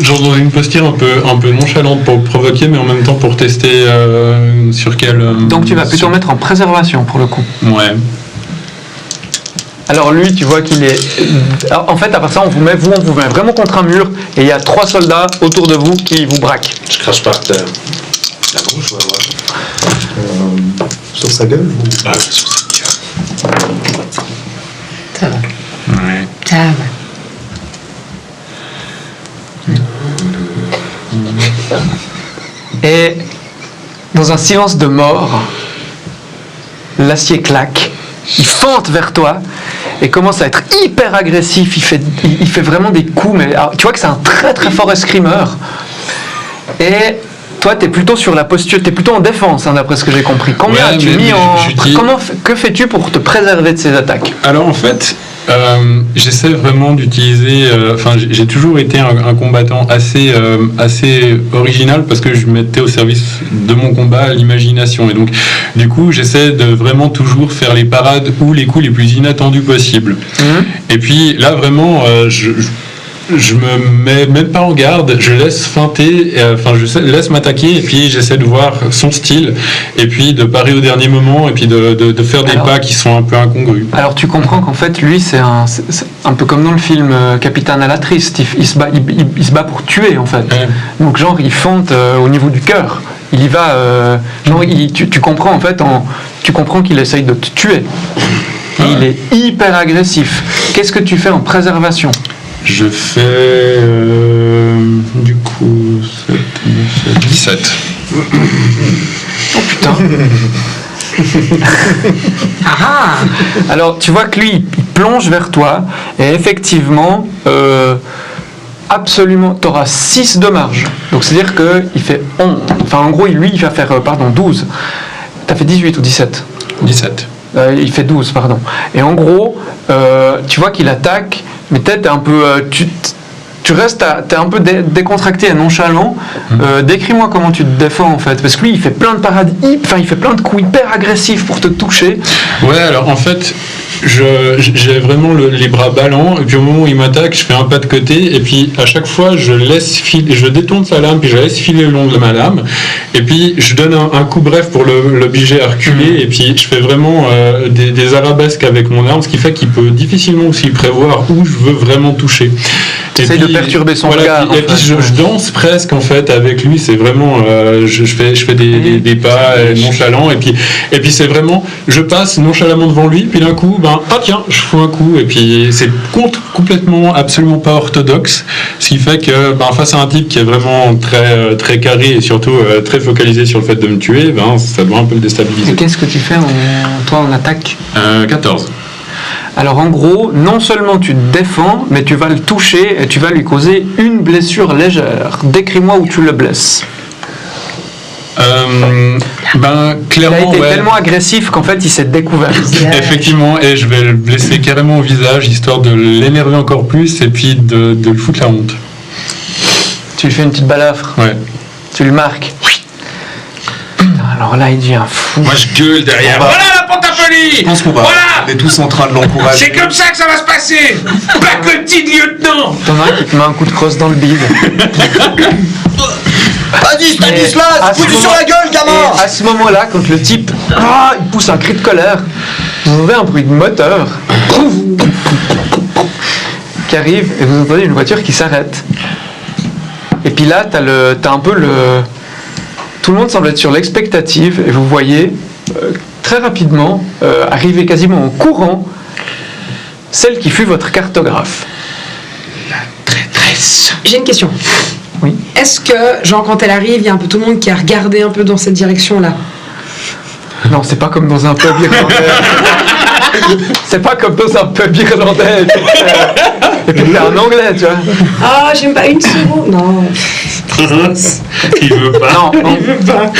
Speaker 4: genre dans une posture un peu nonchalante pour provoquer, mais en même temps pour tester sur quel...
Speaker 2: donc tu vas plutôt mettre en préservation pour le coup.
Speaker 4: Ouais.
Speaker 2: Alors lui, tu vois qu'il est... Alors, en fait, à part ça, on vous met vraiment contre un mur et il y a 3 soldats autour de vous qui vous braquent.
Speaker 1: Je crache par terre. La bouche, ouais, ouais.
Speaker 5: Sur sa gueule ou...
Speaker 1: Ah, sur sa gueule.
Speaker 3: Ça va.
Speaker 4: Ouais.
Speaker 3: Ça va.
Speaker 2: Et dans un silence de mort, l'acier claque, il fente vers toi et commence à être hyper agressif. Il fait vraiment des coups, mais alors, tu vois que c'est un très très fort escrimeur. Et toi, tu es plutôt sur la posture, tu es plutôt en défense, hein, d'après ce que j'ai compris. Combien
Speaker 4: Ouais,
Speaker 2: as-tu
Speaker 4: mais
Speaker 2: mis en.
Speaker 4: je dis-
Speaker 2: Que fais-tu pour te préserver de ces attaques?
Speaker 4: Alors en fait, j'essaie vraiment d'utiliser. Enfin, j'ai toujours été un combattant assez original parce que je mettais au service de mon combat l'imagination. Et donc, du coup, j'essaie de vraiment toujours faire les parades ou les coups les plus inattendus possibles. Et puis là, vraiment, je me mets même pas en garde, je laisse feinter, laisse m'attaquer et puis j'essaie de voir son style et puis de parer au dernier moment et puis de faire des pas qui sont un peu incongrus.
Speaker 2: Alors tu comprends qu'en fait lui c'est un peu comme dans le film Capitaine à la triste, il se bat pour tuer en fait.
Speaker 4: Ouais.
Speaker 2: Donc genre il fente au niveau du cœur, il y va, tu comprends en fait, tu comprends qu'il essaye de te tuer. Et il est hyper agressif. Qu'est-ce que tu fais en préservation?
Speaker 4: Je fais du coup 17.
Speaker 2: Oh putain. Alors tu vois que lui il plonge vers toi et effectivement absolument tu auras 6 de marge. Donc c'est à dire qu'il fait 11. Enfin en gros lui il va faire 12. T'as fait 18 ou 17?
Speaker 4: 17.
Speaker 2: Il fait 12 pardon. Et en gros tu vois qu'il attaque mais t'es un peu tu restes, t'es un peu décontracté et nonchalant. Décris-moi comment tu te défends en fait, parce que lui il fait plein de parades, il fait plein de coups hyper agressifs pour te toucher.
Speaker 4: Ouais, alors en fait, j'ai vraiment les bras ballants et puis au moment où il m'attaque, je fais un pas de côté et puis à chaque fois je laisse filer, je détourne sa lame puis je la laisse filer le long de ma lame et puis je donne un coup bref pour l'obliger à reculer et puis je fais vraiment des arabesques avec mon arme, ce qui fait qu'il peut difficilement aussi prévoir où je veux vraiment toucher.
Speaker 2: T'essayes de perturber son regard.
Speaker 4: Et puis je danse presque en fait avec lui. C'est vraiment, je fais des pas nonchalants et puis c'est vraiment, je passe nonchalamment devant lui. Puis d'un coup, tiens, je fous un coup et puis c'est complètement, absolument pas orthodoxe. Ce qui fait que face à un type qui est vraiment très très carré et surtout très focalisé sur le fait de me tuer, ça doit un peu le déstabiliser.
Speaker 2: Et qu'est-ce que tu fais toi en attaque?
Speaker 4: 14.
Speaker 2: Alors en gros, non seulement tu te défends, mais tu vas le toucher et tu vas lui causer une blessure légère. Décris-moi où tu le blesses.
Speaker 4: Clairement,
Speaker 2: il a été tellement agressif qu'en fait il s'est découvert.
Speaker 4: Effectivement, et je vais le blesser carrément au visage, histoire de l'énerver encore plus et puis de lui foutre la honte.
Speaker 2: Tu lui fais une petite balafre.
Speaker 4: Ouais.
Speaker 2: Tu le marques. Alors là il devient fou.
Speaker 1: Moi je gueule derrière. Voilà la pantafolie.
Speaker 5: Je pense qu'on va. On est tous en train de l'encourager.
Speaker 1: C'est comme ça que ça va se passer. Pas petit lieutenant.
Speaker 2: T'en as un qui te met un coup de crosse dans le bide.
Speaker 6: Vas-y, Stanislas, fous-tu sur la gueule, gamin!
Speaker 2: Et à ce moment-là, quand le type il pousse un cri de colère, vous entendez un bruit de moteur qui arrive et vous entendez une voiture qui s'arrête. Et puis là, t'as un peu le. Tout le monde semble être sur l'expectative et vous voyez très rapidement arriver quasiment en courant celle qui fut votre cartographe.
Speaker 1: La traîtresse.
Speaker 3: J'ai une question.
Speaker 2: Oui.
Speaker 3: Est-ce que, genre, quand elle arrive, il y a un peu tout le monde qui a regardé un peu dans cette direction-là?
Speaker 2: Non, c'est pas comme dans un pub irlandais. C'est pas comme dans un pub irlandais. Et puis t'es en anglais, tu vois.
Speaker 3: Ah, j'aime pas une seconde. Non.
Speaker 1: Il veut pas.
Speaker 2: Non,
Speaker 3: Il veut pas.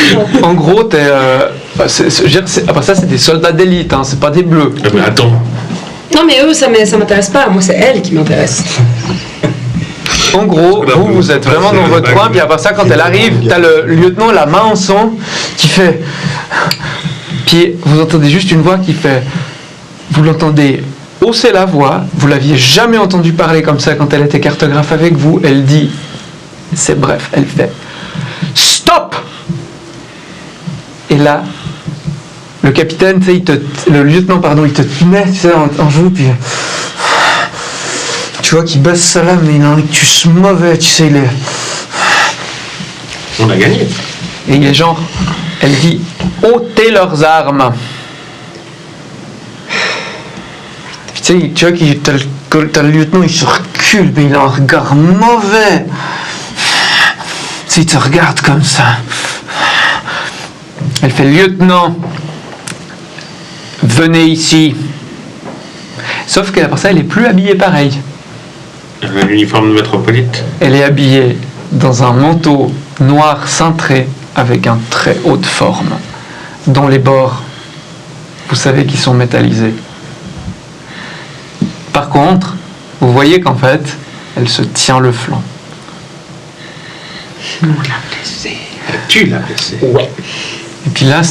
Speaker 2: en gros, après ça, c'est des soldats d'élite, hein, c'est pas des bleus.
Speaker 1: Mais attends.
Speaker 3: Non, mais eux, ça m'intéresse pas. Moi, c'est elle qui m'intéresse.
Speaker 2: En gros, vous êtes vraiment dans votre coin, puis après ça, quand elle arrive, t'as le lieutenant la main en sang qui fait. Puis vous entendez juste une voix qui fait. Vous l'entendez hausser la voix, vous l'aviez jamais entendu parler comme ça quand elle était cartographe avec vous. Elle dit. C'est bref, elle fait. Stop! Et là, le capitaine, tu sais, le lieutenant, pardon, il te tenait, tu sais, en joue, puis. Tu vois qu'il baisse sa lame, mais il a un rictus mauvais, tu sais, il est.
Speaker 1: On a gagné.
Speaker 2: Et il est genre. Elle dit ôtez leurs armes. Puis, tu sais, tu vois qu'il t'as le lieutenant, il se recule, mais il a un regard mauvais. Tu sais, il te regarde comme ça. Elle fait lieutenant, venez ici. Sauf qu'à part ça, elle est plus habillée pareil.
Speaker 1: Elle a l'uniforme de métropolite.
Speaker 2: Elle est habillée dans un manteau noir cintré avec un très haute forme, dont les bords, vous savez qu'ils sont métallisés. Par contre, vous voyez qu'en fait, elle se tient le flanc.
Speaker 1: On l'a blessée. Tu l'as blessée.
Speaker 3: Ouais.
Speaker 2: Et puis là,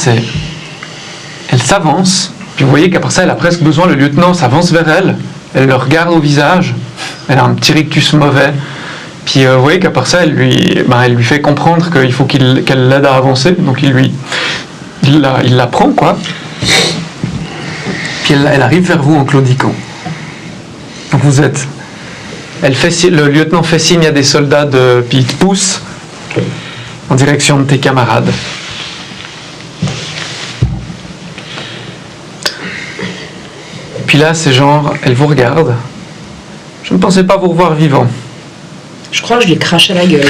Speaker 2: elle s'avance. Puis vous voyez qu'après ça, elle a presque besoin. Le lieutenant s'avance vers elle. Elle le regarde au visage. Elle a un petit rictus mauvais. Puis vous voyez qu'après ça, elle lui fait comprendre qu'il faut qu'elle l'aide à avancer. Donc il la prend, quoi. Puis elle arrive vers vous en claudiquant. Donc le lieutenant fait signe à des soldats puis il te pousse en direction de tes camarades. Puis là, c'est genre, elle vous regarde. Je ne pensais pas vous revoir vivant.
Speaker 3: Je crois que je lui ai craché à la gueule.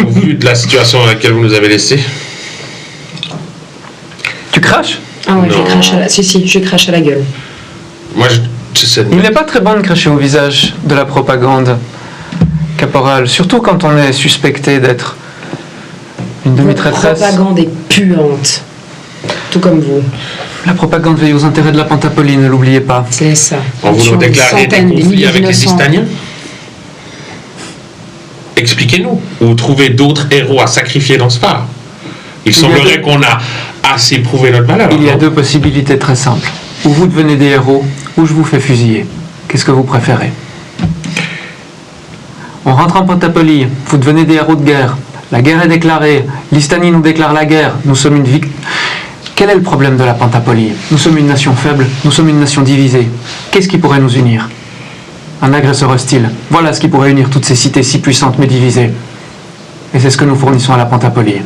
Speaker 1: Au vu de la situation dans laquelle vous nous avez laissés.
Speaker 2: Tu craches?
Speaker 3: Ah ouais,
Speaker 1: Non.
Speaker 3: j'ai craché à la... Si, j'ai craché à la gueule.
Speaker 1: Moi, j'essaie de...
Speaker 2: Il n'est pas très bon de cracher au visage de la propagande, caporal. Surtout quand on est suspecté d'être une
Speaker 3: Votre
Speaker 2: demi-traîtresse.
Speaker 3: propagande est puante. Tout comme vous.
Speaker 2: La propagande veille aux intérêts de la Pentapolie, ne l'oubliez pas.
Speaker 3: C'est ça.
Speaker 1: En voulant
Speaker 3: Tuant des
Speaker 1: déclarer des
Speaker 3: centaines, des
Speaker 1: conflits
Speaker 3: milliers
Speaker 1: avec les
Speaker 3: d'innocents.
Speaker 1: Istaniens. Expliquez-nous. Ou trouvez d'autres héros à sacrifier dans ce phare. Il
Speaker 2: y a
Speaker 1: semblerait
Speaker 2: deux-
Speaker 1: qu'on a assez prouvé notre valeur.
Speaker 2: Il y a
Speaker 1: non?
Speaker 2: deux possibilités très simples. Ou vous devenez des héros, ou je vous fais fusiller. Qu'est-ce que vous préférez? On rentre en Pentapolie, vous devenez des héros de guerre. La guerre est déclarée, l'Istanie nous déclare la guerre, nous sommes une victime. Quel est le problème de la Pentapolie? Nous sommes une nation faible, nous sommes une nation divisée. Qu'est-ce qui pourrait nous unir? Un agresseur hostile. Voilà ce qui pourrait unir toutes ces cités si puissantes mais divisées. Et c'est ce que nous fournissons à la Pentapolie.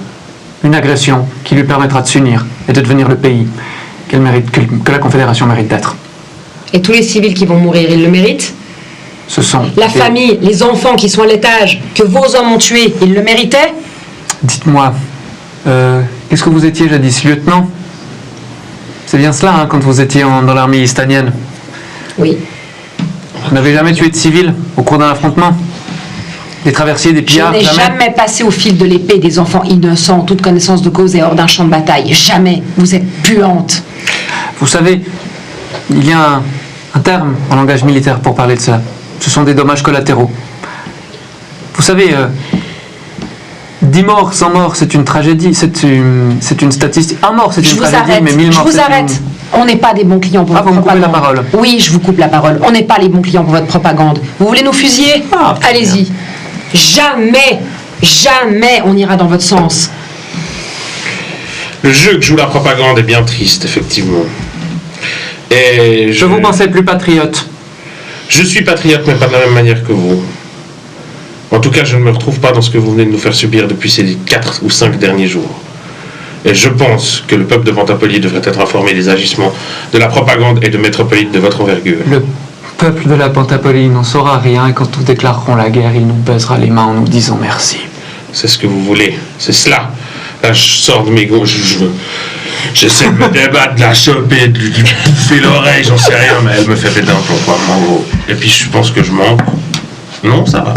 Speaker 2: Une agression qui lui permettra de s'unir et de devenir le pays qu'elle mérite, que la Confédération mérite d'être.
Speaker 3: Et tous les civils qui vont mourir, ils le méritent?
Speaker 2: Ce sont
Speaker 3: La
Speaker 2: des-
Speaker 3: famille, les enfants qui sont à l'étage, que vos hommes ont tués, ils le méritaient?
Speaker 2: Dites-moi, qu'est-ce que vous étiez jadis, lieutenant? C'est bien cela, hein, quand vous étiez dans l'armée istanienne.
Speaker 3: Oui.
Speaker 2: Vous n'avez jamais tué de civils au cours d'un affrontement? Des traversiers, des
Speaker 3: Je
Speaker 2: pillards,
Speaker 3: n'ai jamais passé au fil de l'épée des enfants innocents, en toute connaissance de cause et hors d'un champ de bataille. Jamais. Vous êtes puante.
Speaker 2: Vous savez, il y a un terme en langage militaire pour parler de ça. Ce sont des dommages collatéraux. Vous savez, 10 morts, 100 morts, c'est une tragédie, c'est une statistique. Un mort, c'est
Speaker 3: Je
Speaker 2: une
Speaker 3: vous
Speaker 2: tragédie,
Speaker 3: arrête.
Speaker 2: mais 1000
Speaker 3: Je
Speaker 2: morts,
Speaker 3: vous
Speaker 2: c'est
Speaker 3: arrête. On n'est pas des bons clients pour
Speaker 2: Ah,
Speaker 3: votre
Speaker 2: vous me coupez la
Speaker 3: propagande.
Speaker 2: parole.
Speaker 3: Oui, je vous coupe la parole. On n'est pas les bons clients pour votre propagande. Vous voulez nous fusiller?
Speaker 2: Ah, très
Speaker 3: Allez-y. Jamais, jamais on ira dans votre sens.
Speaker 1: Le jeu que joue la propagande est bien triste, effectivement. Et
Speaker 2: Je vous pensais plus patriote.
Speaker 1: Je suis patriote, mais pas de la même manière que vous. En tout cas, je ne me retrouve pas dans ce que vous venez de nous faire subir depuis ces 4 ou 5 derniers jours. Et je pense que le peuple de Pentapolie devrait être informé des agissements de la propagande et de métropolites de votre envergure.
Speaker 2: Le peuple de la Pentapolie n'en saura rien et quand nous déclarerons la guerre, il nous baisera les mains en nous disant merci.
Speaker 1: C'est ce que vous voulez. C'est cela. Là, je sors de mes gauches. J'essaie de me débattre, de la choper, de lui bouffer l'oreille, j'en sais rien, mais elle me fait péter un plomb, quoi, en gros. Et puis je pense que je mens. Non, ça va.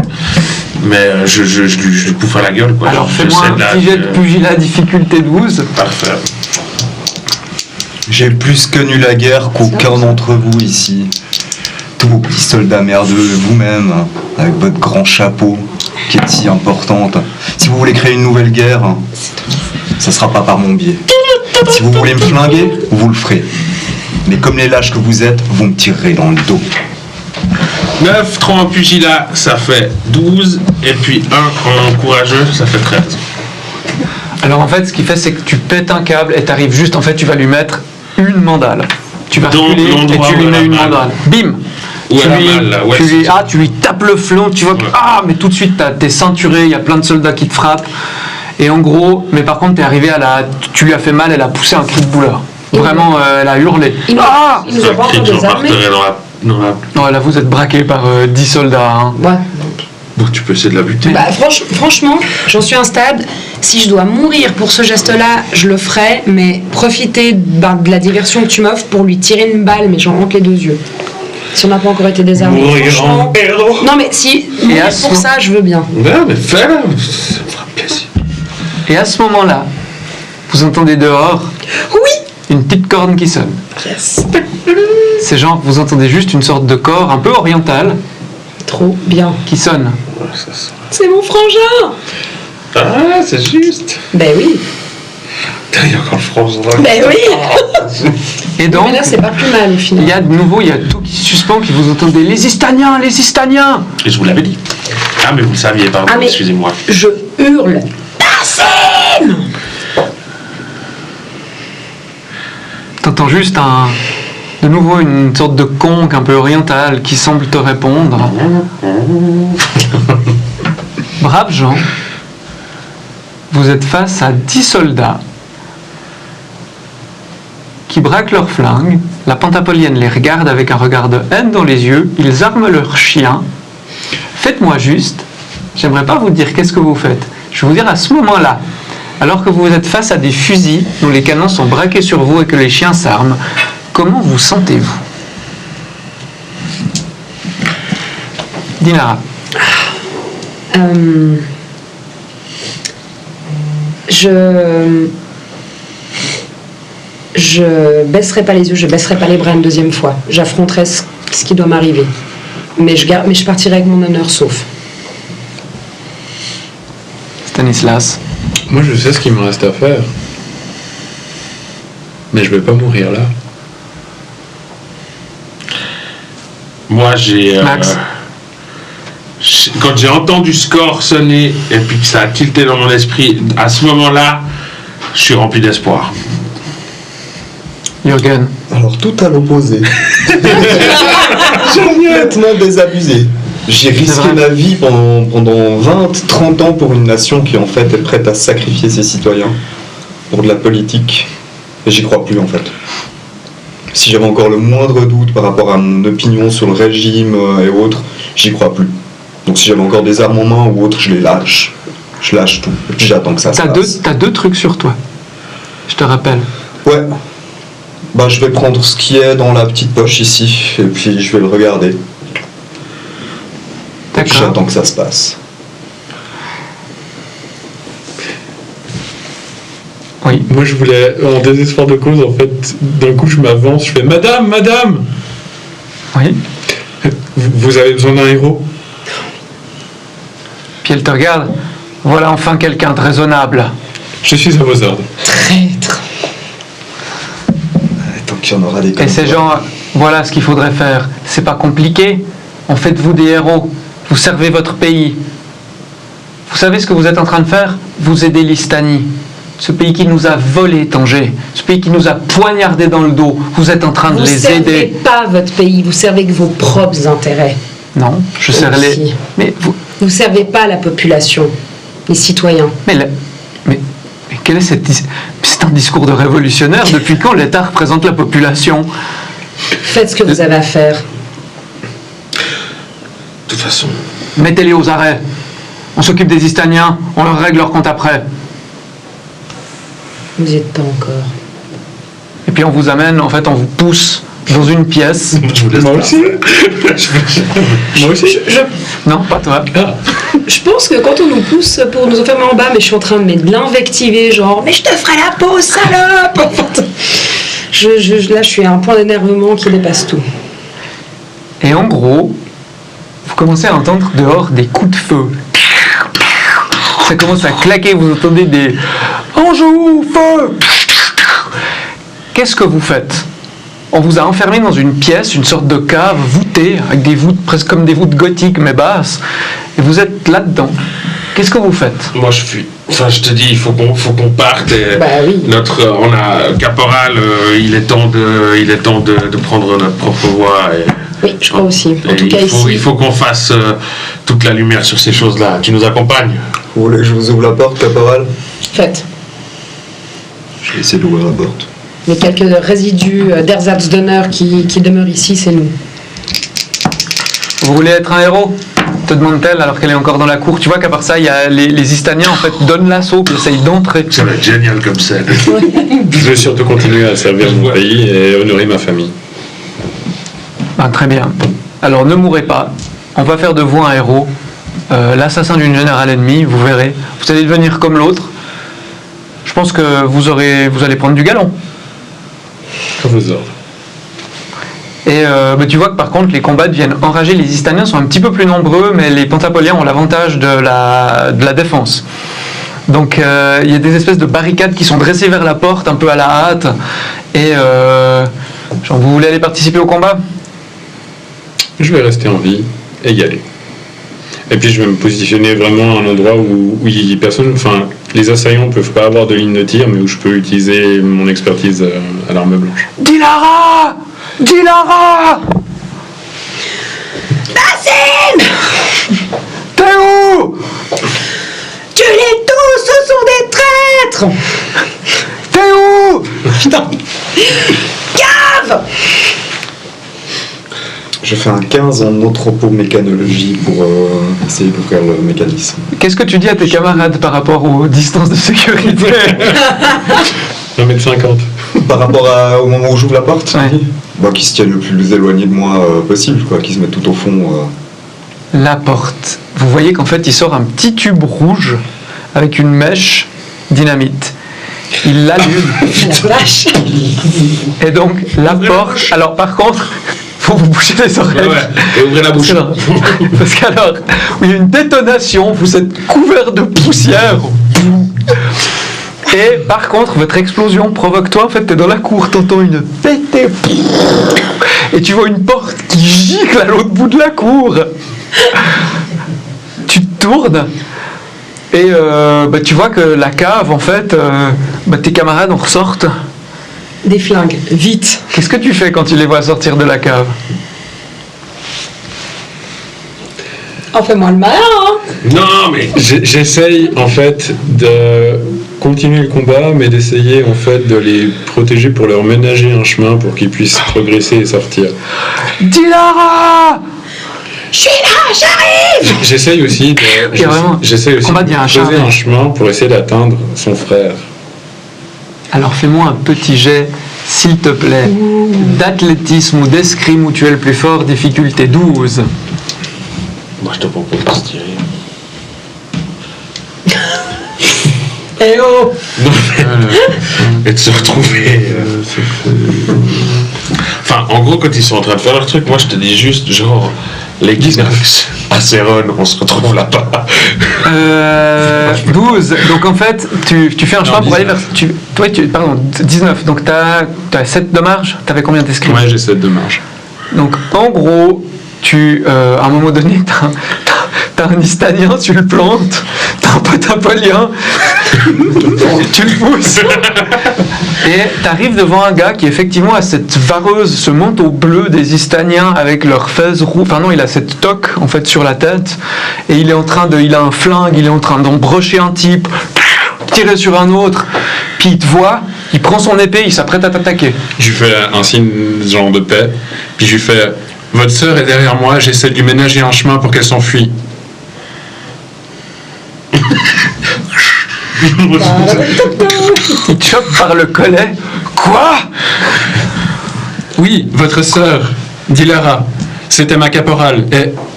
Speaker 1: Mais je lui bouffe à la gueule, quoi.
Speaker 2: Alors
Speaker 1: Je
Speaker 2: fais-moi
Speaker 1: sais
Speaker 2: un
Speaker 1: de la-
Speaker 2: petit jet de pugilat difficulté 12.
Speaker 1: Parfait.
Speaker 5: J'ai plus connu la guerre qu'aucun d'entre vous ici. Tous vos petits soldats merdeux, vous-même, avec votre grand chapeau, qui est si importante. Si vous voulez créer une nouvelle guerre, ça sera pas par mon biais. Si vous voulez me flinguer, vous le ferez. Mais comme les lâches que vous êtes, vous me tirerez dans le dos.
Speaker 1: 9, 3 en pugilat, ça fait 12. Et puis 1 en courageux, ça fait 13.
Speaker 2: Alors en fait, ce qu'il fait, c'est que tu pètes un câble et t'arrives juste, en fait, tu vas lui mettre une mandale. Tu vas
Speaker 1: Dans
Speaker 2: reculer et
Speaker 1: l'endroit
Speaker 2: tu lui
Speaker 1: où elle
Speaker 2: mets
Speaker 1: a
Speaker 2: une
Speaker 1: mal.
Speaker 2: mandale. Bim.
Speaker 1: Où
Speaker 2: Tu
Speaker 1: elle a
Speaker 2: lui-
Speaker 1: mal, là, ouais,
Speaker 2: tu lui,
Speaker 1: c'est-
Speaker 2: tu lui tapes le flanc, tu vois,
Speaker 1: Ouais.
Speaker 2: mais tout de suite, t'es ceinturé, il y a plein de soldats qui te frappent. Et en gros, mais par contre, t'es arrivé tu lui as fait mal, elle a poussé un cri de douleur. Vraiment, elle a hurlé.
Speaker 3: Ils nous,
Speaker 2: Ah
Speaker 3: ils nous ont pas encore désarmés.
Speaker 1: j'embarquerai dans la...
Speaker 2: Non, là, vous êtes braqué par 10 soldats. Hein.
Speaker 3: Ouais.
Speaker 1: Bon, tu peux essayer de la buter.
Speaker 3: Bah, franchement, j'en suis à un stade. Si je dois mourir pour ce geste-là, je le ferai, mais profiter de la diversion que tu m'offres pour lui tirer une balle, mais j'en rentre les 2 yeux. Si on n'a pas encore été désarmé. Franchement.
Speaker 1: héros.
Speaker 3: Non mais si,
Speaker 2: Et
Speaker 3: mourir
Speaker 2: à ce
Speaker 3: pour
Speaker 2: moment-
Speaker 3: ça, je veux bien.
Speaker 1: Ouais, mais fais-le, ça me fera plaisir.
Speaker 2: Et à ce moment-là, vous entendez dehors une petite corne qui sonne.
Speaker 3: Yes.
Speaker 2: C'est genre, vous entendez juste une sorte de corps un peu oriental
Speaker 3: Trop bien.
Speaker 2: qui sonne.
Speaker 1: Ouais, ça sent-
Speaker 3: C'est mon frangin.
Speaker 1: Ah, c'est juste.
Speaker 3: Ben oui.
Speaker 1: Putain, il y a encore le frangin.
Speaker 3: Ben oui.
Speaker 2: Et donc,
Speaker 3: Mais là, c'est pas plus mal au
Speaker 2: il
Speaker 3: final.
Speaker 2: y a de nouveau, il y a tout qui se suspend, qui vous entendez les Istaniens, les Istaniens.
Speaker 1: Et je vous l'avais dit. Ah, mais vous le saviez, pardon,
Speaker 3: Ah, mais-
Speaker 1: excusez-moi.
Speaker 3: Je hurle.
Speaker 2: T'entends juste de nouveau une sorte de conque un peu orientale qui semble te répondre. Braves gens, vous êtes face à 10 soldats qui braquent leurs flingues. La Pentapolienne les regarde avec un regard de haine dans les yeux. Ils arment leurs chiens. Faites-moi juste, j'aimerais pas vous dire qu'est-ce que vous faites. Je vais vous dire à ce moment-là, alors que vous êtes face à des fusils dont les canons sont braqués sur vous et que les chiens s'arment, comment vous sentez-vous? Dinara.
Speaker 3: Je baisserai pas les yeux, je baisserai pas les bras une deuxième fois. J'affronterai ce qui doit m'arriver. Mais je partirai avec mon honneur sauf.
Speaker 2: Stanislas.
Speaker 4: Moi, je sais ce qu'il me reste à faire. Mais je vais pas mourir là.
Speaker 1: Moi,
Speaker 2: Max.
Speaker 1: Quand j'ai entendu score sonner et puis que ça a tilté dans mon esprit, à ce moment-là, je suis rempli d'espoir.
Speaker 2: Jürgen.
Speaker 5: Alors tout à l'opposé. Complètement désabusé. J'ai risqué
Speaker 2: vrai.
Speaker 5: ma vie pendant 20-30 ans pour une nation qui en fait est prête à sacrifier ses citoyens pour de la politique. Et j'y crois plus en fait. Si j'avais encore le moindre doute par rapport à mon opinion sur le régime et autres, j'y crois plus. Donc si j'avais encore des armes en main ou autre, je les lâche. Je lâche tout. Et puis j'attends que ça se passe.
Speaker 2: T'as deux trucs sur toi. Je te rappelle.
Speaker 5: Ouais. Bah je vais prendre ce qui est dans la petite poche ici et puis je vais le regarder. Et puis
Speaker 2: D'accord.
Speaker 5: j'attends que ça se passe.
Speaker 2: Oui.
Speaker 4: Moi, je voulais, en désespoir de cause, en fait, d'un coup, je m'avance, je fais Madame, Madame,
Speaker 2: Oui.
Speaker 4: vous avez besoin d'un héros?
Speaker 2: Puis elle te regarde. Voilà enfin quelqu'un de raisonnable.
Speaker 4: Je suis à vos ordres.
Speaker 3: Traître.
Speaker 5: Tant qu'il y en aura des
Speaker 2: Et
Speaker 5: comme
Speaker 2: ces
Speaker 5: toi.
Speaker 2: gens, voilà ce qu'il faudrait faire. C'est pas compliqué. En faites-vous des héros. Vous servez votre pays. Vous savez ce que vous êtes en train de faire? Vous aidez l'Istanie. Ce pays qui nous a volé Tanger. Ce pays qui nous a poignardé dans le dos. Vous êtes en train de
Speaker 3: Vous
Speaker 2: les
Speaker 3: servez
Speaker 2: aider.
Speaker 3: pas votre pays, vous servez que vos propres intérêts.
Speaker 2: Non, je sers les...
Speaker 3: Aussi.
Speaker 2: Mais vous...
Speaker 3: Vous servez pas la population, les citoyens.
Speaker 2: Mais quel est c'est un discours de révolutionnaire. Depuis quand l'État représente la population?
Speaker 3: Faites ce que vous avez à faire.
Speaker 1: De toute façon,
Speaker 2: Mettez-les aux arrêts. On s'occupe des Istaniens. On leur règle leur compte après.
Speaker 3: Vous n'y êtes pas encore.
Speaker 2: Et puis on vous amène, en fait, on vous pousse dans une pièce.
Speaker 1: je vous laisse.
Speaker 4: Moi aussi. Moi aussi.
Speaker 2: Non, pas toi.
Speaker 3: Je pense que quand on nous pousse pour nous enfermer en bas, mais je suis en train de l'invectiver, genre, mais je te ferai la peau, salope! Là, je suis à un point d'énervement qui dépasse tout.
Speaker 2: Et en gros, vous commencez à entendre dehors des coups de feu. Ça commence à claquer, vous entendez des Anjou, feu. Qu'est-ce que vous faites? On vous a enfermé dans une pièce, une sorte de cave voûtée, avec des voûtes presque comme des voûtes gothiques mais basses, et vous êtes là-dedans. Qu'est-ce que vous faites?
Speaker 1: Moi, je fuis. Enfin, je te dis, il faut qu'on parte. Et
Speaker 3: Bah oui.
Speaker 1: on a caporal. Il est temps de prendre notre propre voie. Et,
Speaker 3: Oui, je crois aussi. En
Speaker 1: et
Speaker 3: tout cas, ici.
Speaker 1: il faut qu'on fasse toute la lumière sur ces choses-là. Tu nous accompagnes.
Speaker 5: Vous voulez que je vous ouvre la porte, caporal?
Speaker 3: Faites.
Speaker 5: Je vais essayer d'ouvrir la porte.
Speaker 3: Les quelques résidus d'ersatz d'honneur qui demeurent ici, c'est nous.
Speaker 2: Vous voulez être un héros? Te demande-t-elle alors qu'elle est encore dans la cour. Tu vois qu'à part ça, il y a les Istaniens en fait donnent l'assaut puis essayent d'entrer.
Speaker 1: Ça va être génial comme scène.
Speaker 4: Je vais surtout continuer à servir mon pays et honorer ma famille.
Speaker 2: Ben, très bien. Alors ne mourrez pas. On va faire de vous un héros. L'assassin d'une générale ennemie, vous verrez. Vous allez devenir comme l'autre. Je pense que vous allez prendre du galon.
Speaker 4: À vos ordres.
Speaker 2: Et tu vois que par contre les combats deviennent enragés. Les Istaniens sont un petit peu plus nombreux, mais les Pentapoliens ont l'avantage de la défense. Donc il y a des espèces de barricades qui sont dressées vers la porte, un peu à la hâte. Et vous voulez aller participer au combat ?
Speaker 4: Je vais rester en vie et y aller. Et puis je vais me positionner vraiment à un endroit où personne, enfin, les assaillants ne peuvent pas avoir de ligne de tir, mais où je peux utiliser mon expertise à l'arme blanche.
Speaker 2: Dilara ! Dilara !
Speaker 7: Basim!
Speaker 2: T'es où ?
Speaker 7: Tuez-les tous, ce sont des traîtres!
Speaker 2: T'es où ?
Speaker 7: Putain! Cave!
Speaker 5: Je fais un 15 en anthropomécanologie pour essayer d'ouvrir le mécanisme.
Speaker 2: Qu'est-ce que tu dis à tes camarades par rapport aux distances de sécurité ?
Speaker 4: 1m50.
Speaker 5: Par rapport au moment où j'ouvre la porte,
Speaker 2: Ouais.
Speaker 5: bah, qu'ils se tiennent le plus éloigné de moi possible, quoi, qu'ils se mettent tout au fond.
Speaker 2: La porte. Vous voyez qu'en fait il sort un petit tube rouge avec une mèche dynamite. Il l'allume.
Speaker 7: La vache!
Speaker 2: Et donc la porte. Alors par contre, faut vous boucher les oreilles.
Speaker 1: Et ouvrez la bouche.
Speaker 2: Parce qu'alors, il y a une détonation, vous êtes couvert de poussière. Et par contre, votre explosion provoque toi, en fait, t'es dans la cour, t'entends une pétée. Et tu vois une porte qui gicle à l'autre bout de la cour. Tu te tournes. Et tu vois que la cave, en fait, tes camarades en ressortent.
Speaker 3: Des flingues, vite.
Speaker 2: Qu'est-ce que tu fais quand tu les vois sortir de la cave ?
Speaker 7: Oh, fais-moi le malin, hein!
Speaker 1: Non, mais
Speaker 4: J'essaye en fait de continuer le combat, mais d'essayer en fait de les protéger pour leur ménager un chemin pour qu'ils puissent progresser et sortir.
Speaker 2: Dilara !
Speaker 7: Je suis là, j'arrive!
Speaker 4: J'essaye aussi
Speaker 2: Il y a vraiment-
Speaker 4: j'essaye aussi
Speaker 2: combat
Speaker 4: de
Speaker 2: devient
Speaker 4: creuser
Speaker 2: acharné.
Speaker 4: un chemin pour essayer d'atteindre son frère.
Speaker 2: Alors fais-moi un petit jet, s'il te plaît, d'athlétisme ou d'escrime où tu es le plus fort, difficulté 12.
Speaker 1: moi je te propose de se tirer.
Speaker 7: Eh oh!
Speaker 1: Et de se retrouver. Enfin, en gros, quand ils sont en train de faire leur truc, moi je te dis juste, genre, les Ginox à Céron, on se retrouve là-bas.
Speaker 2: 12. Donc en fait, tu fais un chemin pour aller vers... Pardon, 19. Donc t'as 7 de marge. T'avais combien d'escrime ?
Speaker 4: Ouais, j'ai 7 de marge.
Speaker 2: Donc en gros, à un moment donné, t'as un Istanien, tu le plantes, t'as un Pentapolien, tu le pousses, et t'arrives devant un gars qui effectivement a cette vareuse, ce manteau bleu des Istaniens avec leur fez roux, enfin non, il a cette toque en fait sur la tête, et il a un flingue, il est en train d'embrocher un type, tirer sur un autre, puis il te voit, il prend son épée, il s'apprête à t'attaquer.
Speaker 4: Je lui fais un signe genre de paix, puis je lui fais « Votre sœur est derrière moi, j'essaie de lui ménager un chemin pour qu'elle s'enfuit. »
Speaker 2: Il te chope par le collet. Quoi ?
Speaker 4: Oui, votre sœur, Dilara, c'était ma caporale.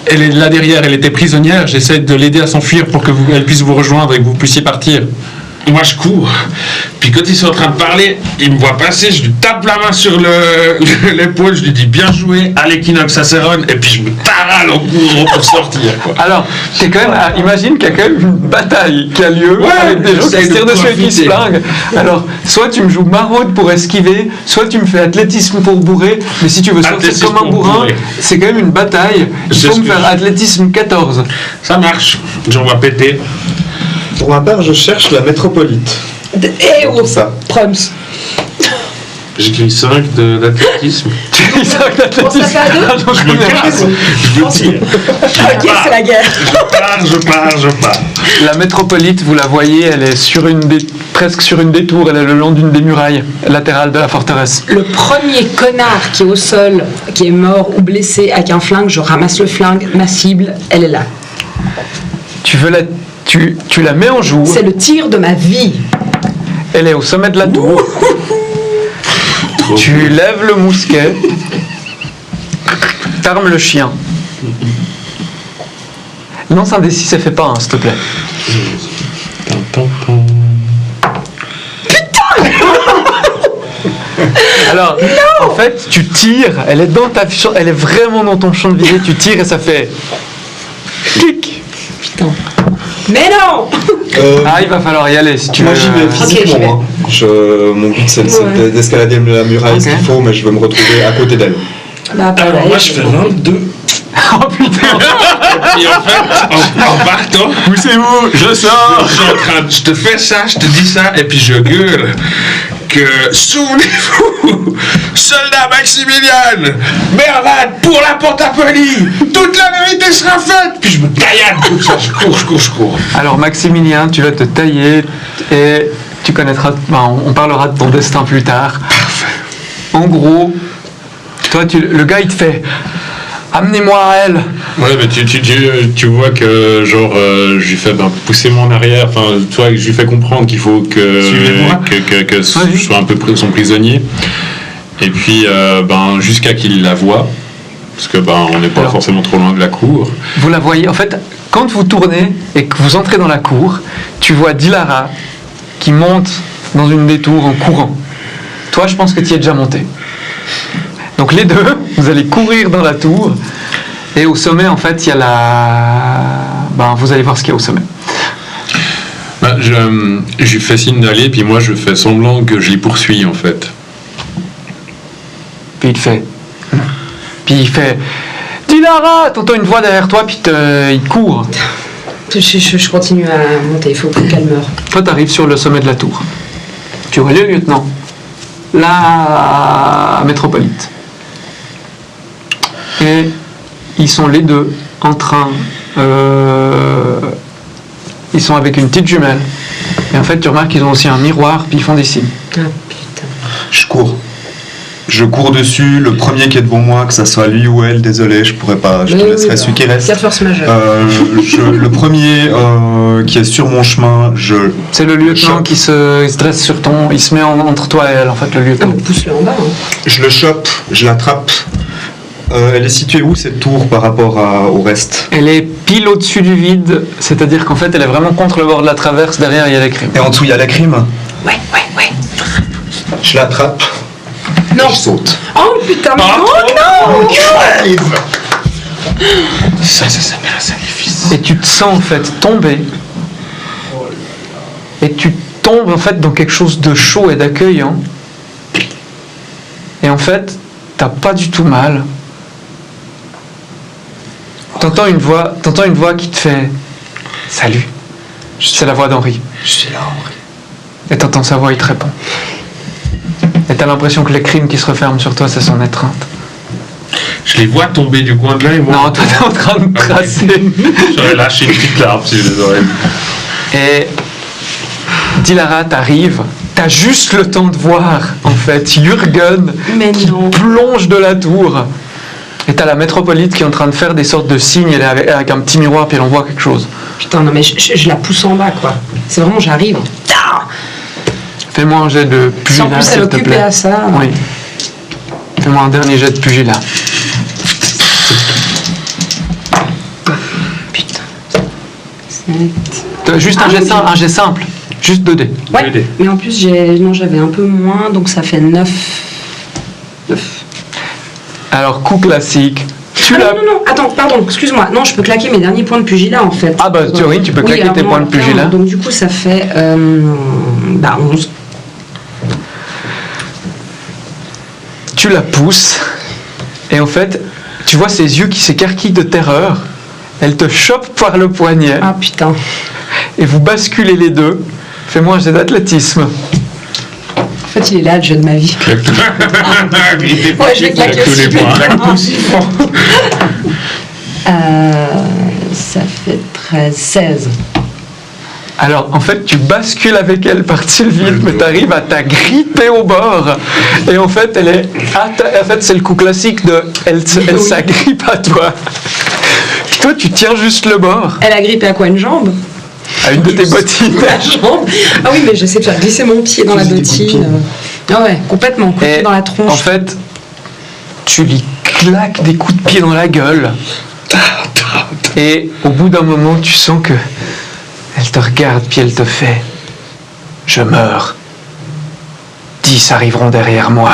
Speaker 4: Elle est là derrière, elle était prisonnière. J'essaie de l'aider à s'enfuir pour qu'elle puisse vous rejoindre et que vous puissiez partir.
Speaker 1: Moi je cours. Puis quand ils sont en train de parler, il me voit passer, je lui tape la main sur l'épaule, je lui dis bien joué à l'équinoxe à Céron, et puis je me tarale en courant pour sortir, quoi.
Speaker 2: Alors, t'es quand même, imagine qu'il y a quand même une bataille qui a lieu avec des gens qui
Speaker 1: j'essaie
Speaker 2: se
Speaker 1: de
Speaker 2: tirent dessus et qui se
Speaker 1: profiter.
Speaker 2: flinguent. Alors, soit tu me joues maraude pour esquiver, soit tu me fais athlétisme pour bourrer, mais si tu veux sortir
Speaker 1: Athlétisme
Speaker 2: comme un
Speaker 1: pour
Speaker 2: bourrin,
Speaker 1: bourrer.
Speaker 2: c'est quand même une bataille. Il
Speaker 1: C'est
Speaker 2: faut
Speaker 1: ce
Speaker 2: me
Speaker 1: que
Speaker 2: faire athlétisme 14.
Speaker 1: Ça marche, j'en vais péter.
Speaker 5: Pour ma part, je cherche la métropolite.
Speaker 7: Eh oh!
Speaker 5: Pour ça.
Speaker 7: Prums.
Speaker 1: J'ai 5 d'athlétisme.
Speaker 2: Tu dis avec l'athlétisme.
Speaker 7: On se la fait à deux
Speaker 2: Ah, non,
Speaker 1: Je me casse, je me tire.
Speaker 7: Ok, c'est la guerre.
Speaker 1: Je pars.
Speaker 2: La métropolite, vous la voyez, elle est presque sur une des tours, elle est le long d'une des murailles latérales de la forteresse.
Speaker 3: Le premier connard qui est au sol, qui est mort ou blessé avec un flingue, je ramasse le flingue, ma cible, elle est là.
Speaker 2: Tu la mets en joue,
Speaker 3: C'est le tir de ma vie.
Speaker 2: elle est au sommet de la tour. Tu lèves le mousquet t'armes le chien. Lance un des 6 fait pas, s'il te plaît. Alors, en fait, tu tires, elle est vraiment dans ton champ de visée, tu tires et ça fait clic.
Speaker 3: Putain. Mais non.
Speaker 2: Il va falloir y aller si tu
Speaker 5: Moi
Speaker 2: veux.
Speaker 5: j'y vais physiquement. Mon but c'est d'escalader la muraille s'il faut, mais je veux me retrouver à côté d'elle.
Speaker 3: Bah, pareil.
Speaker 1: Alors moi je fais 22.
Speaker 2: Oh putain.
Speaker 1: Et en fait, en partant,
Speaker 4: Poussez-vous, je sors.
Speaker 1: je te fais ça, je te dis ça, et puis je gueule que souvenez-vous, soldat Maximilien, Merlade pour la Pentapolie, toute la vérité sera faite. Puis je me taillade comme ça, je cours.
Speaker 2: Alors Maximilien, tu vas te tailler et tu connaîtras, on parlera de ton destin plus tard. En gros, toi, le gars il te fait amenez-moi à elle.
Speaker 4: Ouais, mais tu vois que genre je lui fais poussez-moi en arrière, enfin toi je lui fais comprendre qu'il faut que je sois un peu son prisonnier. Et puis jusqu'à qu'il la voie, parce que on n'est pas forcément trop loin de la cour.
Speaker 2: Vous la voyez, en fait, quand vous tournez et que vous entrez dans la cour, tu vois Dilara qui monte dans une des tours en courant. Toi, je pense que tu y es déjà monté. Donc les deux, vous allez courir dans la tour et au sommet, en fait, il y a vous allez voir ce qu'il y a au sommet.
Speaker 4: Je lui fais signe d'aller, puis moi je fais semblant que je l'y poursuis en fait.
Speaker 2: Puis il fait Dilara, t'entends une voix derrière toi, puis il court.
Speaker 3: Je continue à monter, il faut qu'elle meure.
Speaker 2: Toi, t'arrives sur le sommet de la tour. Tu vois le lieutenant, la métropolite. Et ils sont les deux en train... ils sont avec une petite jumelle. Et en fait, tu remarques qu'ils ont aussi un miroir, puis ils font des signes.
Speaker 3: Ah putain.
Speaker 5: Je cours. Je cours dessus, le premier qui est devant moi, que ça soit lui ou elle, désolé, je pourrais pas, je te laisserai celui qui reste.
Speaker 3: 4 forces majeures.
Speaker 5: Le premier qui est sur mon chemin,
Speaker 2: c'est le lieutenant qui se dresse sur il se met entre toi et elle, en fait, le lieutenant.
Speaker 3: Pousse-le en bas. Hein.
Speaker 5: Je le chope, je l'attrape. Elle est située où cette tour par rapport au reste?
Speaker 2: Elle est pile au-dessus du vide, c'est-à-dire qu'en fait elle est vraiment contre le bord de la traverse, derrière il y a la crime.
Speaker 5: Et en dessous il y a la crime?
Speaker 3: Ouais.
Speaker 5: Je l'attrape.
Speaker 3: Non.
Speaker 5: Je saute.
Speaker 3: Oh putain, mais non.
Speaker 1: Ça s'appelle un sacrifice.
Speaker 2: Et tu te sens en fait tomber, et tu tombes en fait dans quelque chose de chaud et d'accueillant, et en fait t'as pas du tout mal. T'entends une voix qui te fait « Salut ». C'est la voix d'Henri.
Speaker 5: Je suis là, Henri.
Speaker 2: Et t'entends sa voix, il te répond. Et t'as l'impression que les crimes qui se referment sur toi, c'est son étreinte.
Speaker 1: Je les vois tomber du coin de l'œil, moi.
Speaker 2: Non, toi t'es en train de tracer.
Speaker 1: J'aurais lâché une petite larme si je les aurais vus.
Speaker 2: Et Dilara, t'arrives, t'as juste le temps de voir, en fait, Jürgen qui plonge de la tour. Et t'as la métropolite qui est en train de faire des sortes de signes, elle est avec un petit miroir, puis elle en voit quelque chose.
Speaker 3: Putain, non mais je la pousse en bas, quoi. C'est vraiment, j'arrive.
Speaker 2: Fais-moi un jet de pugilat,
Speaker 3: en plus,
Speaker 2: s'il
Speaker 3: elle
Speaker 2: te
Speaker 3: occupée
Speaker 2: plaît.
Speaker 3: à ça.
Speaker 2: Oui. Fais-moi un dernier jet de pugilat.
Speaker 3: Putain.
Speaker 2: Juste un jet simple. Juste 2 dés.
Speaker 3: Ouais, mais en plus, j'avais un peu moins, donc ça fait 9.
Speaker 2: Alors, coup classique.
Speaker 3: Non, attends, pardon, excuse-moi. Non, je peux claquer mes derniers points de pugilat, en fait.
Speaker 2: Ah bah, oui, tu peux claquer tes points de pugilat.
Speaker 3: Donc du coup, ça fait 11.
Speaker 2: Tu la pousses, et en fait, tu vois ses yeux qui s'écarquillent de terreur. Elle te chope par le poignet.
Speaker 3: Ah putain.
Speaker 2: Et vous basculez les deux. Fais-moi un jet d'athlétisme.
Speaker 3: En fait, il est là, le jeu de ma vie. Ouais, je vais claquer
Speaker 4: tous les points.
Speaker 3: Ça fait 16.
Speaker 2: Alors, en fait, tu bascules avec elle par-dessus le vide, mais tu arrives à t'agripper au bord. Et en fait, en fait, c'est le coup classique de elle s'agrippe à toi. Toi, tu tiens juste le bord.
Speaker 3: Elle a grippé à quoi, une jambe?
Speaker 2: À une de tes bottines.
Speaker 3: La jambe. Ah oui, mais j'essaie de faire glisser mon pied dans la bottine. Ah ouais, complètement, coupé dans la tronche.
Speaker 2: En fait, tu lui claque des coups de pied dans la gueule. Et au bout d'un moment, tu sens que elle te regarde, puis elle te fait « Je meurs. 10 arriveront derrière moi. »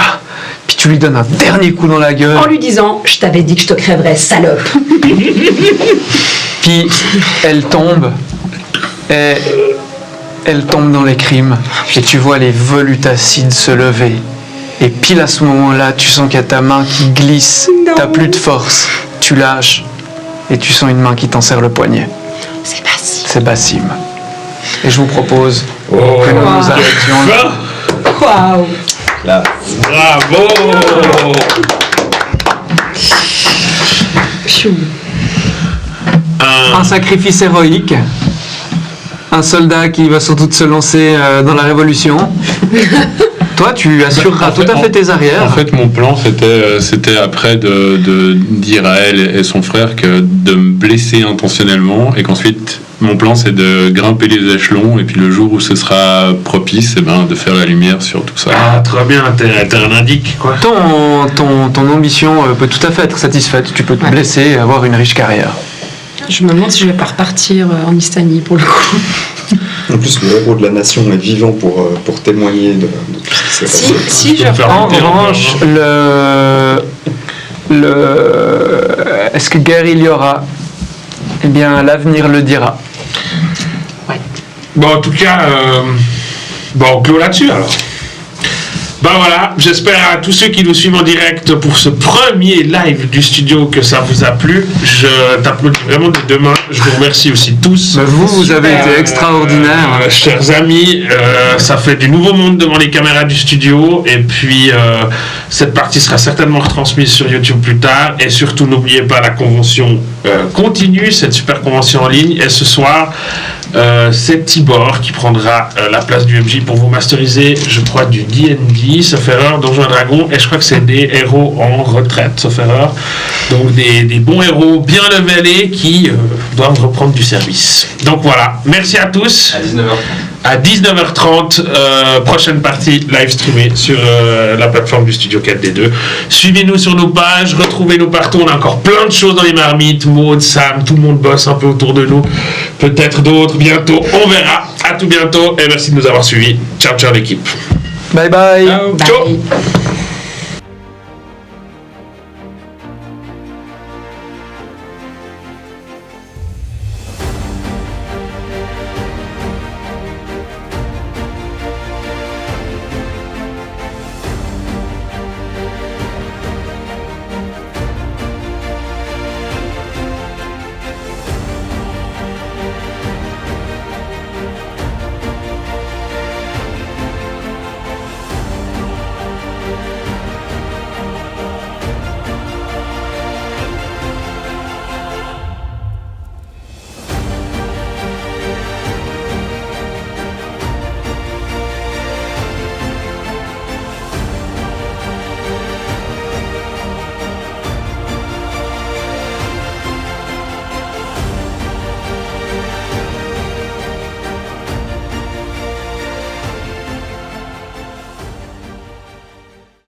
Speaker 2: Puis tu lui donnes un dernier coup dans la gueule.
Speaker 7: En lui disant, je t'avais dit que je te crèverais, salope.
Speaker 2: Puis elle tombe. Et elle tombe dans les crimes. Et tu vois les volutacides se lever. Et pile à ce moment-là, tu sens qu'il y a ta main qui glisse. T'as plus de force. Tu lâches. Et tu sens une main qui t'en serre le poignet.
Speaker 7: C'est Bassim.
Speaker 2: C'est Bassim. Et je vous propose que nous nous arrêtions.
Speaker 7: Waouh.
Speaker 5: Là,
Speaker 1: Bravo.
Speaker 3: Pfiou.
Speaker 2: Un sacrifice héroïque. Un soldat qui va surtout se lancer dans la révolution. Toi, tu assureras tout à fait tes arrières.
Speaker 4: En fait, mon plan, c'était après de dire à elle et son frère que de me blesser intentionnellement et qu'ensuite, mon plan, c'est de grimper les échelons et puis le jour où ce sera propice, de faire la lumière sur tout ça.
Speaker 1: Ah, très bien, t'es un indique, quoi.
Speaker 2: Ton ambition peut tout à fait être satisfaite. Tu peux te blesser et avoir une riche carrière.
Speaker 3: Je me demande si je vais pas repartir en Istanie pour le coup.
Speaker 5: en plus, le héros de la nation est vivant pour témoigner de tout ce qui s'est passé.
Speaker 3: Si, je
Speaker 1: faire
Speaker 2: En
Speaker 1: monter
Speaker 2: revanche, est-ce que guerre il y aura? Eh bien, l'avenir le dira.
Speaker 1: Bon, en tout cas, on clôt là-dessus, alors. Ben voilà, j'espère à tous ceux qui nous suivent en direct pour ce premier live du studio que ça vous a plu. Je t'applaudis vraiment de deux mains. Je vous remercie aussi tous.
Speaker 2: Mais vous avez été extraordinaire.
Speaker 1: Chers amis, ça fait du nouveau monde devant les caméras du studio. Et puis, cette partie sera certainement retransmise sur YouTube plus tard. Et surtout, n'oubliez pas, la convention continue, cette super convention en ligne. Et ce soir, c'est Tibor qui prendra la place du MJ pour vous masteriser, je crois, du D&D, sauf erreur, Donjons et Dragons, et je crois que c'est des héros en retraite, sauf erreur. Donc des bons héros bien levelés qui doivent reprendre du service. Donc voilà, merci à tous. À 19h30, prochaine partie live streamée sur la plateforme du Studio 4D2. Suivez-nous sur nos pages, retrouvez-nous partout. On a encore plein de choses dans les marmites. Maud, Sam, tout le monde bosse un peu autour de nous. Peut-être d'autres bientôt. On verra. À tout bientôt et merci de nous avoir suivis. Ciao, ciao l'équipe.
Speaker 2: Bye bye.
Speaker 1: Ciao.
Speaker 3: Bye.